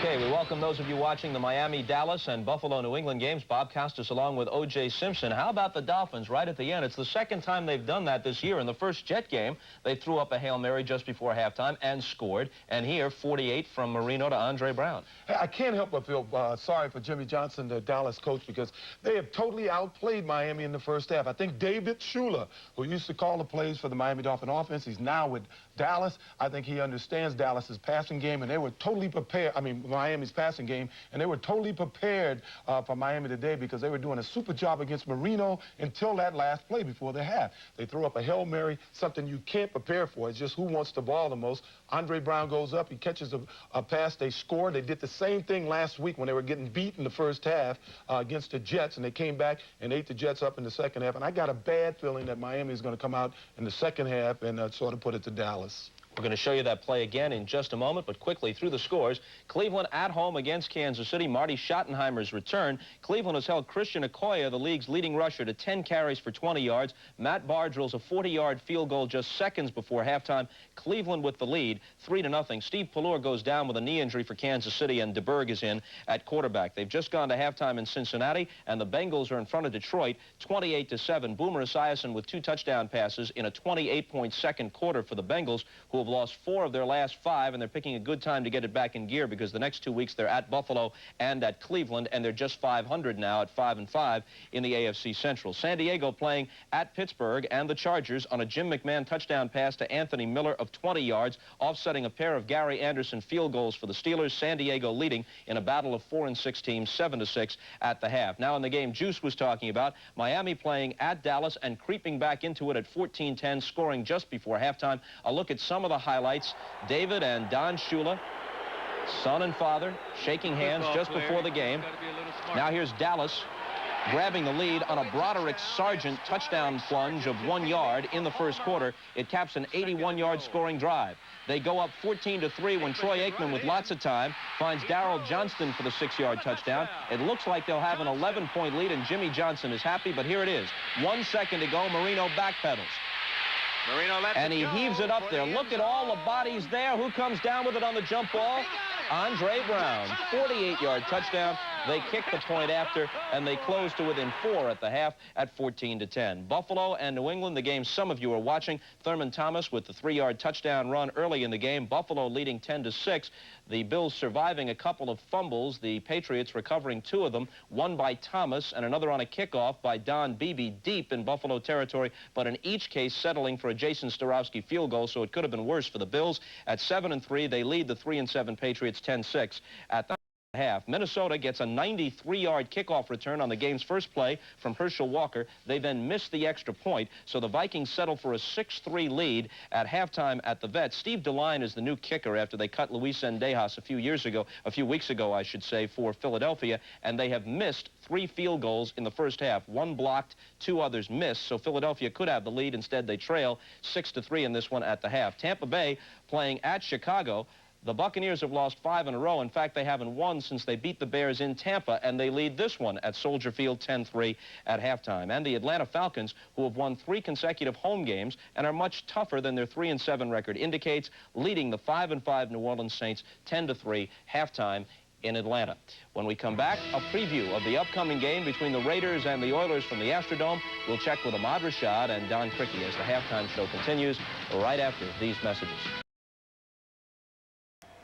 Okay, we welcome those of you watching the Miami, Dallas, and Buffalo, New England games. Bob Costas along with O.J. Simpson. How about the Dolphins right at the end? It's the second time they've done that this year. In the first Jet game, they threw up a Hail Mary just before halftime and scored. And here, 48 from Marino to Andre Brown. Hey, I can't help but feel sorry for Jimmy Johnson, the Dallas coach, because they have totally outplayed Miami in the first half. I think David Shula, who used to call the plays for the Miami Dolphin offense, he's now with Dallas. I think he understands Dallas's passing game, and they were totally prepared. I mean, Miami's passing game, and they were totally prepared for Miami today because they were doing a super job against Marino until that last play before the half. They threw up a Hail Mary, something you can't prepare for. It's just who wants the ball the most. Andre Brown goes up, he catches a pass, they score. They did the same thing last week when they were getting beat in the first half against the Jets, and they came back and ate the Jets up in the second half. And I got a bad feeling that Miami is going to come out in the second half and sort of put it to Dallas. We're going to show you that play again in just a moment, but quickly through the scores. Cleveland at home against Kansas City. Marty Schottenheimer's return. Cleveland has held Christian Okoye, the league's leading rusher, to 10 carries for 20 yards. Matt Barr drills a 40-yard field goal just seconds before halftime. Cleveland with the lead, 3-0. Steve Pallure goes down with a knee injury for Kansas City, and DeBerg is in at quarterback. They've just gone to halftime in Cincinnati, and the Bengals are in front of Detroit, 28-7. Boomer Esiason with 2 touchdown passes in a 28-point second quarter for the Bengals, who have lost 4 of their last 5, and they're picking a good time to get it back in gear because the next 2 weeks they're at Buffalo and at Cleveland, and they're just 500 now at 5-5 in the AFC Central. San Diego playing at Pittsburgh and the Chargers on a Jim McMahon touchdown pass to Anthony Miller of 20 yards, offsetting a pair of Gary Anderson field goals for the Steelers. San Diego leading in a battle of 4 and 6 teams, 7-6 at the half. Now in the game Juice was talking about, Miami playing at Dallas and creeping back into it at 14-10, scoring just before halftime. A look at some of the highlights. David and Don Shula, son and father, shaking hands just before the game. Now here's Dallas grabbing the lead on a Broderick Sargent touchdown plunge of 1 yard in the first quarter. It caps an 81-yard scoring drive. They go up 14-3 when Troy Aikman, with lots of time, finds Darrell Johnston for the 6-yard touchdown. It looks like they'll have an 11-point lead, and Jimmy Johnson is happy, but here it is. 1 second to go. Marino backpedals. And he heaves it up there. Look at all the bodies there. Who comes down with it on the jump ball? Andre Brown, 48-yard touchdown. They kick the point after, and they close to within 4 at the half at 14-10. Buffalo and New England, the game some of you are watching. Thurman Thomas with the 3-yard touchdown run early in the game. Buffalo leading 10-6. The Bills surviving a couple of fumbles. The Patriots recovering 2 of them, one by Thomas and another on a kickoff by Don Beebe deep in Buffalo territory, but in each case settling for a Jason Starowski field goal, so it could have been worse for the Bills. At 7-3, they lead the 3-7 Patriots 10-6 at the half. Minnesota gets a 93-yard kickoff return on the game's first play from Herschel Walker. They then miss the extra point, so the Vikings settle for a 6-3 lead at halftime at the Vet. Steve DeLine is the new kicker after they cut Luis Zendejas a few weeks ago, I should say, for Philadelphia, and they have missed 3 field goals in the first half. 1 blocked, 2 others missed, so Philadelphia could have the lead. Instead, they trail 6-3 in this one at the half. Tampa Bay playing at Chicago. The Buccaneers have lost 5 in a row. In fact, they haven't won since they beat the Bears in Tampa, and they lead this one at Soldier Field 10-3 at halftime. And the Atlanta Falcons, who have won 3 consecutive home games and are much tougher than their 3-7 record indicates, leading the 5-5 New Orleans Saints 10-3 halftime in Atlanta. When we come back, a preview of the upcoming game between the Raiders and the Oilers from the Astrodome. We'll check with Ahmad Rashad and Don Criqui as the halftime show continues right after these messages.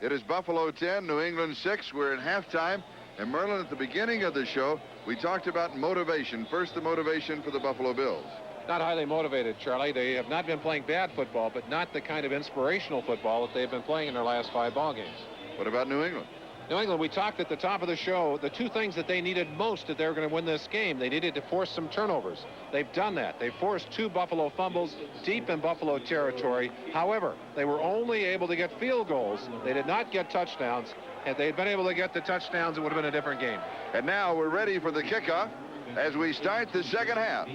It is Buffalo 10, New England 6. We're in halftime. And Merlin, at the beginning of the show, we talked about motivation. First, the motivation for the Buffalo Bills. Not highly motivated, Charlie. They have not been playing bad football, but not the kind of inspirational football that they've been playing in their last 5 ball games. What about New England? New England, we talked at the top of the show, the 2 things that they needed most if they were going to win this game. They needed to force some turnovers. They've done that. They forced 2 Buffalo fumbles deep in Buffalo territory. However, they were only able to get field goals. They did not get touchdowns. If they had been able to get the touchdowns, it would have been a different game. And now we're ready for the kickoff as we start the second half.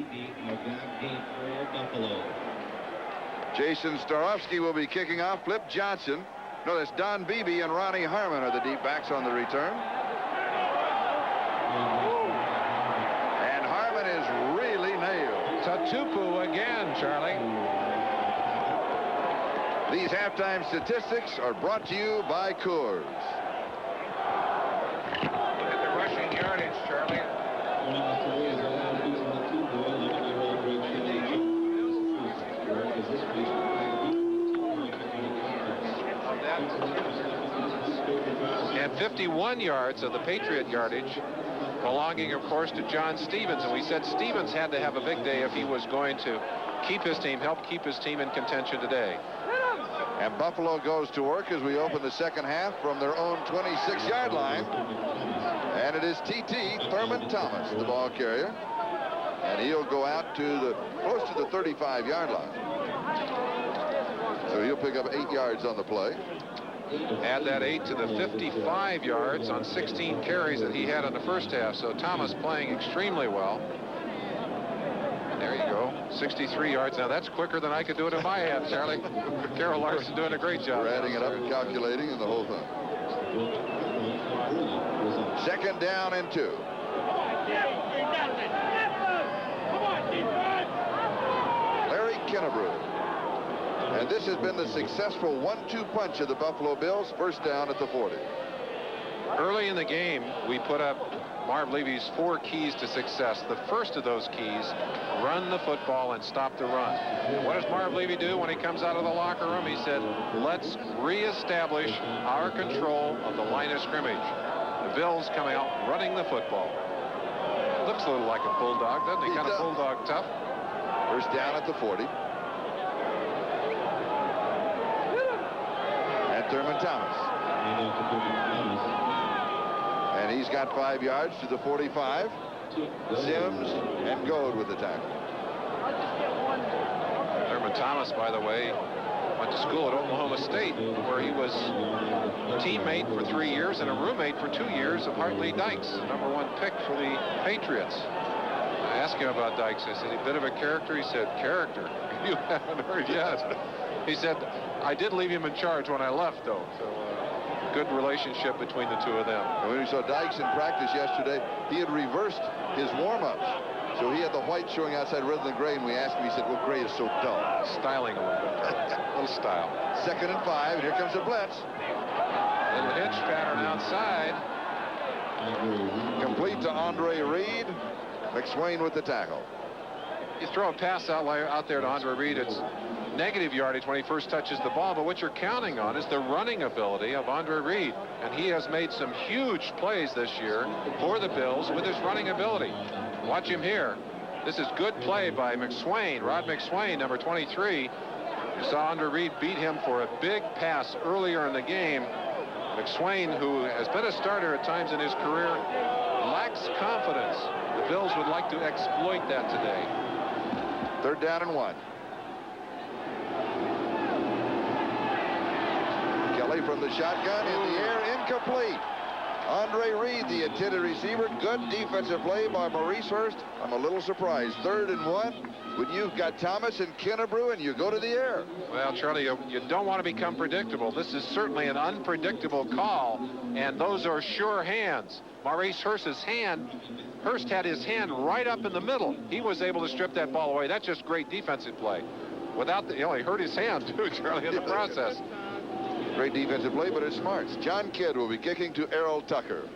Jason Starowski will be kicking off. Flip Johnson. No, that's Don Beebe and Ronnie Harmon are the deep backs on the return. And Harmon is really nailed. Tatupu again, Charlie. These halftime statistics are brought to you by Coors. and 51 yards of the Patriot yardage, belonging, of course, to John Stevens. And we said Stevens had to have a big day if he was going to help keep his team in contention today. And Buffalo goes to work as we open the second half from their own 26-yard line. And it is TT, Thurman Thomas, the ball carrier. And he'll go out to close to the 35-yard line. So he'll pick up 8 yards on the play. Add that 8 to the 55 yards on 16 carries that he had in the first half. So Thomas playing extremely well. There you go, 63 yards. Now that's quicker than I could do it in my head, Charlie. Carol Larson doing a great job. We're adding it up and calculating and the whole thing. Second down and 2. Larry Kennebrew. And this has been the successful 1-2 punch of the Buffalo Bills. First down at the 40. Early in the game, we put up Marv Levy's 4 keys to success. The first of those keys, run the football and stop the run. And what does Marv Levy do when he comes out of the locker room? He said, let's reestablish our control of the line of scrimmage. The Bills coming out running the football. Looks a little like a bulldog, doesn't he? Kind of bulldog tough. First down at the 40. And Thurman Thomas. And he's got 5 yards to the 45. Sims and Goad with the tackle. Thurman Thomas, by the way, went to school at Oklahoma State, where he was a teammate for 3 years and a roommate for 2 years of Hartley Dykes, #1 pick for the Patriots. I asked him about Dykes. I said, "He's a bit of a character." He said, "Character? You haven't heard yet." He said, "I did leave him in charge when I left, though." So good relationship between the two of them. And when we saw Dykes in practice yesterday, he had reversed his warm-ups. So he had the white showing outside rather than gray, and we asked him, he said, well, gray is so dull. Styling a little bit. A little style. Second and 5, and here comes the blitz. Little hitch pattern outside. Complete to Andre Reed. McSwain with the tackle. You throw a pass out there to Andre Reed, it's negative yardage when he first touches the ball, but what you're counting on is the running ability of Andre Reed, and he has made some huge plays this year for the Bills with his running ability. Watch him here. This is good play by McSwain, Rod McSwain, number 23. You saw Andre Reed beat him for a big pass earlier in the game. McSwain, who has been a starter at times in his career, lacks confidence. The Bills would like to exploit that today. Third down and 1. Kelly from the shotgun in the air, incomplete. Andre Reed, the intended receiver. Good defensive play by Maurice Hurst. I'm a little surprised. 3rd and 1 when you've got Thomas and Kennebrew and you go to the air. Well, Charlie, you don't want to become predictable. This is certainly an unpredictable call, and those are sure hands. Maurice Hurst's hand, Hurst had his hand right up in the middle. He was able to strip that ball away. That's just great defensive play. Without the, he hurt his hand too, Charlie, in the process. Great defensive play, but it's smarts. John Kidd will be kicking to Errol Tucker.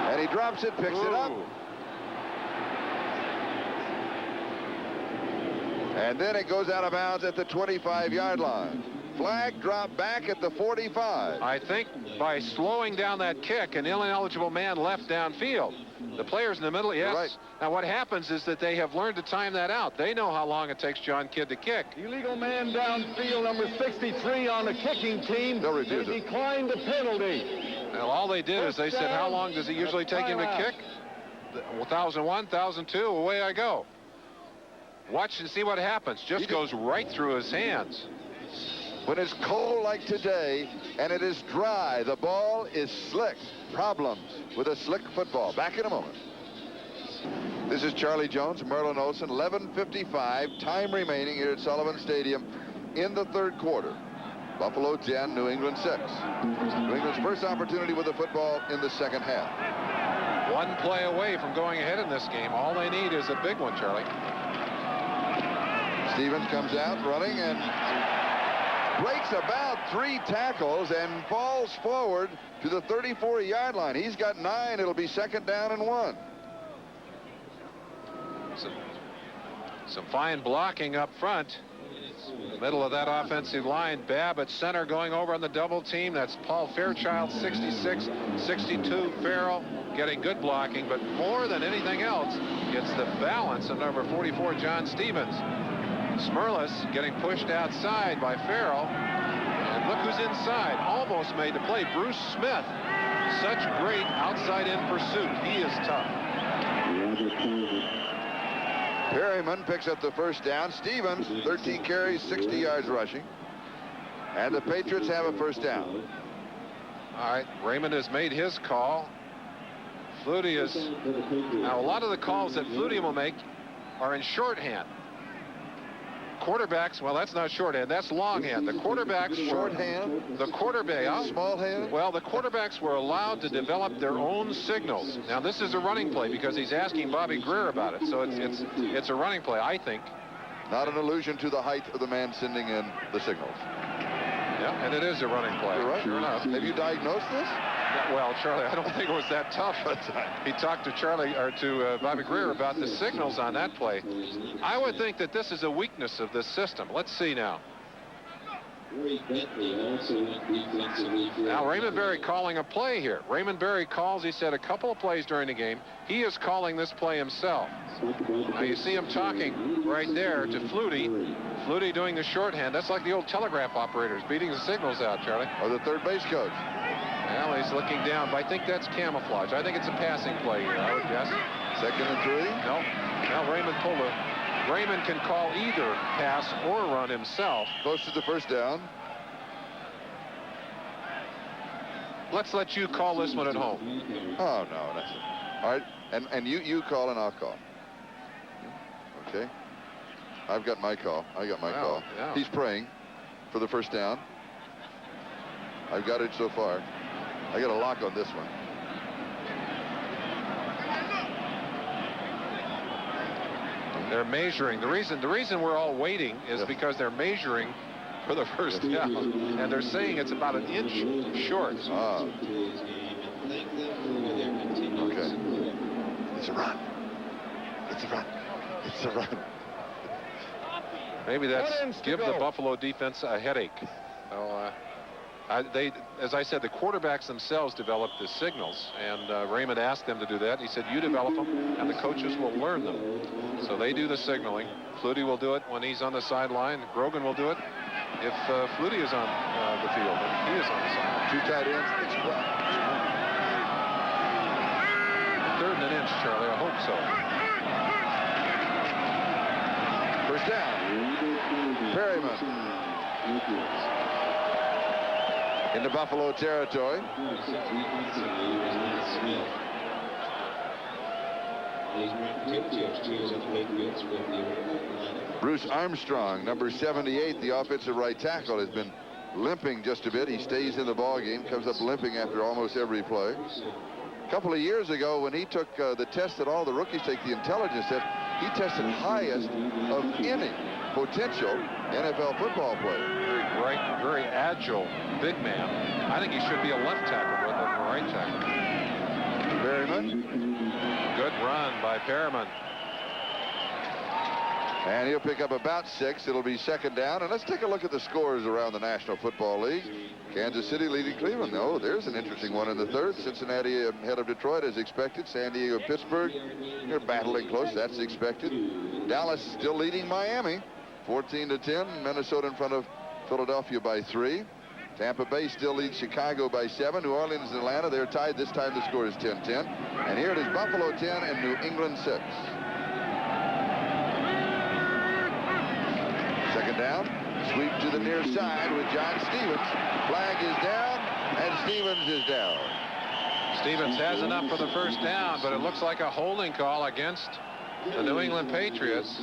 And he drops it, picks it up. And then it goes out of bounds at the 25-yard line. Flag drop back at the 45. I think by slowing down that kick, an ineligible man left downfield. The players in the middle, yes. Right. Now what happens is that they have learned to time that out. They know how long it takes John Kidd to kick. Illegal man downfield, number 63 on the kicking team. They'll refuse they it. declined the penalty. Well, all they did is they said, how long does it usually take him to kick? 1,001, 1,002, away I go. Watch and see what happens. Just goes right through his hands. When it's cold like today and it is dry, the ball is slick. Problems with a slick football. Back in a moment. This is Charlie Jones, Merlin Olsen, 11:55, time remaining here at Sullivan Stadium in the third quarter. Buffalo 10, New England 6. New England's first opportunity with the football in the second half. One play away from going ahead in this game. All they need is a big one, Charlie. Stevens comes out running and breaks about 3 tackles and falls forward to the 34-yard line. He's got 9. It'll be second down and 1. Some fine blocking up front. Middle of that offensive line. Babb at center going over on the double team. That's Paul Fairchild, 66, 62. Farrell getting good blocking, but more than anything else, it's the balance of number 44, John Stevens. Smirlis getting pushed outside by Farrell. And look who's inside. Almost made the play. Bruce Smith. Such great outside-in pursuit. He is tough. Perryman picks up the first down. Stevens, 13 carries, 60 yards rushing. And the Patriots have a first down. All right, Raymond has made his call. Flutie is... Now, a lot of the calls that Flutie will make are in shorthand. Quarterbacks, well, that's not shorthand, that's longhand. The quarterbacks... Shorthand? The quarterback... Small hand? Well, the quarterbacks were allowed to develop their own signals. Now, this is a running play because he's asking Bobby Greer about it. So it's a running play, I think. Not an allusion to the height of the man sending in the signals. Yeah, and it is a running play. You're right. Sure enough. Have you diagnosed this? Yeah, well, Charlie, I don't think it was that tough. But he talked to to Bobby Greer about the signals on that play. I would think that this is a weakness of this system. Let's see now. Now, Raymond Berry calling a play here. Raymond Berry calls, he said, a couple of plays during the game. He is calling this play himself. Now, you see him talking right there to Flutie. Flutie doing the shorthand. That's like the old telegraph operators beating the signals out, Charlie. Or the third base coach. Well, he's looking down, but I think that's camouflage. I think it's a passing play here, I would guess. 2nd and 3? No. Now, Raymond pulled a... Raymond can call either pass or run himself. Close to the first down. Let's let you call this one at home. Oh, no, that's it. All right, and you call and I'll call. Okay. I've got my call. I got my call. Yeah. He's praying for the first down. I've got it so far. I got a lock on this one. They're measuring. The reason we're all waiting is because they're measuring for the first down, and they're saying it's about an inch short. Ah. Okay. It's a run. It's a run. It's a run. Maybe that's give the Buffalo defense a headache. Well, as I said, the quarterbacks themselves develop the signals, and Raymond asked them to do that. He said, you develop them, and the coaches will learn them. So they do the signaling. Flutie will do it when he's on the sideline. Grogan will do it if Flutie is on the field, and he is on the sideline. 2 tight ends. It's a run. 3rd and an inch, Charlie. I hope so. First down. Perryman. Into Buffalo territory. Bruce Armstrong, number 78, the offensive right tackle, has been limping just a bit. He stays in the ball game, comes up limping after almost every play. A couple of years ago, when he took the test that all the rookies take, the intelligence test, he tested highest of any potential NFL football player. Very bright, very agile, big man. I think he should be a left tackle rather than a right tackle. Perryman. Good run by Perryman. And he'll pick up about 6. It'll be 2nd down. And let's take a look at the scores around the National Football League. Kansas City leading Cleveland. Oh, there's an interesting one in the 3rd. Cincinnati ahead of Detroit as expected. San Diego, Pittsburgh, they're battling close. That's expected. Dallas still leading Miami, 14-10. Minnesota in front of Philadelphia by 3. Tampa Bay still leads Chicago by 7. New Orleans and Atlanta, they're tied. This time the score is 10-10. And here it is Buffalo 10 and New England 6. 2nd down. Sweep to the near side with John Stevens. Flag is down, and Stevens is down. Stevens has enough for the first down, but it looks like a holding call against the New England Patriots.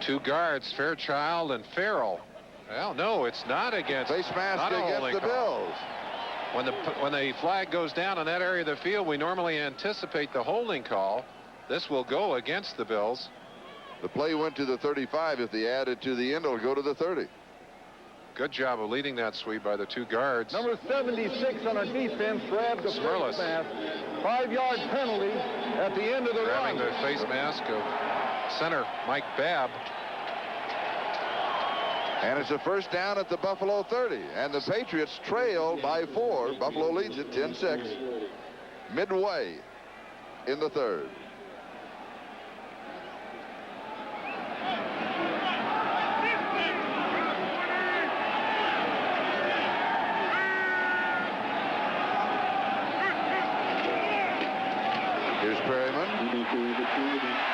Two guards, Fairchild and Farrell. Well, no, it's not against. Face mask against the Bills. When the flag goes down in that area of the field, we normally anticipate the holding call. This will go against the Bills. The play went to the 35. If they add it to the end, it'll go to the 30. Good job of leading that sweep by the two guards. Number 76 on our defense grabbed the Smurless. face mask. 5-yard penalty at the end of the Grabbing run. the face mask of center Mike Babb. And it's a first down at the Buffalo 30. And the Patriots trail by 4. Buffalo leads it 10-6. Midway in the third. Here's Perryman.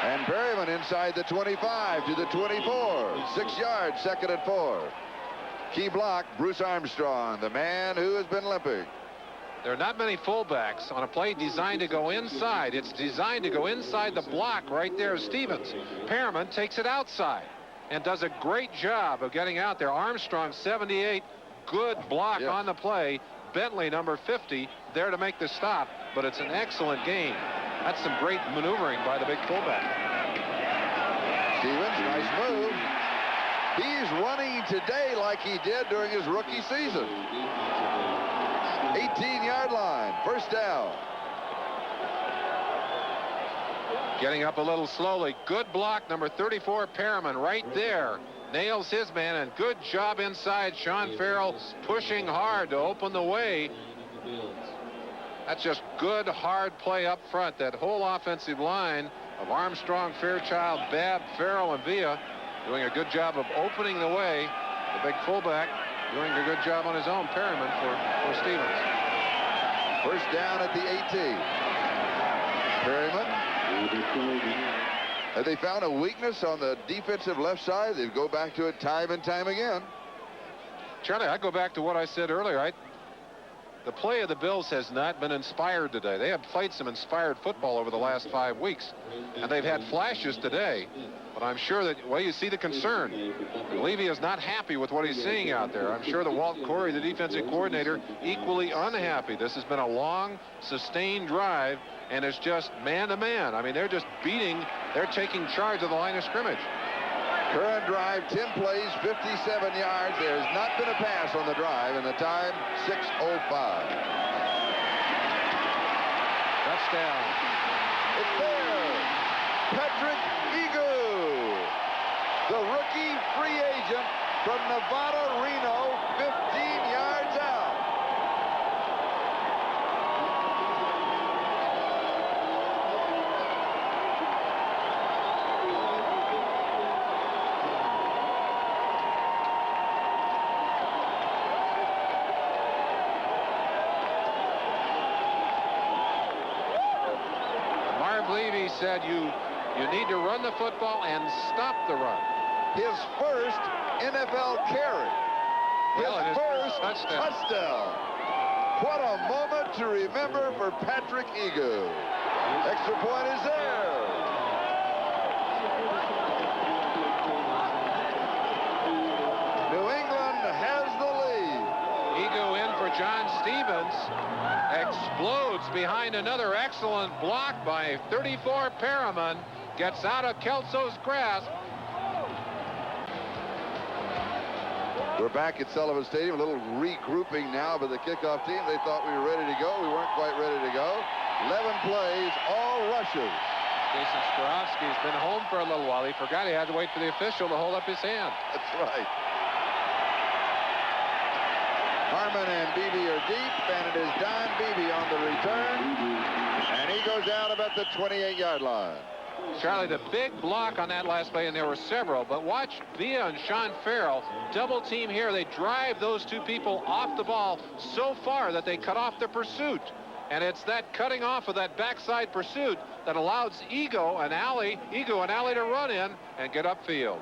And Perryman inside the 25 to the 24. 6 yards, second and 4. Key block, Bruce Armstrong, the man who has been limping. There are not many fullbacks on a play designed to go inside. It's designed to go inside the block right there. Stevens. Perryman takes it outside and does a great job of getting out there. Armstrong, 78, good block on the play. Bentley, number 50, there to make the stop, but it's an excellent game. That's some great maneuvering by the big fullback. Stevens, nice move. He's running today like he did during his rookie season. 18-yard line, first down. Getting up a little slowly. Good block, number 34, Perryman, right there. Nails his man, and good job inside. Sean Farrell pushing hard to open the way. That's just good, hard play up front. That whole offensive line of Armstrong, Fairchild, Babb, Farrell, and Villa doing a good job of opening the way. The big fullback doing a good job on his own, Perryman, for Stevens. First down at the 18. Perryman. Have they found a weakness on the defensive left side? They go back to it time and time again. Charlie, I go back to what I said earlier. The play of the Bills has not been inspired today. They have played some inspired football over the last 5 weeks, and they've had flashes today. But I'm sure that, well, you see the concern. Levy is not happy with what he's seeing out there. I'm sure that Walt Corey, the defensive coordinator, equally unhappy. This has been a long, sustained drive, and it's just man-to-man. I mean, they're just beating, they're taking charge of the line of scrimmage. Current drive, 10 plays, 57 yards. There has not been a pass on the drive, and the time, 6:05. Touchdown. It's there. Patrick Egu, the rookie free agent from Nevada, Reno, 15 yards out. Levy said you need to run the football and stop the run. His first NFL carry. His first touchdown. What a moment to remember for Patrick Egu. Extra point is there. New England has the lead. Egu in for John Stevens. Explodes behind another excellent block by 34 Perryman. Gets out of Kelso's grasp. We're back at Sullivan Stadium. A little regrouping now by the kickoff team. They thought we were ready to go. We weren't quite ready to go. 11 plays, all rushes. Jason Skorowski's been home for a little while. He forgot he had to wait for the official to hold up his hand. That's right. Harmon and Beebe are deep, and it is Don Beebe on the return. And he goes out about the 28-yard line. Charlie, the big block on that last play, and there were several, but watch Villa and Sean Farrell double team here. They drive those two people off the ball so far that they cut off the pursuit. And it's that cutting off of that backside pursuit that allows Egu and Alley to run in and get upfield.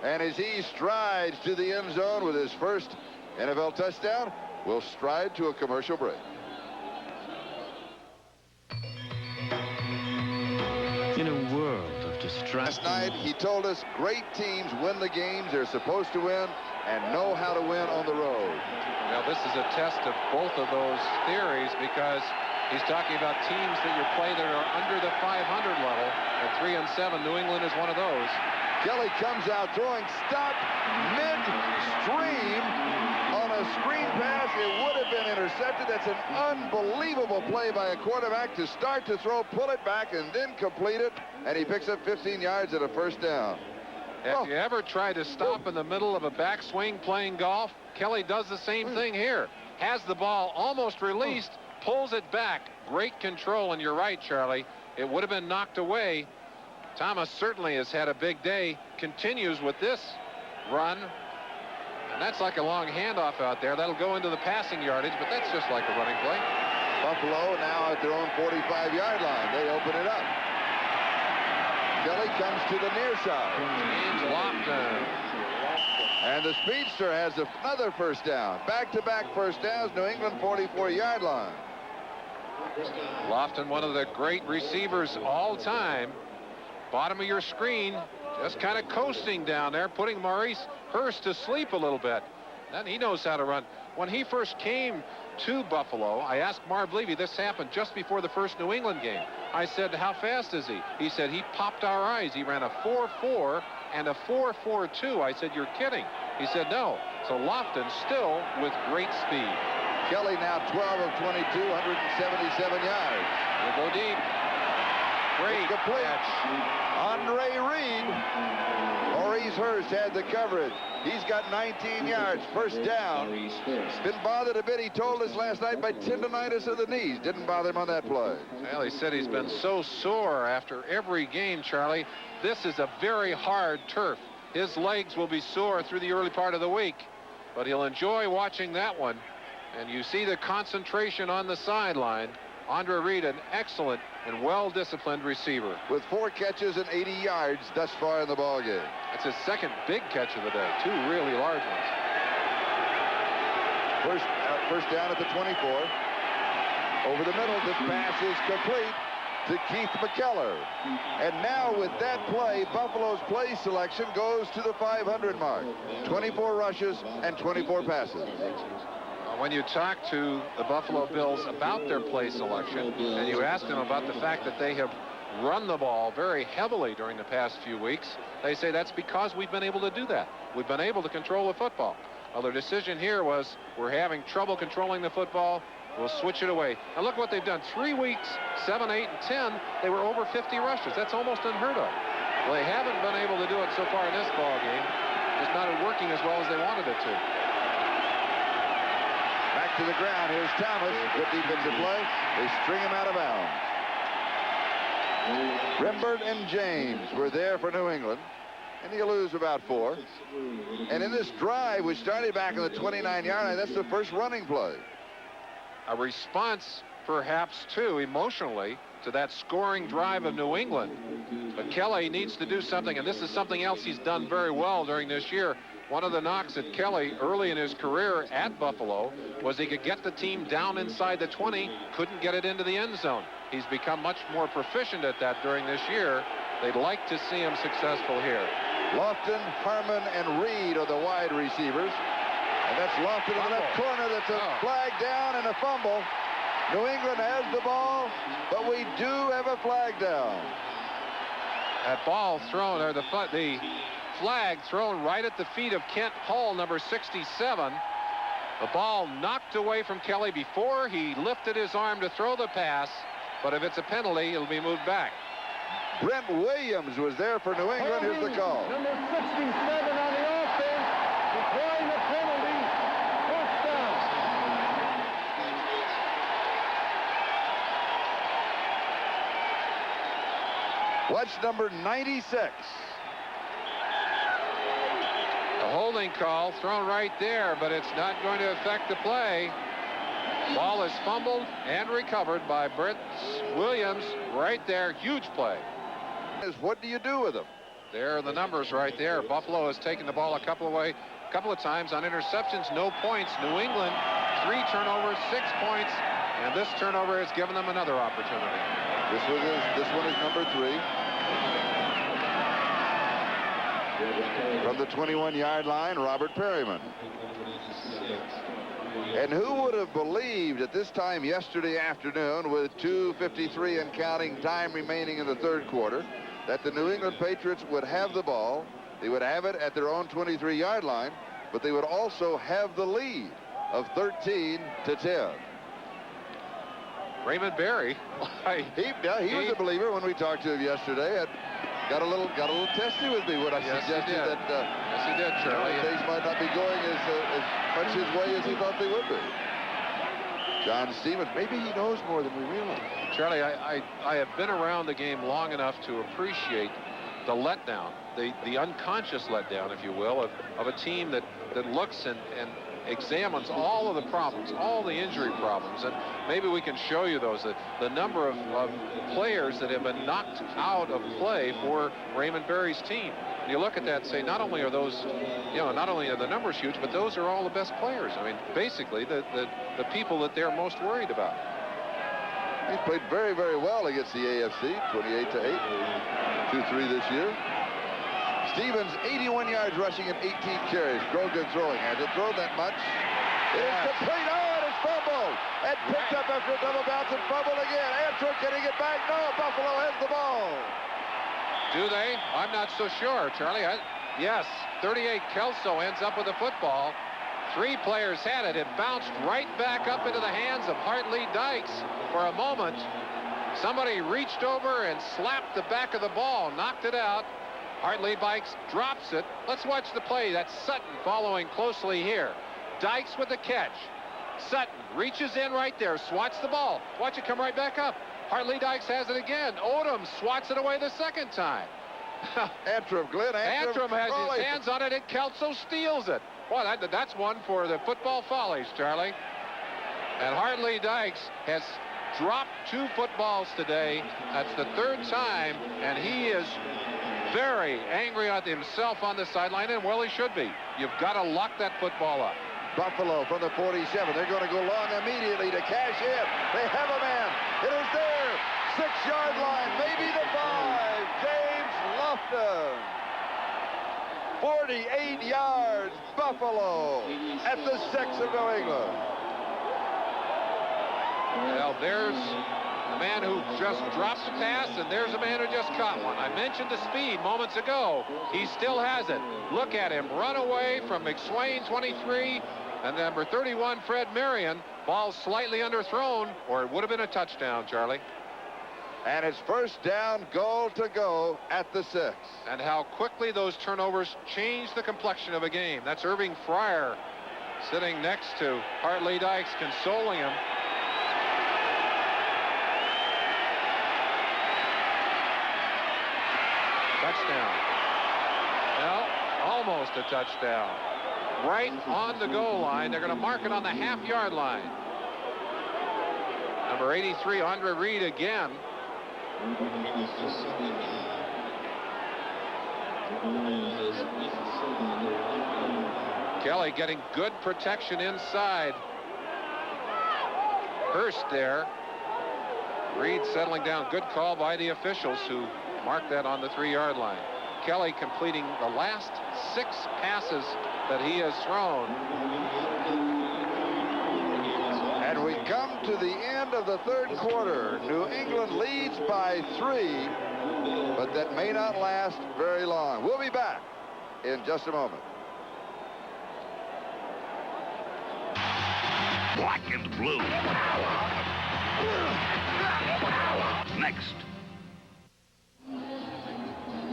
And as he strides to the end zone with his first NFL touchdown, we'll stride to a commercial break. In a world of distress. Last night, he told us great teams win the games they're supposed to win and know how to win on the road. Well, this is a test of both of those theories because he's talking about teams that you play that are under the 500 level. At 3-7, New England is one of those. Kelly comes out throwing, stopped mid-string. intercepted. That's an unbelievable play by a quarterback to start to throw, pull it back, and then complete it. And he picks up 15 yards at a first down. Have you ever tried to stop in the middle of a backswing playing golf? Kelly does the same thing here. Has the ball almost released, pulls it back. Great control, and you're right, Charlie. It would have been knocked away. Thomas certainly has had a big day. Continues with this run. And that's like a long handoff out there. That'll go into the passing yardage, but that's just like a running play. Buffalo now at their own 45-yard line. They open it up. Kelly comes to the near side. James Lofton. And the speedster has another first down. Back-to-back first downs, New England 44-yard line. Lofton, one of the great receivers all time. Bottom of your screen, just kind of coasting down there, putting Maurice Hurst to sleep a little bit. And he knows how to run. When he first came to Buffalo, I asked Marv Levy, this happened just before the first New England game. I said, how fast is he? He said, he popped our eyes. He ran a 4.4 and a 4.42. I said, you're kidding. He said, no. So Lofton still with great speed. Kelly now 12 of 22, 177 yards. We'll go deep. Great catch. Andre Reed. Maurice Hurst had the coverage. He's got 19 yards. First down. Been bothered a bit, he told us last night, by tendonitis of the knees. Didn't bother him on that play. Well, he said he's been so sore after every game, Charlie. This is a very hard turf. His legs will be sore through the early part of the week, but he'll enjoy watching that one. And you see the concentration on the sideline. Andre Reed, an excellent and well-disciplined receiver. With 4 catches and 80 yards thus far in the ballgame. That's his second big catch of the day. 2 really large ones. First down at the 24. Over the middle, this pass is complete to Keith McKellar. And now with that play, Buffalo's play selection goes to the 500 mark. 24 rushes and 24 passes. When you talk to the Buffalo Bills about their play selection, and you ask them about the fact that they have run the ball very heavily during the past few weeks, they say that's because we've been able to do that. We've been able to control the football. Well, their decision here was, we're having trouble controlling the football, we'll switch it away. Now look what they've done. 3 weeks, 7, 8, and 10, they were over 50 rushes. That's almost unheard of. Well, they haven't been able to do it so far in this ball game. It's not working as well as they wanted it to. Back to the ground. Here's Thomas. Good defensive play. They string him out of bounds. Rembert and James were there for New England. And he'll lose about 4. And in this drive, which started back in the 29-yard line, that's the first running play. A response, perhaps, too, emotionally, to that scoring drive of New England. But Kelly needs to do something, and this is something else he's done very well during this year. One of the knocks at Kelly early in his career at Buffalo was he could get the team down inside the 20, couldn't get it into the end zone. He's become much more proficient at that during this year. They'd like to see him successful here. Lofton, Harmon, and Reed are the wide receivers. And that's Lofton in the left corner. That's a flag down and a fumble. New England has the ball, but we do have a flag down. That ball thrown, or the flag thrown right at the feet of Kent Hull, number 67. The ball knocked away from Kelly before he lifted his arm to throw the pass, but if it's a penalty, it'll be moved back. Brent Williams was there for New England. Here's the call. Number 67 on the offense, deploying the penalty, first down. Watch number 96. A holding call thrown right there, but it's not going to affect the play. Ball is fumbled and recovered by Brent Williams right there. Huge play. What do you do with them? There are the numbers right there. Buffalo has taken the ball a couple of times on interceptions, no points. New England, 3 turnovers, 6 points, and this turnover has given them another opportunity. This one is number 3. From the 21-yard line, Robert Perryman. And who would have believed at this time yesterday afternoon, with 2:53 and counting time remaining in the third quarter, that the New England Patriots would have the ball. They would have it at their own 23-yard line, but they would also have the lead of 13-10. Raymond Berry. He was a believer when we talked to him yesterday. Got a little testy with me when I suggested that yes, he did, Charlie. Things might not be going as much his way as he thought they would be. John Stevens, maybe he knows more than we realize. Charlie, I have been around the game long enough to appreciate the letdown, the unconscious letdown, if you will, of a team that looks and examines all of the problems, all the injury problems, and maybe we can show you those. The number of players that have been knocked out of play for Raymond Berry's team. And you look at that and say, not only are those, not only are the numbers huge, but those are all the best players. I mean, basically the people that they're most worried about. He's played very, very well against the AFC, 28-8, 2-3 this year. Stevens, 81 yards rushing and 18 carries. Grogan throwing. Hasn't thrown that much. It is complete. Oh, and it's fumbled. And picked up after a double bounce and fumbled again. Antrim getting it back. No, Buffalo has the ball. Do they? I'm not so sure, Charlie. Yes, 38 Kelso ends up with the football. 3 players had it. It bounced right back up into the hands of Hartley Dykes for a moment. Somebody reached over and slapped the back of the ball, knocked it out. Hartley Dykes drops it. Let's watch the play. That's Sutton following closely here. Dykes with the catch. Sutton reaches in right there, swats the ball. Watch it come right back up. Hartley Dykes has it again. Odom swats it away the second time. Antrim, Glenn. Antrim has his hands on it, and Kelso steals it. Boy, that's one for the football follies, Charlie. And Hartley Dykes has dropped 2 footballs today. That's the 3rd time, and he is very angry at himself on the sideline, and well, he should be. You've got to lock that football up. Buffalo from the 47. They're going to go long immediately to cash in. They have a man. It is there. 6-yard line, maybe the 5. James Lofton. 48 yards, Buffalo at the 6 of New England. Well, there's a man who just dropped the pass, and there's a man who just caught one. I mentioned the speed moments ago. He still has it. Look at him run away from McSwain, 23, and number 31, Fred Marion. Ball slightly underthrown, or it would have been a touchdown, Charlie. And it's first down, goal to go at the 6. And how quickly those turnovers change the complexion of a game. That's Irving Fryer sitting next to Hartley Dykes, consoling him. Touchdown. No, almost a touchdown. Right on the goal line. They're going to mark it on the half-yard line. Number 83, Andre Reed again. Kelly getting good protection inside. Hurst there. Reed settling down. Good call by the officials who marked that on the 3-yard line. Kelly completing the last 6 passes that he has thrown. And we come to the end of the 3rd quarter. New England leads by 3, but that may not last very long. We'll be back in just a moment. Black and blue. Next.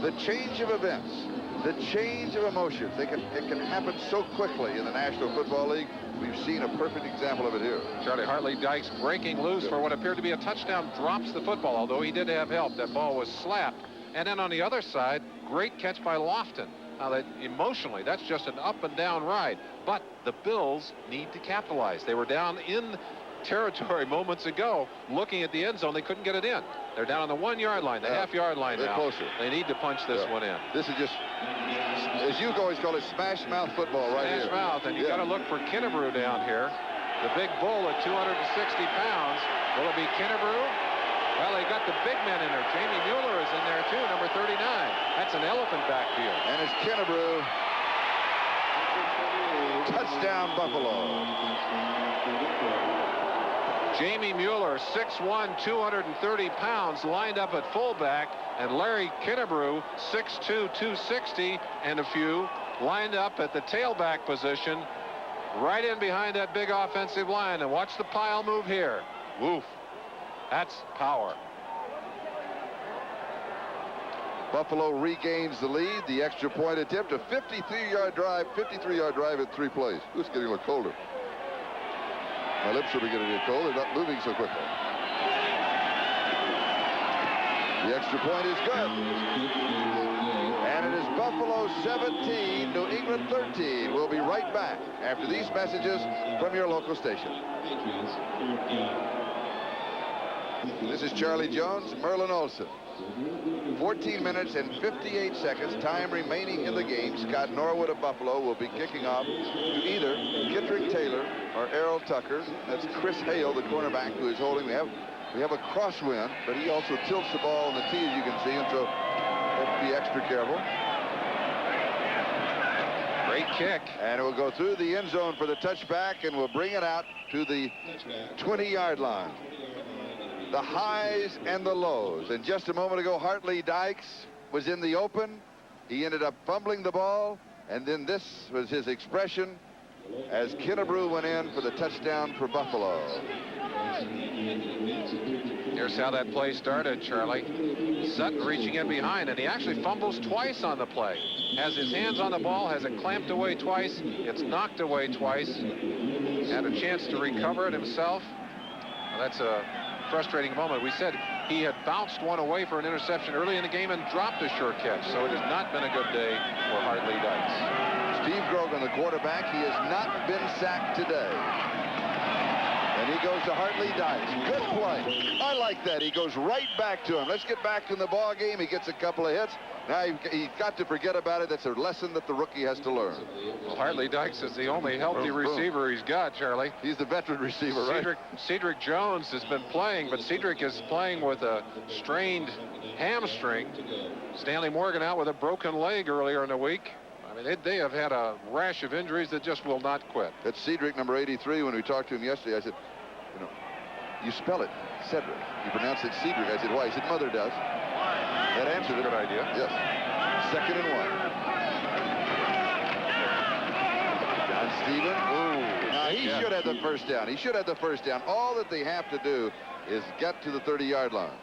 The change of events, the change of emotions, it can happen so quickly in the National Football League. We've seen a perfect example of it here. Charlie, Hartley Dykes breaking loose for what appeared to be a touchdown, drops the football, although he did have help. That ball was slapped. And then on the other side, great catch by Lofton. Now, that emotionally, that's just an up and down ride. But the Bills need to capitalize. They were down in territory moments ago, looking at the end zone. They couldn't get it in. They're down on the 1-yard line, the half-yard line now. Closer. They need to punch this one in. This is just, as you always call it, smash mouth football right here. Smash mouth, and you got to look for Kinnebrew down here. The big bull at 260 pounds. Will it be Kinnebrew? Well, they got the big men in there. Jamie Mueller is in there too, number 39. That's an elephant backfield. And it's Kinnebrew. Touchdown, Buffalo. Jamie Mueller, 6'1", 230 pounds, lined up at fullback, and Larry Kinnebrew, 6'2", 260 and a few, lined up at the tailback position. right in behind that big offensive line. And watch the pile move here. Woof. That's power. Buffalo regains the lead. The extra point attempt, a 53-yard drive, 53-yard drive in 3 plays. It's getting a little colder. My lips are beginning to get cold. They're not moving so quickly. The extra point is good. And it is Buffalo 17, New England 13. We'll be right back after these messages from your local station. This is Charlie Jones, Merlin Olsen. 14 minutes and 58 seconds, time remaining in the game. Scott Norwood of Buffalo will be kicking off to either Kittrick Taylor or Errol Tucker. That's Chris Hale, the cornerback, who is holding. We have a crosswind, but he also tilts the ball on the tee, as you can see, and so have to be extra careful. Great kick. And it will go through the end zone for the touchback, and we'll bring it out to the 20-yard line. The highs and the lows. And just a moment ago, Hartley Dykes was in the open. He ended up fumbling the ball, and then this was his expression as Killebrew went in for the touchdown for Buffalo. Here's how that play started, Charlie. Sutton reaching in behind, and he actually fumbles twice on the play. Has his hands on the ball, has it clamped away twice. It's knocked away twice. Had a chance to recover it himself. Well, that's a frustrating moment. We said he had bounced one away for an interception early in the game and dropped a short catch. So it has not been a good day for Hartley Dykes. Steve Grogan, the quarterback, he has not been sacked today. And he goes to Hartley Dykes. Good play. I like that. He goes right back to him. Let's get back in the ball game. He gets a couple of hits. Now he's got to forget about it. That's a lesson that the rookie has to learn. Well, Hartley Dykes is the only healthy receiver he's got, Charlie. He's the veteran receiver, right? Cedric Jones has been playing, but Cedric is playing with a strained hamstring. Stanley Morgan out with a broken leg earlier in the week. I mean, they have had a rash of injuries that just will not quit. That's Cedric, number 83. When we talked to him yesterday, I said, you know, you spell it Cedric. You pronounce it Cedric. I said, why? He said, Mother does. That answered it. Good idea. Yes. 2nd and 1. John Stephen. Ooh. Now, he should have the first down. He should have the first down. All that they have to do is get to the 30-yard line.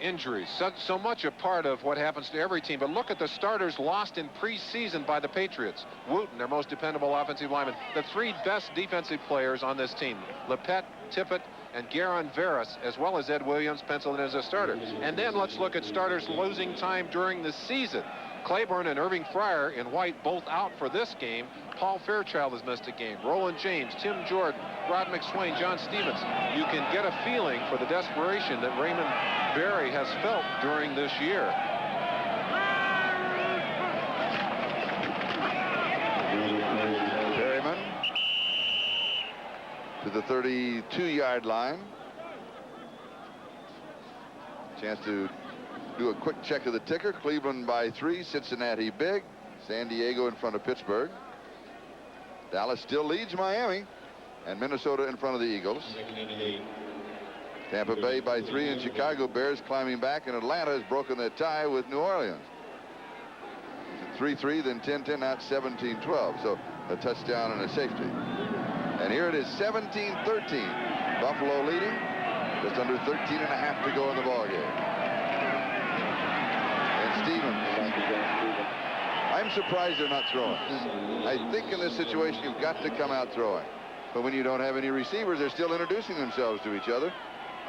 Injuries, so much a part of what happens to every team. But look at the starters lost in preseason by the Patriots. Wooten, their most dependable offensive lineman. The 3 best defensive players on this team. Lepet, Tippett, and Garon Veras, as well as Ed Williams, penciled in as a starter. And then let's look at starters losing time during the season. Claiborne and Irving Fryer in white both out for this game. Paul Fairchild has missed a game. Roland James, Tim Jordan, Rod McSwain, John Stevens. You can get a feeling for the desperation that Raymond Berry has felt during this year. Berryman to the 32-yard line. Chance to do a quick check of the ticker. Cleveland by 3, Cincinnati big, San Diego in front of Pittsburgh. Dallas still leads Miami, and Minnesota in front of the Eagles. Tampa Bay by 3, and Chicago Bears climbing back, and Atlanta has broken their tie with New Orleans. 3-3, then 10-10, now 17-12. So a touchdown and a safety. And here it is, 17-13. Buffalo leading. Just under 13 and a half to go in the ball game. And Stevens. I'm surprised they're not throwing. I think in this situation you've got to come out throwing. But when you don't have any receivers, they're still introducing themselves to each other.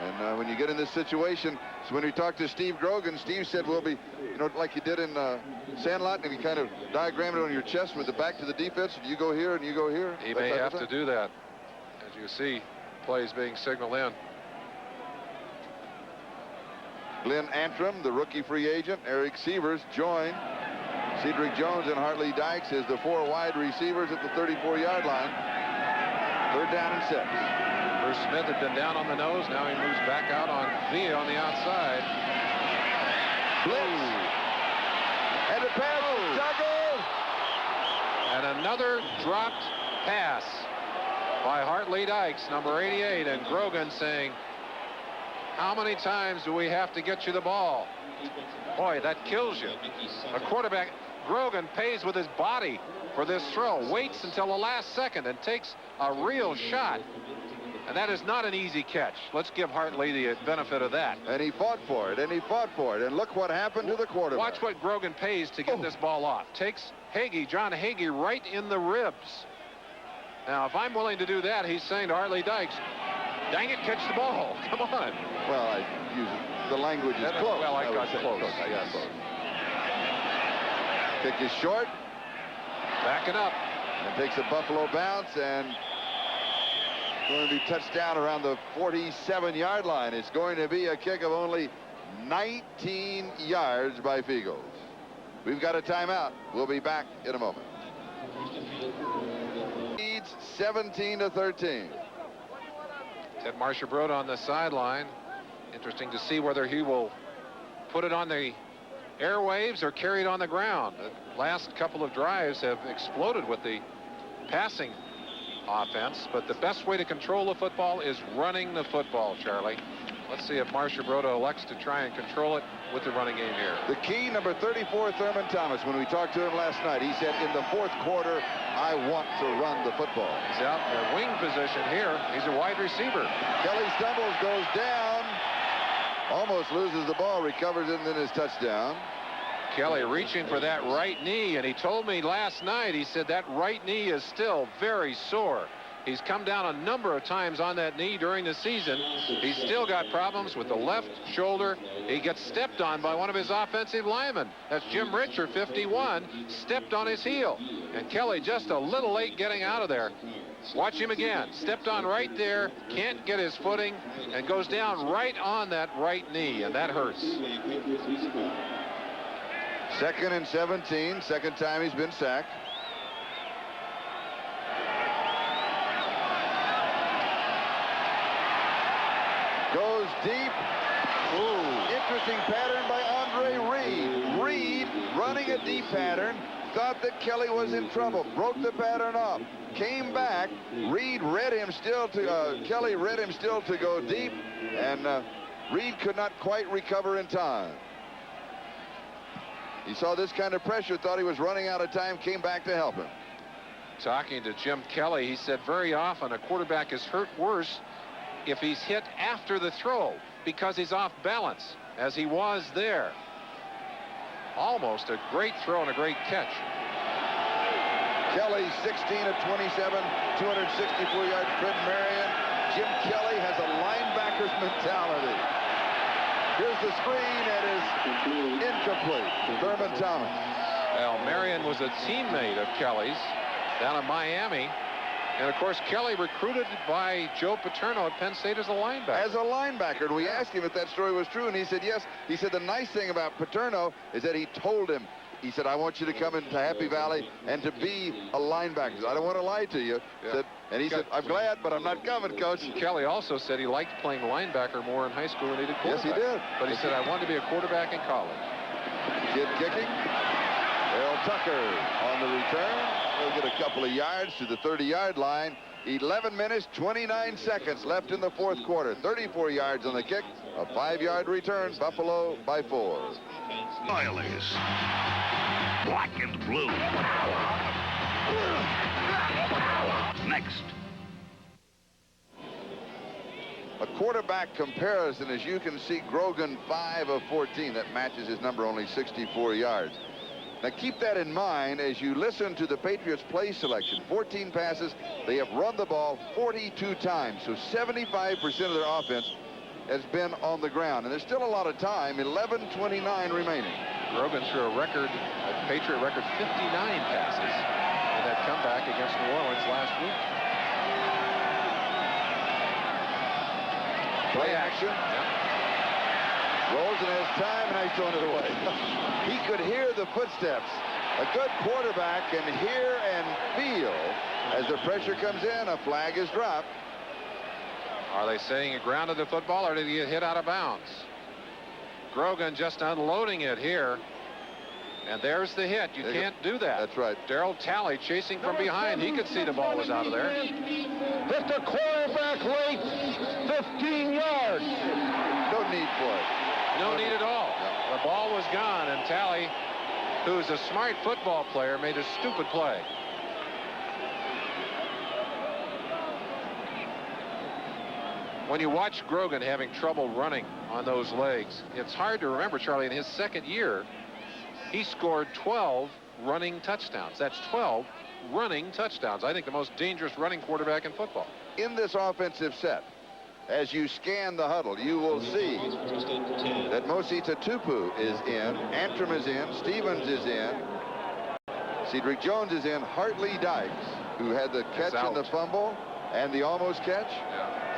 And when you get in this situation, so when we talked to Steve Grogan, Steve said we'll be, you know, like you did in Sandlot, and you kind of diagrammed it on your chest with the back to the defense, and you go here and you go here. He may have to do that. As you see, plays being signaled in. Glenn Antrim, the rookie free agent. Eric Sievers joined Cedric Jones and Hartley Dykes as the 4 wide receivers at the 34-yard line. 3rd down and 6. Bruce Smith had been down on the nose. Now he moves back out on Villa on the outside. Blitz. And the pass is juggled. And another dropped pass by Hartley Dykes, number 88. And Grogan saying, how many times do we have to get you the ball? Boy, that kills you. A quarterback, Grogan pays with his body for this throw. Waits until the last second and takes a real shot. And that is not an easy catch. Let's give Hartley the benefit of that. And he fought for it, and he fought for it. And look what happened to the quarterback. Watch what Grogan pays to get this ball off. Takes John Hagee, right in the ribs. Now, if I'm willing to do that, he's saying to Hartley Dykes, dang it, catch the ball. Come on. Well, the language is close. Well, I got close. Yes. Kick is short. Backing up. And takes a Buffalo bounce, and going to be touched down around the 47-yard line. It's going to be a kick of only 19 yards by Fiegels. We've got a timeout. We'll be back in a moment. Leads 17-13. Ted Marchibroda on the sideline. Interesting to see whether he will put it on the airwaves or carry it on the ground. The last couple of drives have exploded with the passing offense, but the best way to control the football is running the football, Charlie. Let's see if Marchibroda elects to try and control it with the running game here. The key, number 34, Thurman Thomas. When we talked to him last night, he said, in the fourth quarter, I want to run the football. He's out in the wing position here. He's a wide receiver. Kelly stumbles, goes down, almost loses the ball, recovers it, and then his touchdown. Kelly reaching for that right knee, and he told me last night, he said that right knee is still very sore. He's come down a number of times on that knee during the season. He's still got problems with the left shoulder. He gets stepped on by one of his offensive linemen. That's Jim Richard, 51, stepped on his heel. And Kelly just a little late getting out of there. Watch him again. Stepped on right there, can't get his footing, and goes down right on that right knee, and that hurts. 2nd and 17, second time he's been sacked. Goes deep. Ooh. Interesting pattern by Andre Reed. Reed running a deep pattern. Thought that Kelly was in trouble. Broke the pattern off. Came back. Reed read him still to Kelly read him still to go deep, and Reed could not quite recover in time. He saw this kind of pressure, thought he was running out of time, came back to help him. Talking to Jim Kelly, he said very often a quarterback is hurt worse if he's hit after the throw because he's off balance, as he was there. Almost a great throw and a great catch. Kelly, 16 of 27, 264 yards. Fred Marion. Jim Kelly has a linebacker's mentality. Here's the screen, and is incomplete. Thurman Thomas. Well, Marion was a teammate of Kelly's down in Miami. And, of course, Kelly recruited by Joe Paterno at Penn State as a linebacker. As a linebacker. And we asked him if that story was true, and he said yes. He said the nice thing about Paterno is that he told him, he said, I want you to come into Happy Valley and to be a linebacker. I don't want to lie to you. Yeah. And he said, I'm glad, but I'm not coming, Coach. Kelly also said he liked playing linebacker more in high school than he did quarterback. Yes, he did. But he said, I wanted to be a quarterback in college. Kid kicking. Earl Tucker on the return. He'll get a couple of yards to the 30-yard line. 11 minutes, 29 seconds left in the fourth quarter. 34 yards on the kick. A 5-yard return. Buffalo by 4. Oilers. Black and blue. Next. A quarterback comparison, as you can see, Grogan 5 of 14. That matches his number, only 64 yards. Now keep that in mind as you listen to the Patriots play selection. 14 passes. They have run the ball 42 times. So 75% of their offense has been on the ground. And there's still a lot of time, 11:29 remaining. Grogan threw a record, a Patriot record, 59 passes in that comeback against New Orleans last week. Play action. Yep. Rolls and has time, and he's throwing it away. He could hear the footsteps. A good quarterback can hear and feel as the pressure comes in. A flag is dropped. Are they saying he grounded the football, or did he get hit out of bounds? Grogan just unloading it here. And there's the hit. You can't do that. That's right. Darryl Talley chasing from behind. He could see the ball was out of there. Hit the quarterback late, 15 yards. No need for it. No need at all. No. The ball was gone, and Talley, who's a smart football player, made a stupid play. When you watch Grogan having trouble running on those legs, it's hard to remember, Charlie, in his second year, he scored 12 running touchdowns. That's 12 running touchdowns. I think the most dangerous running quarterback in football. In this offensive set, as you scan the huddle, you will see that Mosita Tupu is in, Antrim is in, Stevens is in, Cedric Jones is in, Hartley Dykes, who had the catch and the fumble and the almost catch,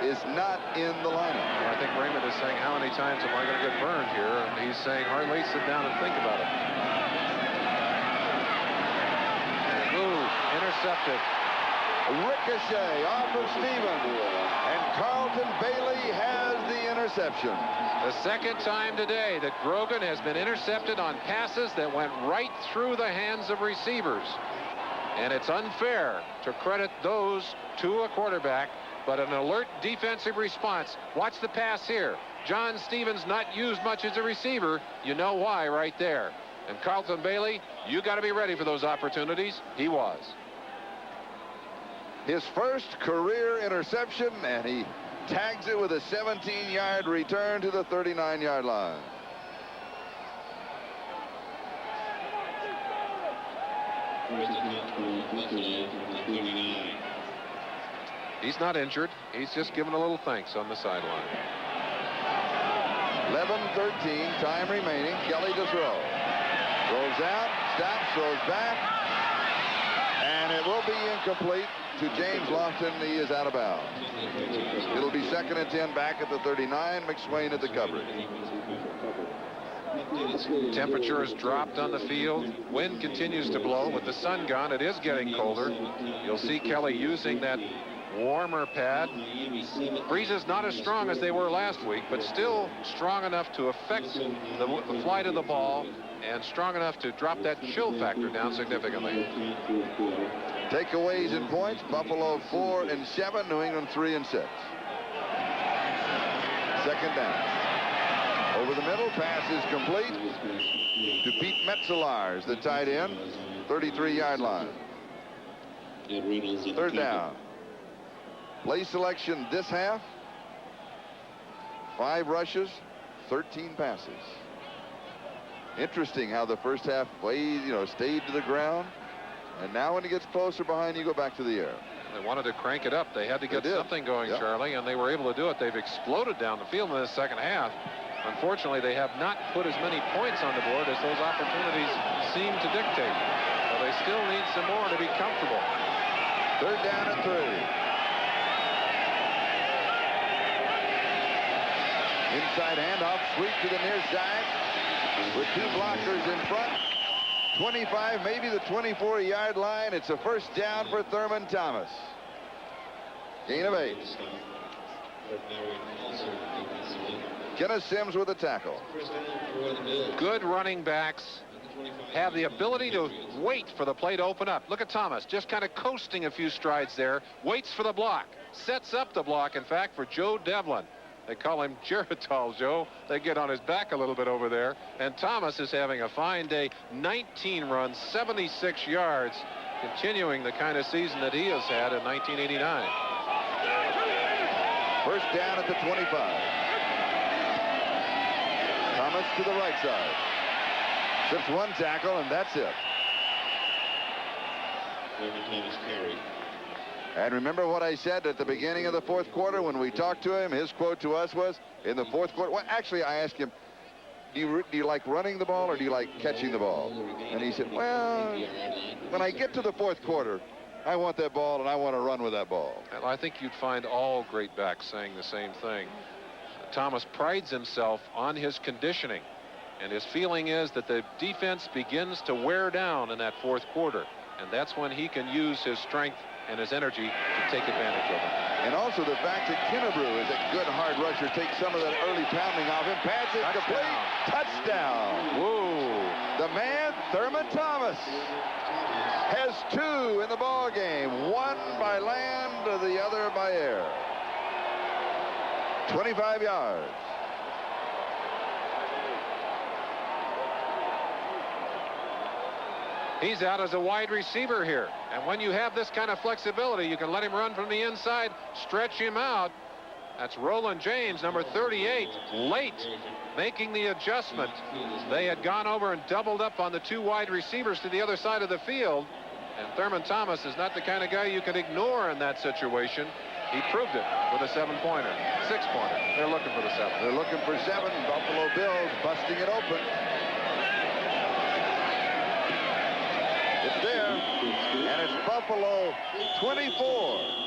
is not in the lineup. Well, I think Raymond is saying, how many times am I going to get burned here? And he's saying, Hartley, sit down and think about it. Ooh, intercepted. Ricochet off of Stevens, and Carlton Bailey has the interception. The second time today that Grogan has been intercepted on passes that went right through the hands of receivers. And it's unfair to credit those to a quarterback, but an alert defensive response. Watch the pass here. John Stevens not used much as a receiver. You know why right there. And Carlton Bailey, you got to be ready for those opportunities. He was. His first career interception, and he tags it with a 17-yard return to the 39-yard line. He's not injured. He's just giving a little thanks on the sideline. 11-13, time remaining. Kelly to throw. Throws out, stops, throws back, and it will be incomplete to James Lofton. He is out of bounds. It'll be 2nd and 10 back at the 39. McSwain at the coverage. Temperature has dropped on the field. Wind continues to blow. With the sun gone, it is getting colder. You'll see Kelly using that warmer pad. Breezes not as strong as they were last week, but still strong enough to affect the flight of the ball and strong enough to drop that chill factor down significantly. Takeaways and points, Buffalo 4 and 7, New England 3 and 6. 2nd down. Over the middle, pass is complete to Pete Metzelaars, the tight end, 33-yard line. 3rd down. Play selection this half, 5 rushes, 13 passes. Interesting how the first half played, stayed to the ground. And now when it gets closer behind, you go back to the air. They wanted to crank it up. They had to get something going, Charlie, and they were able to do it. They've exploded down the field in the second half. Unfortunately, they have not put as many points on the board as those opportunities seem to dictate. So they still need some more to be comfortable. 3rd down and 3. Inside handoff, sweep to the near side with 2 blockers in front. 25, maybe the 24-yard line. It's a 1st down for Thurman Thomas. Gain of 8. Kenneth Sims with a tackle. Good running backs have the ability to wait for the play to open up. Look at Thomas, just kind of coasting a few strides there. Waits for the block. Sets up the block, in fact, for Joe Devlin. They call him Geritol Joe. They get on his back a little bit over there. And Thomas is having a fine day. 19 runs, 76 yards, continuing the kind of season that he has had in 1989. 1st down at the 25. Thomas to the right side. Slips 1 tackle, and that's it. And remember what I said at the beginning of the 4th quarter when we talked to him? His quote to us was, in the 4th quarter, well, actually, I asked him, do you like running the ball or do you like catching the ball? And he said, well, when I get to the 4th quarter, I want that ball and I want to run with that ball. Well, I think you'd find all great backs saying the same thing. Thomas prides himself on his conditioning, and his feeling is that the defense begins to wear down in that 4th quarter, and that's when he can use his strength and his energy to take advantage of it. And also the fact that Kennebrew is a good hard rusher, takes some of that early pounding off him. Pass is complete. Touchdown. Whoa. The man, Thurman Thomas, has 2 in the ball game. 1 by land, the other by air. 25 yards. He's out as a wide receiver here. And when you have this kind of flexibility, you can let him run from the inside, stretch him out. That's Roland James, number 38, late making the adjustment. They had gone over and doubled up on the 2 wide receivers to the other side of the field. And Thurman Thomas is not the kind of guy you can ignore in that situation. He proved it with a 7-pointer, 6-pointer. They're looking for the 7. They're looking for 7. Buffalo Bills busting it open. It's there, and it's Buffalo 24.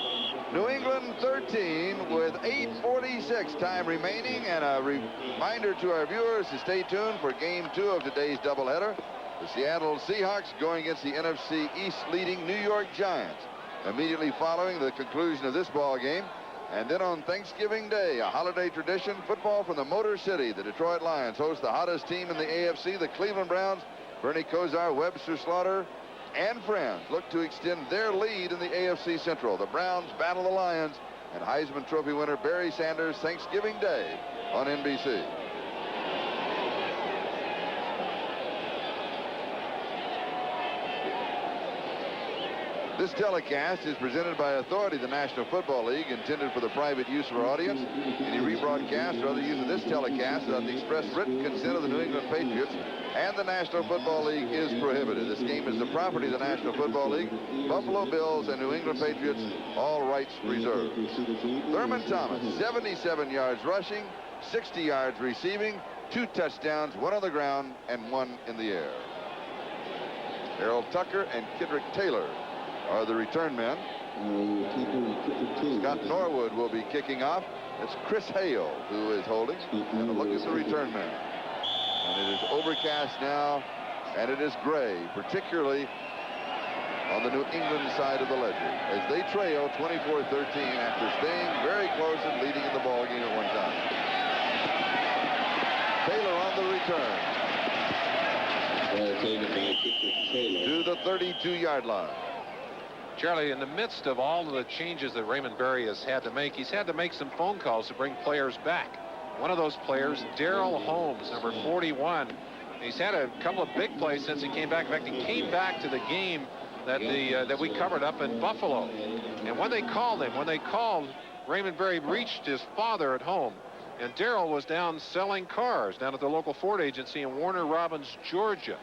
New England 13 with 8:46 time remaining, and a reminder to our viewers to stay tuned for game 2 of today's doubleheader. The Seattle Seahawks going against the NFC East leading New York Giants. Immediately following the conclusion of this ball game, and then on Thanksgiving Day, a holiday tradition, football from the Motor City. The Detroit Lions host the hottest team in the AFC, the Cleveland Browns. Bernie Kosar, Webster Slaughter, and friends look to extend their lead in the AFC Central. The Browns battle the Lions, and Heisman Trophy winner Barry Sanders Thanksgiving Day on NBC. This telecast is presented by authority of the National Football League, intended for the private use of our audience. Any rebroadcast or other use of this telecast without the express written consent of the New England Patriots and the National Football League is prohibited. This game is the property of the National Football League. Buffalo Bills and New England Patriots, all rights reserved. Thurman Thomas, 77 yards rushing, 60 yards receiving, 2 touchdowns, 1 on the ground and 1 in the air. Harold Tucker and Kidrick Taylor are the return men. Scott Norwood will be kicking off. It's Chris Hale who is holding. And a look at the return men. And it is overcast now, and it is gray, particularly on the New England side of the ledger, as they trail 24-13 after staying very close and leading in the ball game at one time. Taylor on the return. To the 32-yard line. Charlie, in the midst of all of the changes that Raymond Berry has had to make, he's had to make some phone calls to bring players back. One of those players, Darrell Holmes, number 41. He's had a couple of big plays since he came back. In fact, he came back to the game that we covered up in Buffalo. And when they called him, Raymond Berry reached his father at home. And Darrell was down selling cars down at the local Ford agency in Warner Robins, Georgia.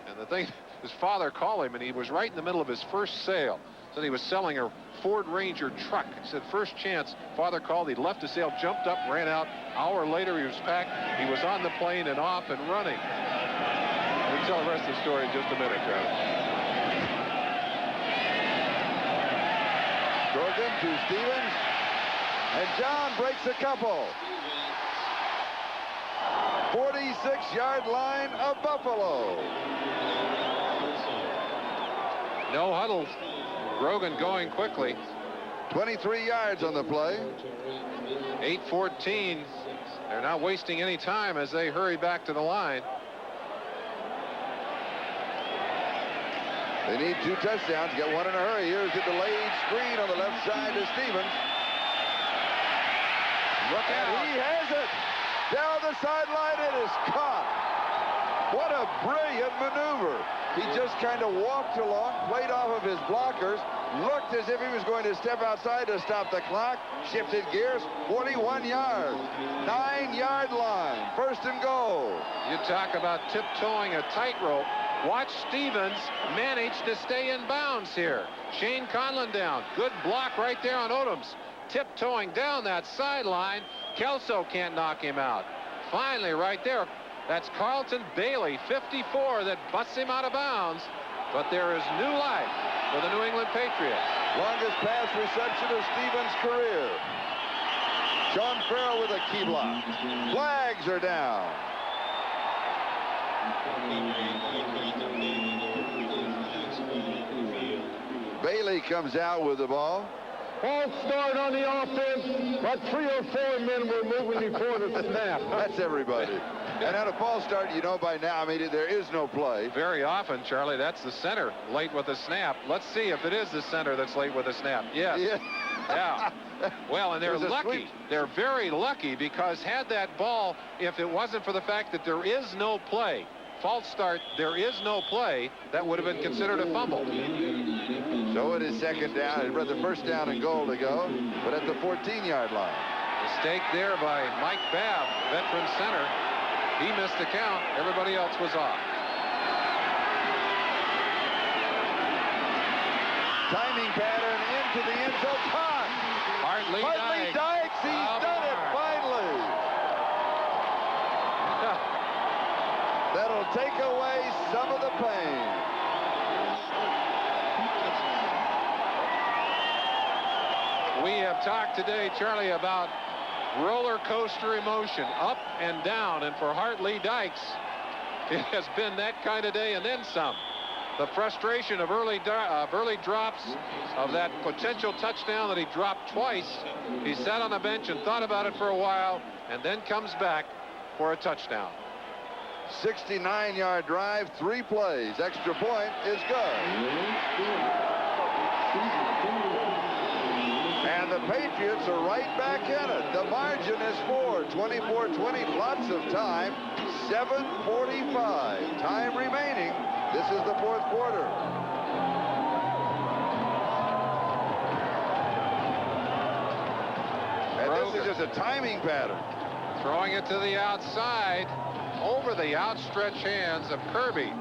And the thing, his father called him, and he was right in the middle of his first sale. Said he was selling a Ford Ranger truck. He said first chance. Father called. He left the sale, jumped up, ran out. Hour later, he was packed. He was on the plane and off and running. We'll tell the rest of the story in just a minute, Travis. Dorgan to Stevens, and John breaks a couple. 46-yard line of Buffalo. No huddle. Grogan going quickly. 23 yards on the play. 8:14. They're not wasting any time as they hurry back to the line. They need 2 touchdowns. Get one in a hurry. Here's the delayed screen on the left side to Stevens. Look out. He has it. Down the sideline, it is caught. What a brilliant maneuver. He just kind of walked along, played off of his blockers, looked as if he was going to step outside to stop the clock, shifted gears, 41 yards, 9-yard line, 1st and goal. You talk about tiptoeing a tightrope. Watch Stevens manage to stay in bounds here. Shane Conlon down. Good block right there on Odoms. Tiptoeing down that sideline. Kelso can't knock him out. Finally, right there, that's Carlton Bailey, 54, that busts him out of bounds. But there is new life for the New England Patriots. Longest pass reception of Stevens' career. Sean Farrell with a key block. Flags are down. Bailey comes out with the ball. False start on the offense, but 3 or 4 men were moving before the snap. That's everybody. And at a false start, you know by now, I mean, there is no play. Very often, Charlie, that's the center late with a snap. Let's see if it is the center that's late with a snap. Yes. Yeah. Well, and they're lucky. They're very lucky, because had that ball, if it wasn't for the fact that there is no play, false start, there is no play, that would have been considered a fumble. So it is 2nd down. It's the 1st down and goal to go, but at the 14-yard line. Mistake there by Mike Babb, veteran center. He missed the count. Everybody else was off. Timing pattern into the end zone. Caught. Hartley Dykes. He's done it finally. That'll take away some of the pain. We have talked today, Charlie, about roller coaster emotion, up and down, and for Hartley Dykes, it has been that kind of day and then some. The frustration of early drops of that potential touchdown that he dropped twice. He sat on the bench and thought about it for a while, and then comes back for a touchdown. 69-yard drive, 3 plays. Extra point is good. And the Patriots are right back in it. The margin is 4, 24-20, lots of time, 7:45 time remaining. This is the 4th quarter. And this is just a timing pattern. Throwing it to the outside, over the outstretched hands of Kirby.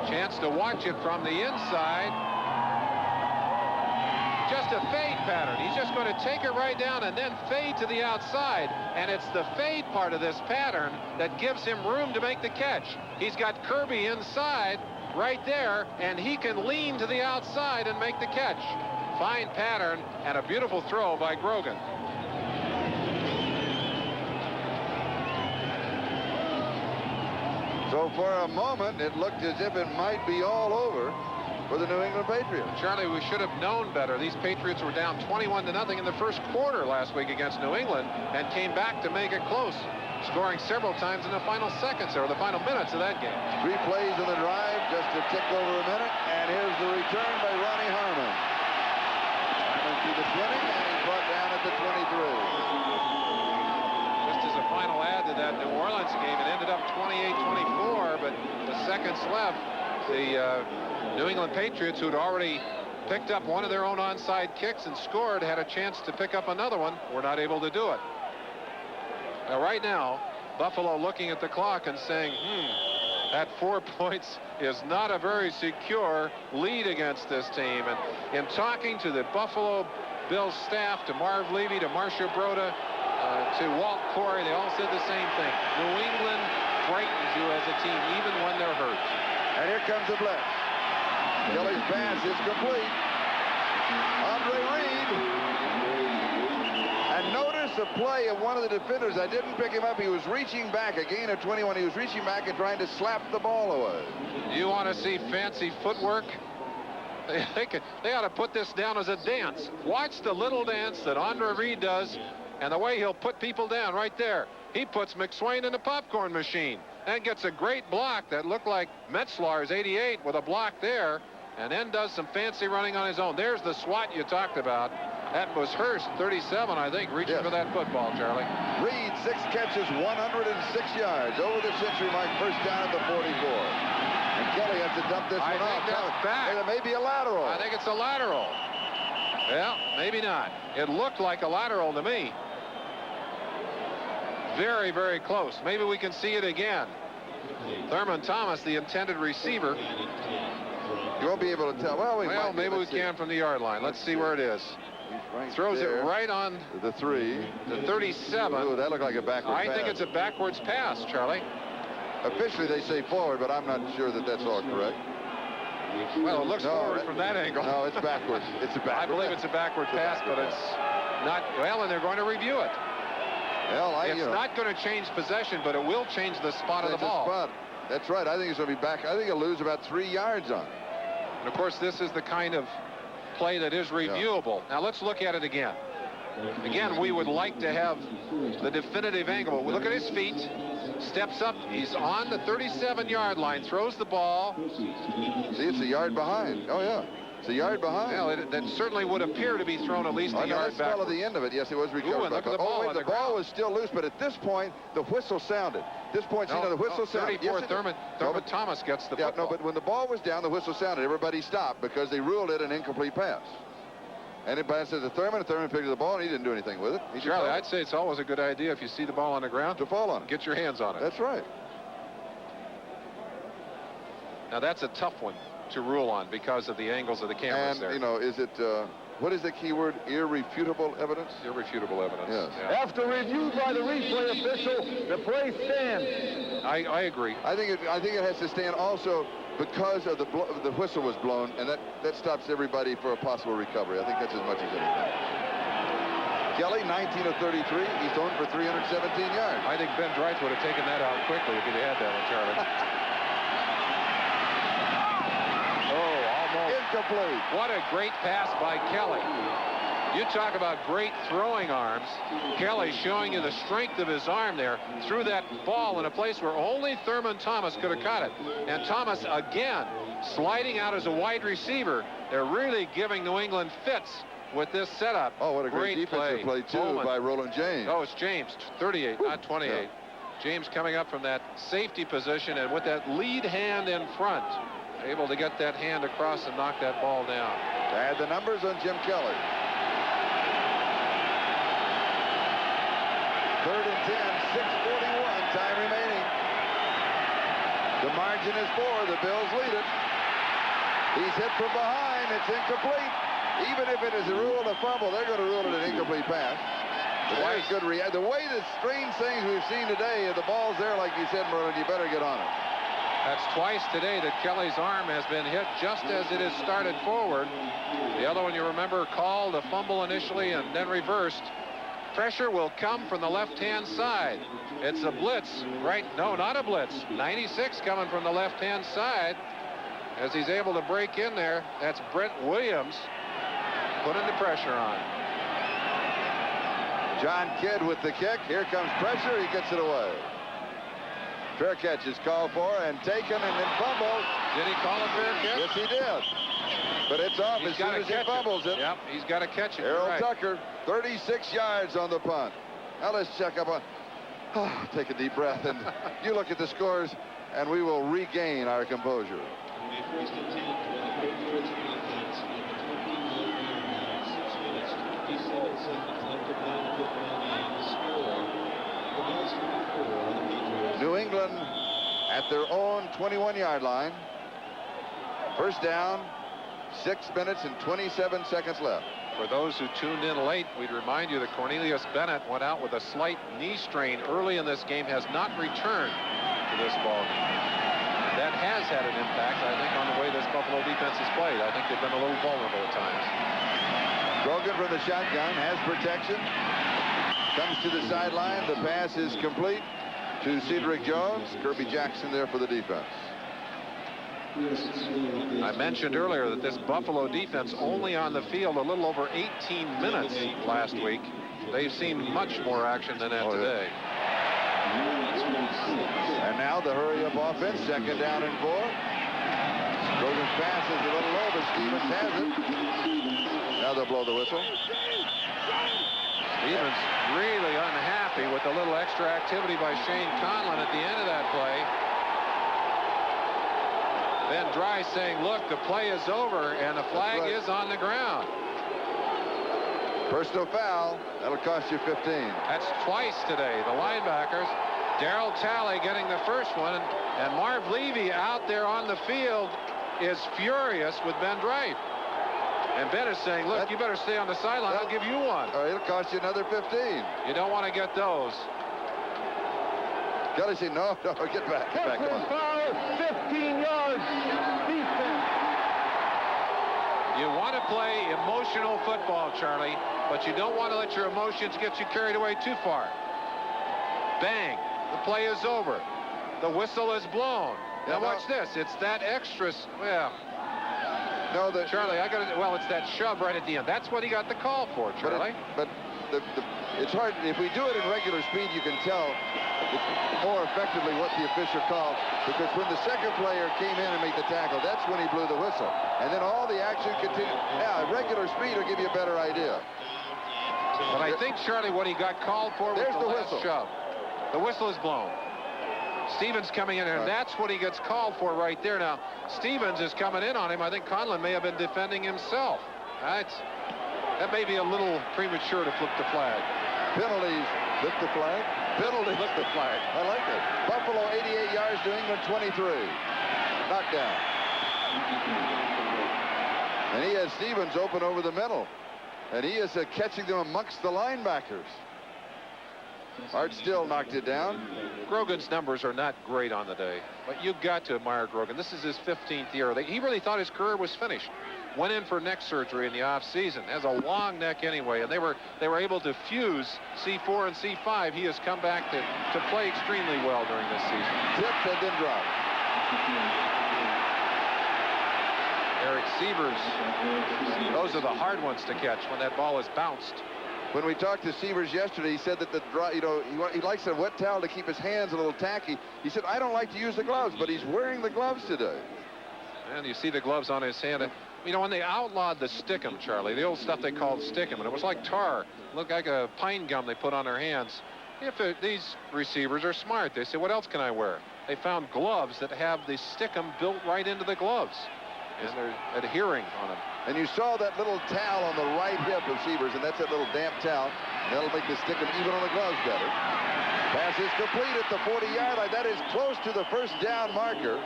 Chance to watch it from the inside. Just a fade pattern. He's just going to take it right down and then fade to the outside. And it's the fade part of this pattern that gives him room to make the catch. He's got Kirby inside right there, and he can lean to the outside and make the catch. Fine pattern and a beautiful throw by Grogan. So for a moment, it looked as if it might be all over for the New England Patriots. Charlie, we should have known better. These Patriots were down 21-0 in the first quarter last week against New England and came back to make it close, scoring several times in the final seconds or the final minutes of that game. 3 plays in the drive, just a tick over a minute, and here's the return by Ronnie Harmon. Harmon to the 20, and he's brought down at the 23. Just as a final add to that New Orleans game, it ended up 28-24, but the seconds left, the New England Patriots, who had already picked up one of their own onside kicks and scored, had a chance to pick up another one. Were not able to do it. Now, right now, Buffalo looking at the clock and saying, that 4 points is not a very secure lead against this team. And in talking to the Buffalo Bills staff, to Marv Levy, to Marcia Broda, to Walt Corey, they all said the same thing. New England frightens you as a team, even when they're hurt. And here comes the blitz. Kelly's pass is complete. Andre Reed. And notice the play of one of the defenders. I didn't pick him up. He was reaching back, a gain of 21. He was reaching back and trying to slap the ball away. You want to see fancy footwork? They ought to put this down as a dance. Watch the little dance that Andre Reed does and the way he'll put people down right there. He puts McSwain in the popcorn machine and gets a great block that looked like Metzlar's 88 with a block there, and then does some fancy running on his own. There's the swat you talked about. That was Hurst, 37, I think, reaching for that football, Charlie. Reed, 6 catches, 106 yards over the century mark, first down at the 44. And Kelly has to dump this one off. I think that's back. It may be a lateral. I think it's a lateral. Well, maybe not. It looked like a lateral to me. Very, very close. Maybe we can see it again. Thurman Thomas, the intended receiver. You won't be able to tell. Well, maybe we can from the yard line. Let's see where it is. Right Throws there. It right on the 3. The 37. Ooh, that looked like a backward pass. I think it's a backwards pass, Charlie. Officially, they say forward, but I'm not sure that that's all correct. Well, it looks forward from that angle. No, it's backwards. It's a backward. I believe it's a backward pass, but it's not. Well, and they're going to review it. Well, it's not going to change possession, but it will change the spot of the ball. Spot. That's right. I think it's going to be back. I think he'll lose about 3 yards on it. And of course, this is the kind of play that is reviewable. Now let's look at it again. Again, we would like to have the definitive angle. We look at his feet, steps up, he's on the 37-yard line, throws the ball. See, it's a yard behind. Oh, yeah. It's a yard behind. Well, that certainly would appear to be thrown at least a yard back. At the end of it. Yes, it was recovered. Ooh, and look at the ball. Wait, the ball was still loose, but at this point, the whistle sounded. This point, the whistle sounded. 34, Thurman Thomas gets the football. No, but when the ball was down, the whistle sounded. Everybody stopped because they ruled it an incomplete pass. And it passes to Thurman. Thurman picked up the ball, and he didn't do anything with it. Charlie, I'd say it's always a good idea if you see the ball on the ground to fall on it. Get your hands on it. That's right. Now, that's a tough one to rule on because of the angles of the cameras and, there. you know, is it, what is the key word? Irrefutable evidence? Irrefutable evidence. Yes. Yeah. After review by the replay official, the play stands. I agree. I think it has to stand also because of the whistle was blown, and that stops everybody for a possible recovery. I think that's as much as anything. Kelly, 19 of 33. He's thrown for 317 yards. I think Ben Dreith would have taken that out quickly if he'd had that one, Charlie. Incomplete. What a great pass by Kelly. You talk about great throwing arms. Kelly showing you the strength of his arm there. Threw that ball in a place where only Thurman Thomas could have caught it. And Thomas, again, sliding out as a wide receiver. They're really giving New England fits with this setup. Oh, what a great defensive play, too, Bowman. by Roland James. Oh, it's James, 38, not 28. Yeah. James coming up from that safety position and with that lead hand in front. Able to get that hand across and knock that ball down. Add the numbers on Jim Kelly. 3rd and 10, 6:41, time remaining. The margin is 4. The Bills lead it. He's hit from behind. It's incomplete. Even if it is ruled a fumble, they're going to rule it an incomplete pass. Twice. Good the way the strange things we've seen today, the ball's there, like you said, Merlin, you better get on it. That's twice today that Kelly's arm has been hit just as it is started forward. The other one, you remember, called a fumble initially and then reversed. Pressure will come from the left-hand side. It's a blitz, right? No, not a blitz. 96 coming from the left-hand side as he's able to break in there. That's Brent Williams putting the pressure on. John Kidd with the kick. Here comes pressure. He gets it away. Fair catch is called for and taken and then fumbled. Did he call a fair catch? Yes, he did. But it's off as soon as he fumbles it. Yep, he's got to catch it. Errol right. Tucker, 36 yards on the punt. Now let's check up on. Oh, take a deep breath and you look at the scores and we will regain our composure. New England at their own 21-yard line. First down, 6 minutes and 27 seconds left. For those who tuned in late, we'd remind you that Cornelius Bennett went out with a slight knee strain early in this game, has not returned to this ball game. That has had an impact, I think, on the way this Buffalo defense has played. I think they've been a little vulnerable at times. Grogan from the shotgun has protection. Comes to the sideline. The pass is complete to Cedric Jones. Kirby Jackson there for the defense. I mentioned earlier that this Buffalo defense only on the field a little over 18 minutes last week. They've seen much more action than that today. And now the hurry-up offense, 2nd down and 4. Grogan's pass is a little low, but Stevens has it. Now they'll blow the whistle. Stevens really unhappy with a little extra activity by Shane Conlon at the end of that play. Ben Dry saying, look, the play is over, and the flag is on the ground. Personal foul. That'll cost you 15. That's twice today. The linebackers, Darryl Talley getting the first one, and Marv Levy out there on the field is furious with Ben Dry. And Ben is saying, look, you better stay on the sideline. I'll give you one. All right, it'll cost you another 15. You don't want to get those. Kelly said, no, get back. Get back. Come on. Foul, 15 yards. Defense. You want to play emotional football, Charlie, but you don't want to let your emotions get you carried away too far. Bang. The play is over. The whistle is blown. Now watch this. It's that extra. Well, no, Charlie, well, it's that shove right at the end. That's what he got the call for, Charlie. But it's hard. If we do it in regular speed, you can tell more effectively what the official called, because when the second player came in and made the tackle, that's when he blew the whistle. And then all the action continued. Now, regular speed will give you a better idea. But I think, Charlie, what he got called for was the last shove. The whistle is blown. Stevens coming in here, and that's what he gets called for right there. Now, Stevens is coming in on him. I think Conlon may have been defending himself. That may be a little premature to flip the flag. Penalties. Flip the flag. Penalties. Flip the flag. I like it. Buffalo 88 yards, New England 23. Knockdown. And he has Stevens open over the middle. And he is catching them amongst the linebackers. Art Still knocked it down. Grogan's numbers are not great on the day, but you've got to admire Grogan. This is his 15th year. He really thought his career was finished. Went in for neck surgery in the off season. Has a long neck anyway, and they were able to fuse C4 and C5. He has come back to play extremely well during this season. Tipped and then dropped. Eric Sievers. Those are the hard ones to catch when that ball is bounced. When we talked to Sievers yesterday, he said that he likes a wet towel to keep his hands a little tacky. He said, I don't like to use the gloves, but he's wearing the gloves today. And you see the gloves on his hand. You know, when they outlawed the stickum, Charlie, the old stuff they called stickum, and it was like tar. It looked like a pine gum they put on their hands. These receivers are smart. They say, what else can I wear? They found gloves that have the stickum built right into the gloves. And they're adhering on them. And you saw that little towel on the right hip of Sievers, and that's that little damp towel. That'll make the stickum even on the gloves better. Pass is complete at the 40-yard line. That is close to the first down marker.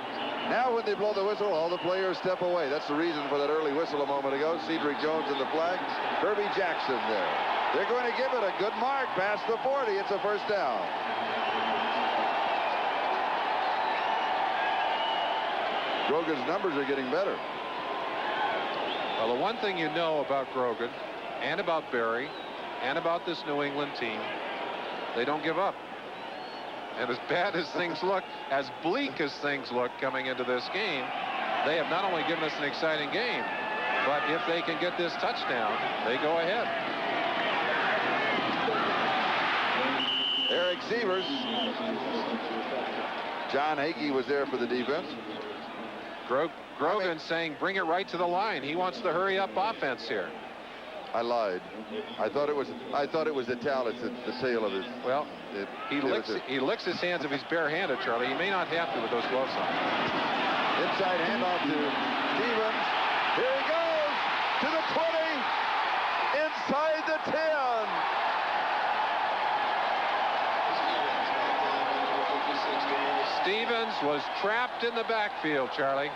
Now when they blow the whistle, all the players step away. That's the reason for that early whistle a moment ago. Cedric Jones in the flag. Kirby Jackson there. They're going to give it a good mark past the 40. It's a first down. Grogan's numbers are getting better. Well, the one thing you know about Grogan and about Berry and about this New England team, they don't give up. And as bad as things look, as bleak as things look coming into this game, they have not only given us an exciting game, but if they can get this touchdown, they go ahead. Eric Sievers. John Hagee was there for the defense. Grogan saying, bring it right to the line. He wants the hurry up offense here. I lied. I thought it was the towel. It's the tail of his. Well, he licks his hands if he's barehanded, Charlie. He may not have to with those gloves on. Inside handoff to Stevens. Here he goes to the 20, inside the 10. Stevens was trapped in the backfield, Charlie.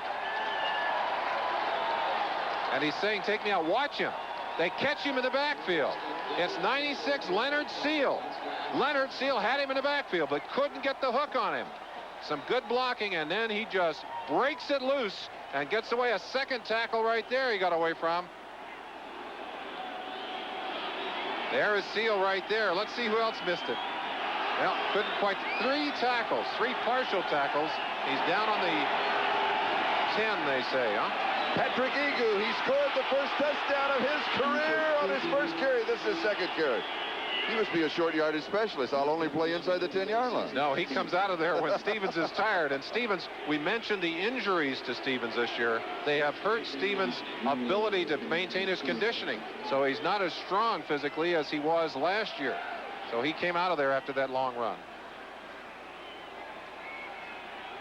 And he's saying, take me out. Watch him. They catch him in the backfield. It's 96 Leonard Seal. Leonard Seal had him in the backfield, but couldn't get the hook on him. Some good blocking, and then he just breaks it loose and gets away. A second tackle right there he got away from. There is Seal right there. Let's see who else missed it. Well, couldn't quite. 3 tackles, 3 partial tackles. He's down on the 10, they say, huh? Patrick Egu, he scored the first touchdown of his career on his first carry. This is his second carry. He must be a short yardage specialist. I'll only play inside the 10-yard line. No, he comes out of there when Stevens is tired. And Stevens, we mentioned the injuries to Stevens this year. They have hurt Stevens' ability to maintain his conditioning. So he's not as strong physically as he was last year. So he came out of there after that long run.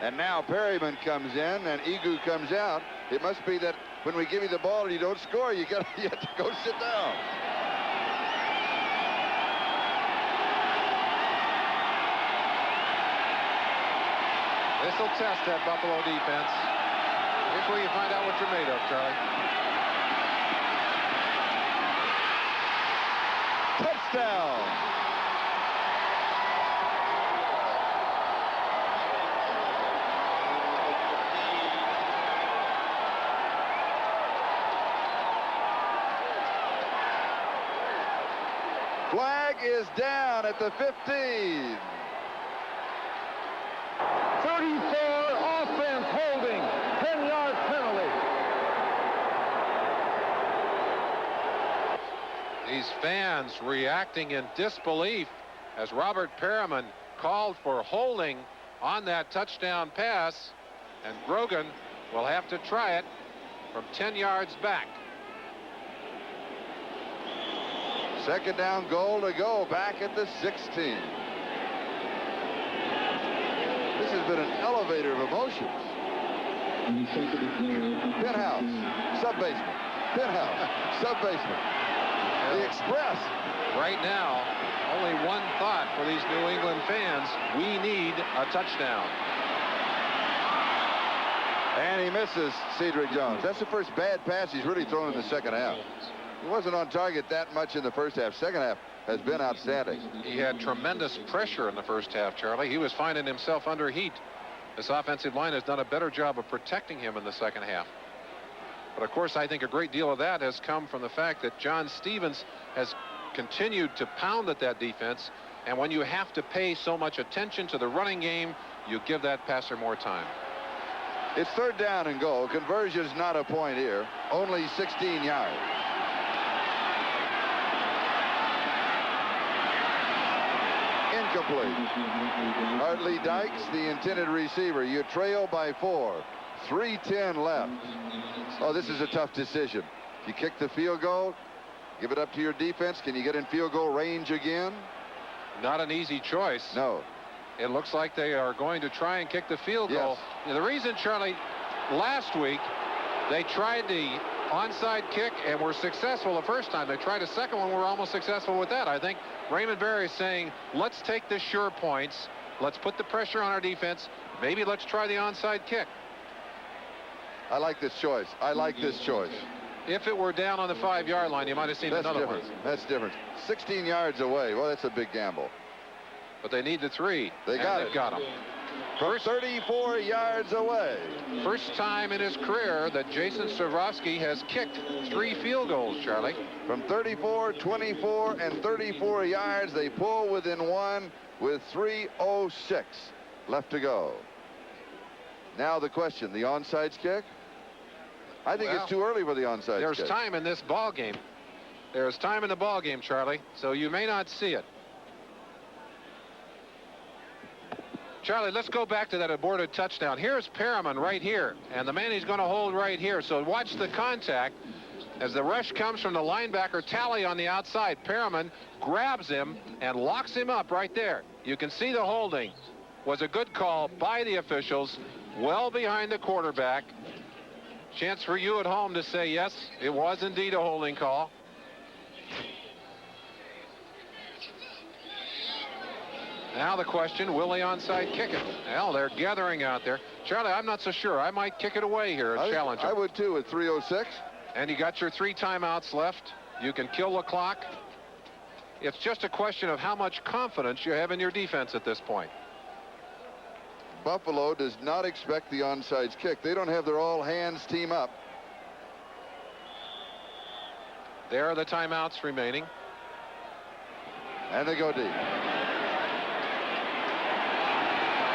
And now Perryman comes in and Egu comes out. It must be that when we give you the ball and you don't score, you have to go sit down. This will test that Buffalo defense. Here's where you find out what you're made of, Charlie. Touchdown. Flag is down at the 15. 34, offense holding, 10-yard penalty. These fans reacting in disbelief as Robert Perriman called for holding on that touchdown pass, and Grogan will have to try it from 10 yards back. Second down goal to go back at the 16. This has been an elevator of emotions. Penthouse, sub-basement, penthouse, sub-basement. The Express. Right now, only one thought for these New England fans. We need a touchdown. And he misses Cedric Jones. That's the first bad pass he's really thrown in the second half. He wasn't on target that much in the first half. Second half has been outstanding. He had tremendous pressure in the first half, Charlie. He was finding himself under heat. This offensive line has done a better job of protecting him in the second half. But of course, I think a great deal of that has come from the fact that John Stevens has continued to pound at that defense. And when you have to pay so much attention to the running game, you give that passer more time. It's third down and goal. Conversion's not a point here. Only 16 yards. Incomplete. Hartley Dykes, the intended receiver. You trail by 4. 3:10 left. Oh, this is a tough decision. You kick the field goal, give it up to your defense. Can you get in field goal range again? Not an easy choice. No. It looks like they are going to try and kick the field goal. The reason, Charlie, last week they tried the onside kick and were successful the first time. They tried a second one, were almost successful with that. I think Raymond Berry is saying, let's take the sure points. Let's put the pressure on our defense. Maybe let's try the onside kick. I like this choice. I like this choice. If it were down on the 5-yard line, you might have seen another one. That's different. 16 yards away. Well, that's a big gamble. But they need the 3. They got it. Got him. From 34 yards away. First time in his career that Jason Stravosky has kicked 3 field goals, Charlie. From 34, 24, and 34 yards, they pull within 1 with 3:06 left to go. Now the question, the onside kick? I think it's too early for the onside kick. There's time in this ball game. There's time in the ball game, Charlie, so you may not see it. Charlie, let's go back to that aborted touchdown. Here's Perriman right here, and the man he's going to hold right here. So watch the contact as the rush comes from the linebacker Talley on the outside. Perriman grabs him and locks him up right there. You can see the holding was a good call by the officials, well behind the quarterback. Chance for you at home to say yes, it was indeed a holding call. Now the question, will they onside kick it? Well, they're gathering out there. Charlie, I'm not so sure. I might kick it away here and challenge him. I would too at 3:06. And you got your 3 timeouts left. You can kill the clock. It's just a question of how much confidence you have in your defense at this point. Buffalo does not expect the onside kick. They don't have their all-hands team up. There are the timeouts remaining. And they go deep.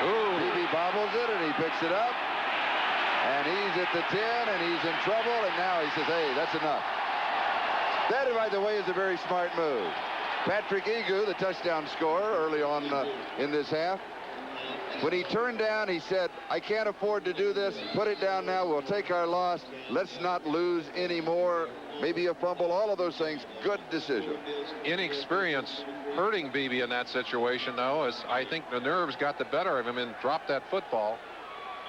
Beebe bobbles it, and he picks it up. And he's at the 10, and he's in trouble, and now he says, hey, that's enough. That, by the way, is a very smart move. Patrick Egu, the touchdown scorer early on in this half, when he turned down, he said, I can't afford to do this. Put it down now. We'll take our loss. Let's not lose any more. Maybe a fumble, all of those things. Good decision. Inexperience hurting Beebe in that situation, though, as I think the nerves got the better of him and dropped that football.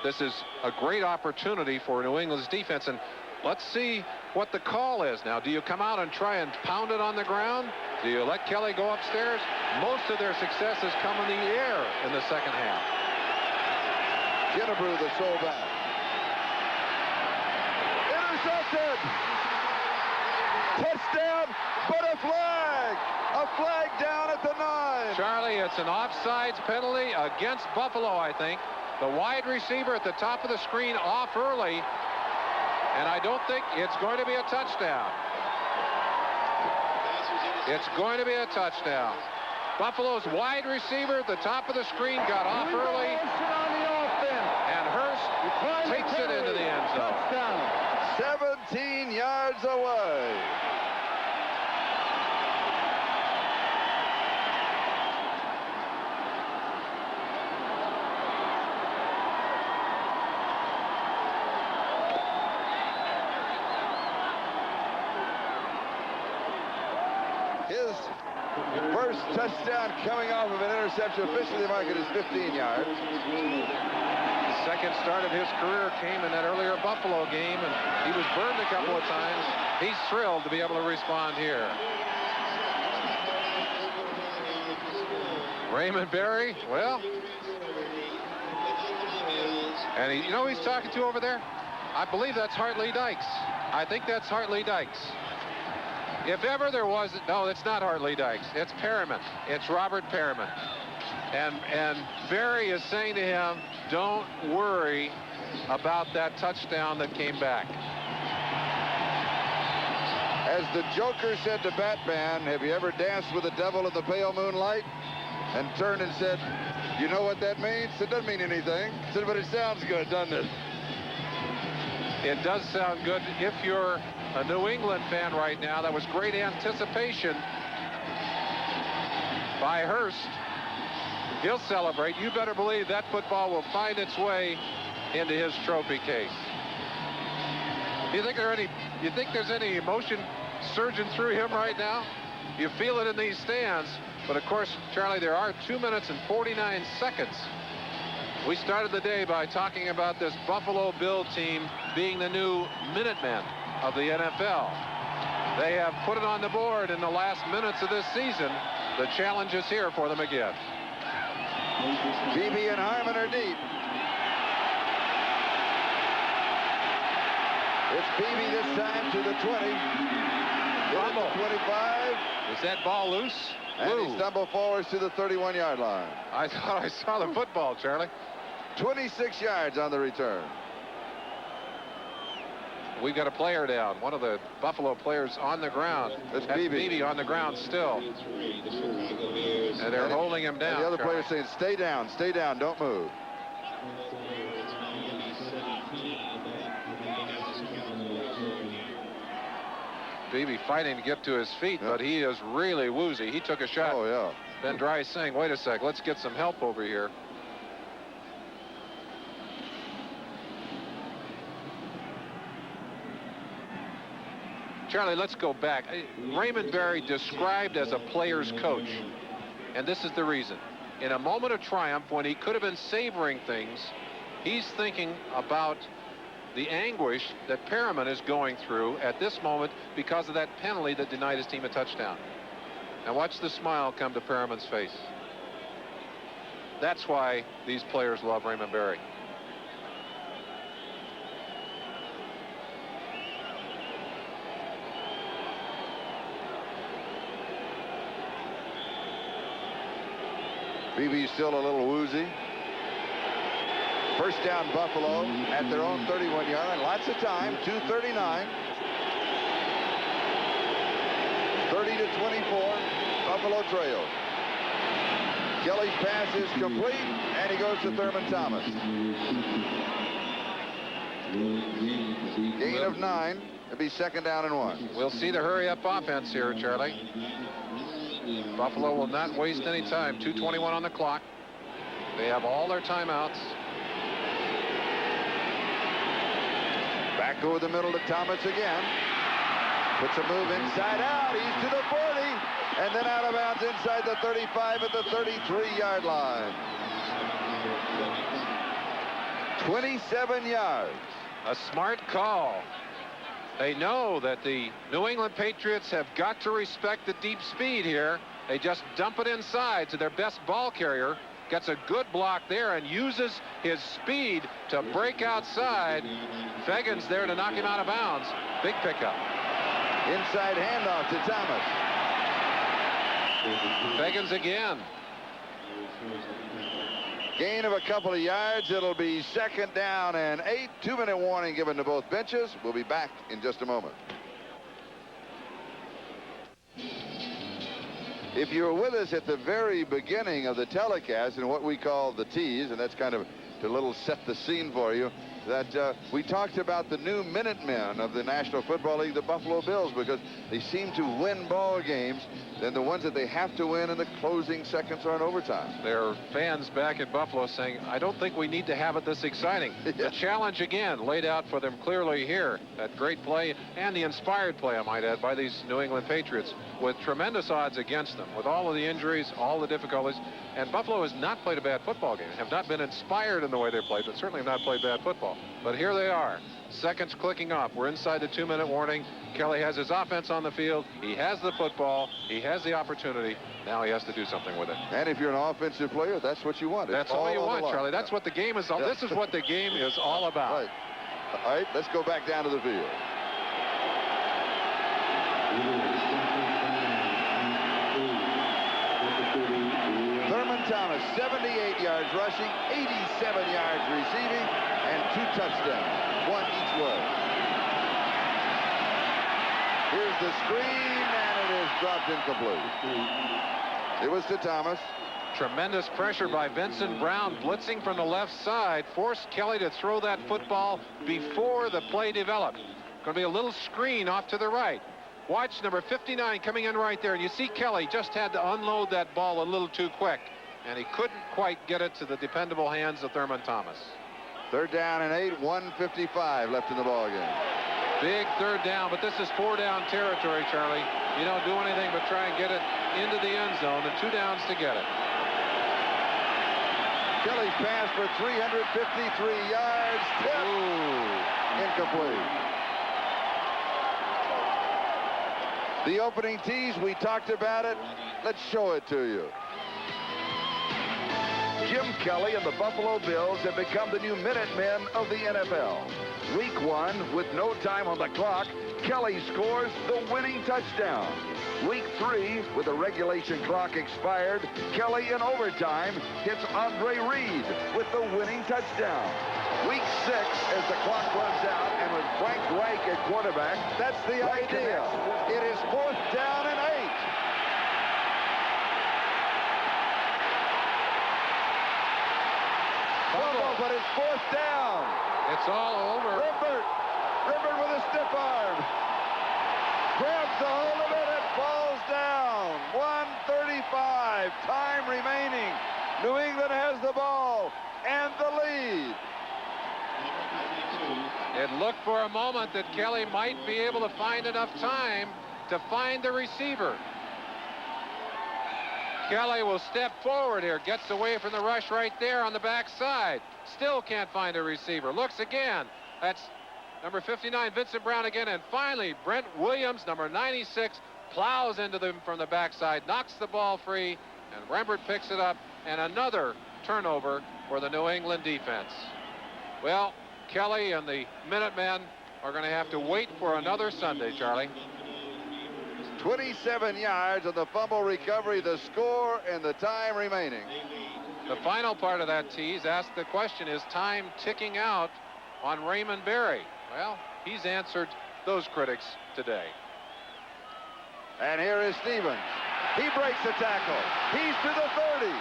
This is a great opportunity for New England's defense, and let's see what the call is now. Do you come out and try and pound it on the ground? Do you let Kelly go upstairs? Most of their success has come in the air in the second half. Kennebrew, the sole back. Intercepted! Touchdown, but a flag! A flag down at the 9. Charlie, it's an offsides penalty against Buffalo, I think. The wide receiver at the top of the screen off early, and I don't think it's going to be a touchdown. It's going to be a touchdown. Buffalo's wide receiver at the top of the screen got off early, and Hurst takes it into the end zone. 17 yards away. His first touchdown coming off of an interception. Officially marked as 15 yards. The second start of his career came in that earlier Buffalo game, and he was burned a couple of times. He's thrilled to be able to respond here. Raymond Berry, well, and you know who he's talking to over there? I believe that's Hartley Dykes. I think that's Hartley Dykes. If ever there was, no, it's not Hartley Dykes. It's Perriman. It's Robert Perriman. And Berry is saying to him, don't worry about that touchdown that came back. As the Joker said to Batman, have you ever danced with the devil in the pale moonlight? And turned and said, you know what that means? It doesn't mean anything. I said, but it sounds good, doesn't it? It does sound good if you're a New England fan right now. That was great anticipation by Hurst. He'll celebrate. You better believe that football will find its way into his trophy case. You think there's any emotion surging through him right now? You feel it in these stands. But of course, Charlie, there are 2 minutes and 49 seconds. We started the day by talking about this Buffalo Bill team being the new Minutemen of the NFL. They have put it on the board in the last minutes of this season. The challenge is here for them again. Beebe and Harmon are deep. It's Beebe this time to the 20. Fumble. 25. Is that ball loose? And he stumbled forwards to the 31-yard line. I thought I saw the football, Charlie. 26 yards on the return. We've got a player down. One of the Buffalo players on the ground. That's Beebe on the ground still. And they're holding him down. And the other Charlie. player saying, stay down, don't move. Beebe fighting to get to his feet, but he is really woozy. He took a shot. Oh, yeah. Ben Dry saying, wait a sec, let's get some help over here. Charlie, let's go back. Raymond Berry described as a player's coach, and this is the reason. In a moment of triumph, when he could have been savoring things, he's thinking about the anguish that Perriman is going through at this moment because of that penalty that denied his team a touchdown. Now watch the smile come to Perriman's face. That's why these players love Raymond Berry. Beebe's still a little woozy. First down, Buffalo at their own 31-yard line. Lots of time, 2:39. 30-24, Buffalo trails. Kelly's pass is complete, and he goes to Thurman Thomas. Gain of 9. It'll be 2nd down and 1. We'll see the hurry-up offense here, Charlie. Buffalo will not waste any time. 2:21 on the clock. They have all their timeouts. Back over the middle to Thomas again. Puts a move inside out. He's to the 40. And then out of bounds inside the 35 at the 33-yard line. 27 yards. A smart call. They know that the New England Patriots have got to respect the deep speed here. They just dump it inside to their best ball carrier. Gets a good block there and uses his speed to break outside. Fegan's there to knock him out of bounds. Big pickup. Inside handoff to Thomas. Fegan's again. Gain of a couple of yards. It'll be 2nd down and 8. 2-minute warning given to both benches. We'll be back in just a moment. If you were with us at the very beginning of the telecast in what we call the tease, and that's kind of to little set the scene for you, that we talked about the new Minutemen of the National Football League, the Buffalo Bills, because they seem to win ball games than the ones that they have to win in the closing seconds or in overtime. There are fans back in Buffalo saying, I don't think we need to have it this exciting. Yeah. The challenge again laid out for them clearly here. That great play and the inspired play, I might add, by these New England Patriots with tremendous odds against them, with all of the injuries, all the difficulties. And Buffalo has not played a bad football game, have not been inspired in the way they played, but certainly have not played bad football. go. But here they are. Seconds clicking off. We're inside the 2-minute warning. Kelly has his offense on the field. He has the football. He has the opportunity. Now he has to do something with it. And if you're an offensive player, that's what you want. That's all you want, Charlie. That's what the game is all. Yeah. This is what the game is all about. Right. All right, let's go back down to the field. Thurman Thomas, 78 yards rushing, 87 yards receiving, and 2 touchdowns, 1 each way. Here's the screen, and it is dropped incomplete. It was to Thomas. Tremendous pressure by Vincent Brown, blitzing from the left side, forced Kelly to throw that football before the play developed. Going to be a little screen off to the right. Watch number 59 coming in right there, and you see Kelly just had to unload that ball a little too quick, and he couldn't quite get it to the dependable hands of Thurman Thomas. 3rd down and 8, 1:55 left in the ball game. Big 3rd down, but this is 4-down territory, Charlie. You don't do anything but try and get it into the end zone, and 2 downs to get it. Kelly's pass for 353 yards. Incomplete. The opening tease, we talked about it. Let's show it to you. Jim Kelly and the Buffalo Bills have become the new Minutemen of the NFL. Week 1, with no time on the clock, Kelly scores the winning touchdown. Week 3, with the regulation clock expired, Kelly in overtime hits Andre Reed with the winning touchdown. Week 6, as the clock runs out, and with Frank Reich at quarterback, that's the idea. It is 4th down and 8. Fumble, but it's 4th down. It's all over. Rimbert with a stiff arm. Grabs the hold of it and falls down. 1:35, time remaining. New England has the ball and the lead. It looked for a moment that Kelly might be able to find enough time to find the receiver. Kelly will step forward here, gets away from the rush right there on the backside. Still can't find a receiver. Looks again. That's number 59, Vincent Brown again. And finally, Brent Williams, number 96, plows into them from the backside, knocks the ball free, and Rembert picks it up. And another turnover for the New England defense. Well, Kelly and the Minutemen are going to have to wait for another Sunday, Charlie. 27 yards on the fumble recovery, the score, and the time remaining. The final part of that tease asked the question, is time ticking out on Raymond Berry? Well, he's answered those critics today. And here is Stevens. He breaks the tackle. He's to the 30.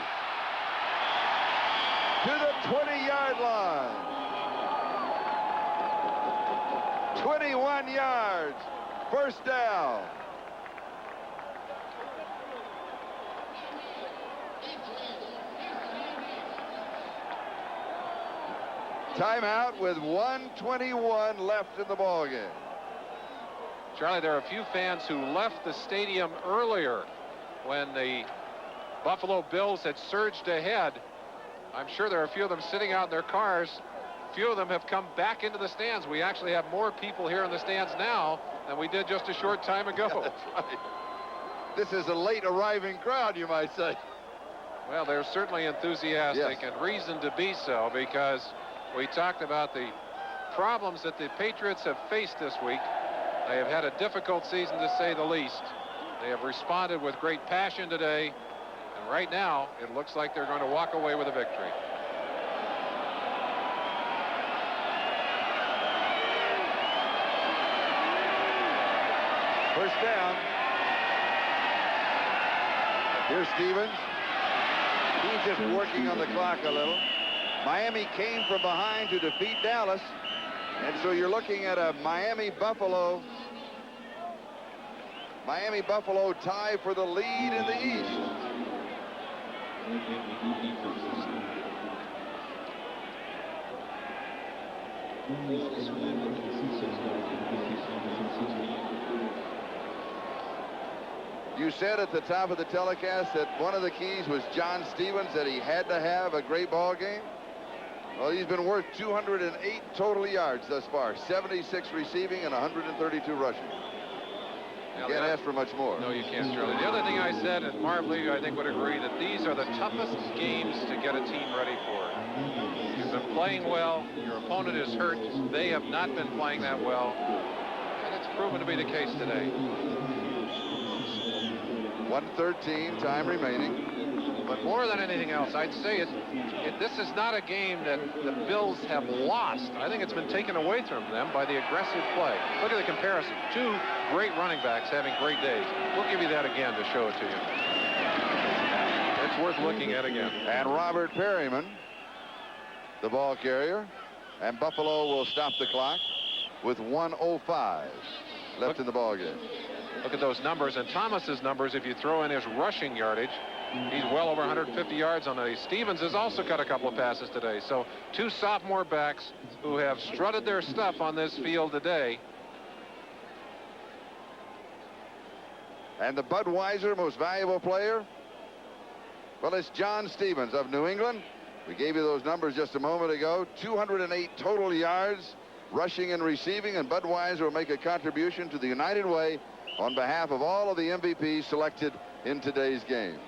To the 20-yard line. 21 yards. 1st down. Timeout with 1:21 left in the ball game. Charlie, there are a few fans who left the stadium earlier when the Buffalo Bills had surged ahead. I'm sure there are a few of them sitting out in their cars. A few of them have come back into the stands. We actually have more people here in the stands now than we did just a short time ago. Yeah, that's right. This is a late arriving crowd, you might say. Well, they're certainly enthusiastic, yes, and reason to be so, because we talked about the problems that the Patriots have faced this week. They have had a difficult season, to say the least. They have responded with great passion today, and right now it looks like they're going to walk away with a victory. First down. Here's Stevens. He's just working on the clock a little. Miami came from behind to defeat Dallas. And so you're looking at a Miami-Buffalo tie for the lead in the East. You said at the top of the telecast that one of the keys was John Stevens, that he had to have a great ball game. Well, he's been worth 208 total yards thus far, 76 receiving and 132 rushing. You can't ask for much more. No, you can't, Charlie. The other thing I said, and Marv Lee, I think, would agree, that these are the toughest games to get a team ready for. You've been playing well. Your opponent is hurt. They have not been playing that well. And it's proven to be the case today. 1:13, time remaining. But more than anything else, I'd say this is not a game that the Bills have lost. I think it's been taken away from them by the aggressive play. Look at the comparison. Two great running backs having great days. We'll give you that again to show it to you. It's worth looking at again. And Robert Perryman, the ball carrier. And Buffalo will stop the clock with 1:05 left in the ball game. Look at those numbers. And Thomas's numbers, if you throw in his rushing yardage, he's well over 150 yards on it. Stevens has also got a couple of passes today. So two sophomore backs who have strutted their stuff on this field today. And the Budweiser most valuable player? Well, it's John Stevens of New England. We gave you those numbers just a moment ago. 208 total yards, rushing and receiving. And Budweiser will make a contribution to the United Way on behalf of all of the MVPs selected in today's games.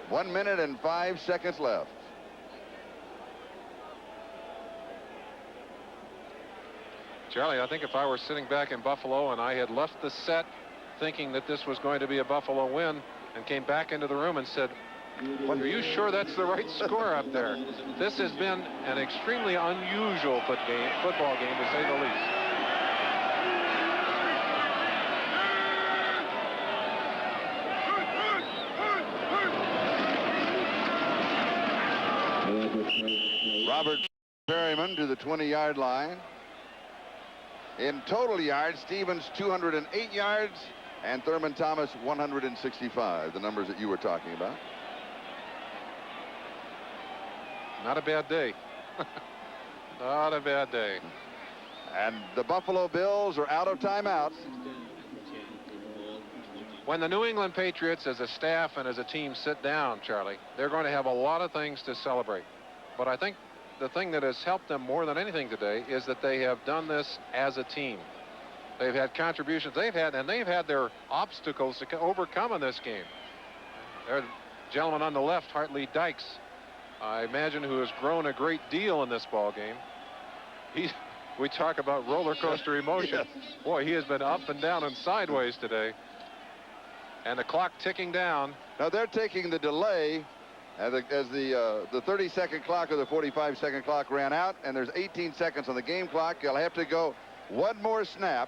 1 minute and 5 seconds left. Charlie, I think if I were sitting back in Buffalo and I had left the set thinking that this was going to be a Buffalo win and came back into the room and said, "Are you sure that's the right score up there?" This has been an extremely unusual football game, to say the least. Robert Perryman to the 20-yard line. In total yards, Stevens 208 yards and Thurman Thomas 165, the numbers that you were talking about. Not a bad day. Not a bad day. And the Buffalo Bills are out of timeouts. When the New England Patriots as a staff and as a team sit down, Charlie, they're going to have a lot of things to celebrate. But I think the thing that has helped them more than anything today is that they have done this as a team. They've had contributions they've had their obstacles to overcome in this game. There's a gentleman on the left, Hartley Dykes, I imagine, who has grown a great deal in this ball game. We talk about roller coaster emotion. Yes. Boy, he has been up and down and sideways today. And the clock ticking down. Now they're taking the delay as the 30-second clock or the 45-second clock ran out, and there's 18 seconds on the game clock. You'll have to go one more snap.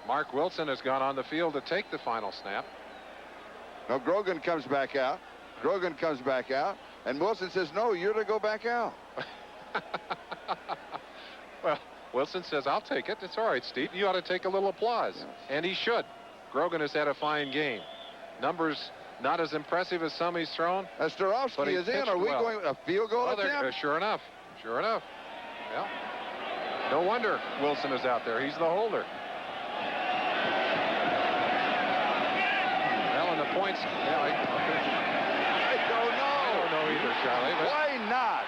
Mark Wilson has gone on the field to take the final snap. Now Grogan comes back out. Grogan comes back out, and Wilson says, "No, you're to go back out." Well, Wilson says, "I'll take it. It's all right, Steve. You ought to take a little applause." Yes. And he should. Grogan has had a fine game. Numbers not as impressive as some he's thrown. Starowski is in. Are we going a field goal attempt? Sure enough. Sure enough. Yeah. No wonder Wilson is out there. He's the holder. Well, and the points. Yeah, I don't know. I don't know either, Charlie. But why not?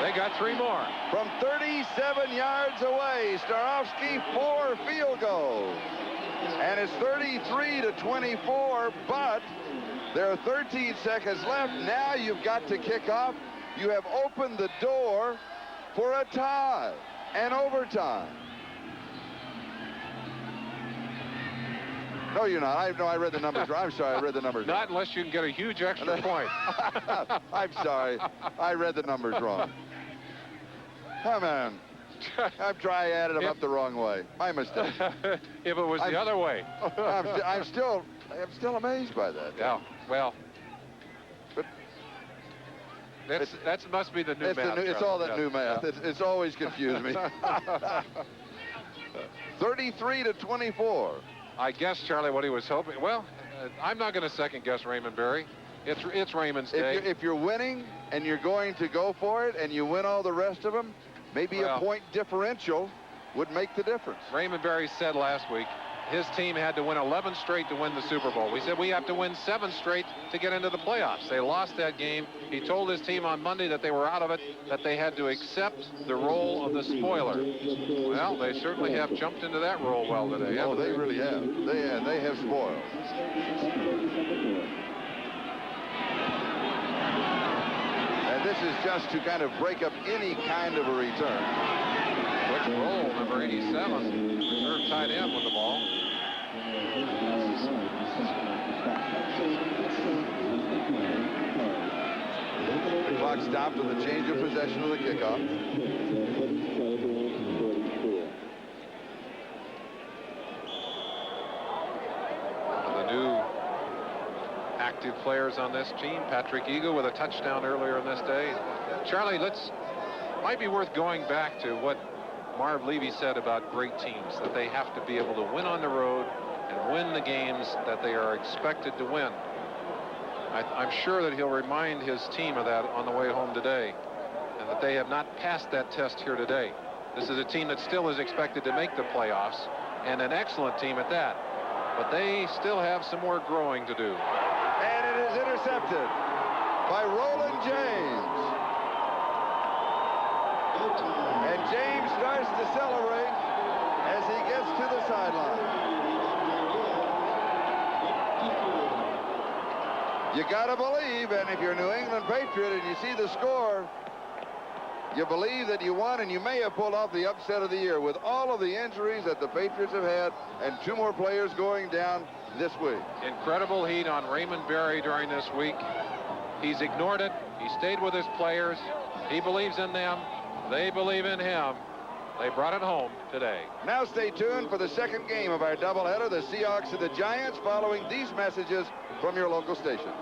They got 3 more. From 37 yards away, Starowski 4 field goals. And it's 33-24, but there are 13 seconds left. Now you've got to kick off. You have opened the door for a tie and overtime. No, you're not. I read the numbers. I'm sorry, I read the numbers wrong. Not unless you can get a huge extra point. I'm sorry. I read the numbers wrong. Come on. I added them up the wrong way. My mistake. If it was the other way. I'm still amazed by that. Yeah. Well. But that must be the new math. It's all that new math. Yeah. It's always confused me. 33-24. I guess, Charlie, what he was hoping. Well, I'm not going to second guess Raymond Berry. It's Raymond's day. If you're winning and you're going to go for it and you win all the rest of them, maybe a point differential would make the difference. Raymond Berry said last week his team had to win 11 straight to win the Super Bowl. We said we have to win 7 straight to get into the playoffs. They lost that game. He told his team on Monday that they were out of it, that they had to accept the role of the spoiler. Well, they certainly have jumped into that role well today. Oh, they really have. They have spoiled. And this is just to kind of break up any kind of a return. Quick roll, number 87, reserve tight end with the ball. The clock stopped with a change of possession of the kickoff. The new active players on this team, Patrick Eagle with a touchdown earlier in this day. Charlie, might be worth going back to what Marv Levy said about great teams, that they have to be able to win on the road and win the games that they are expected to win. I'm sure that he'll remind his team of that on the way home today, and that they have not passed that test here today. This is a team that still is expected to make the playoffs, and an excellent team at that. But they still have some more growing to do. And it is intercepted by Roland James. And James starts to celebrate as he gets to the sideline. You got to believe, and if you're a New England Patriot and you see the score, you believe that you won, and you may have pulled off the upset of the year with all of the injuries that the Patriots have had and 2 more players going down this week. Incredible heat on Raymond Berry during this week. He's ignored it. He stayed with his players. He believes in them. They believe in him. They brought it home today. Now stay tuned for the second game of our doubleheader, the Seahawks and the Giants, following these messages from your local station.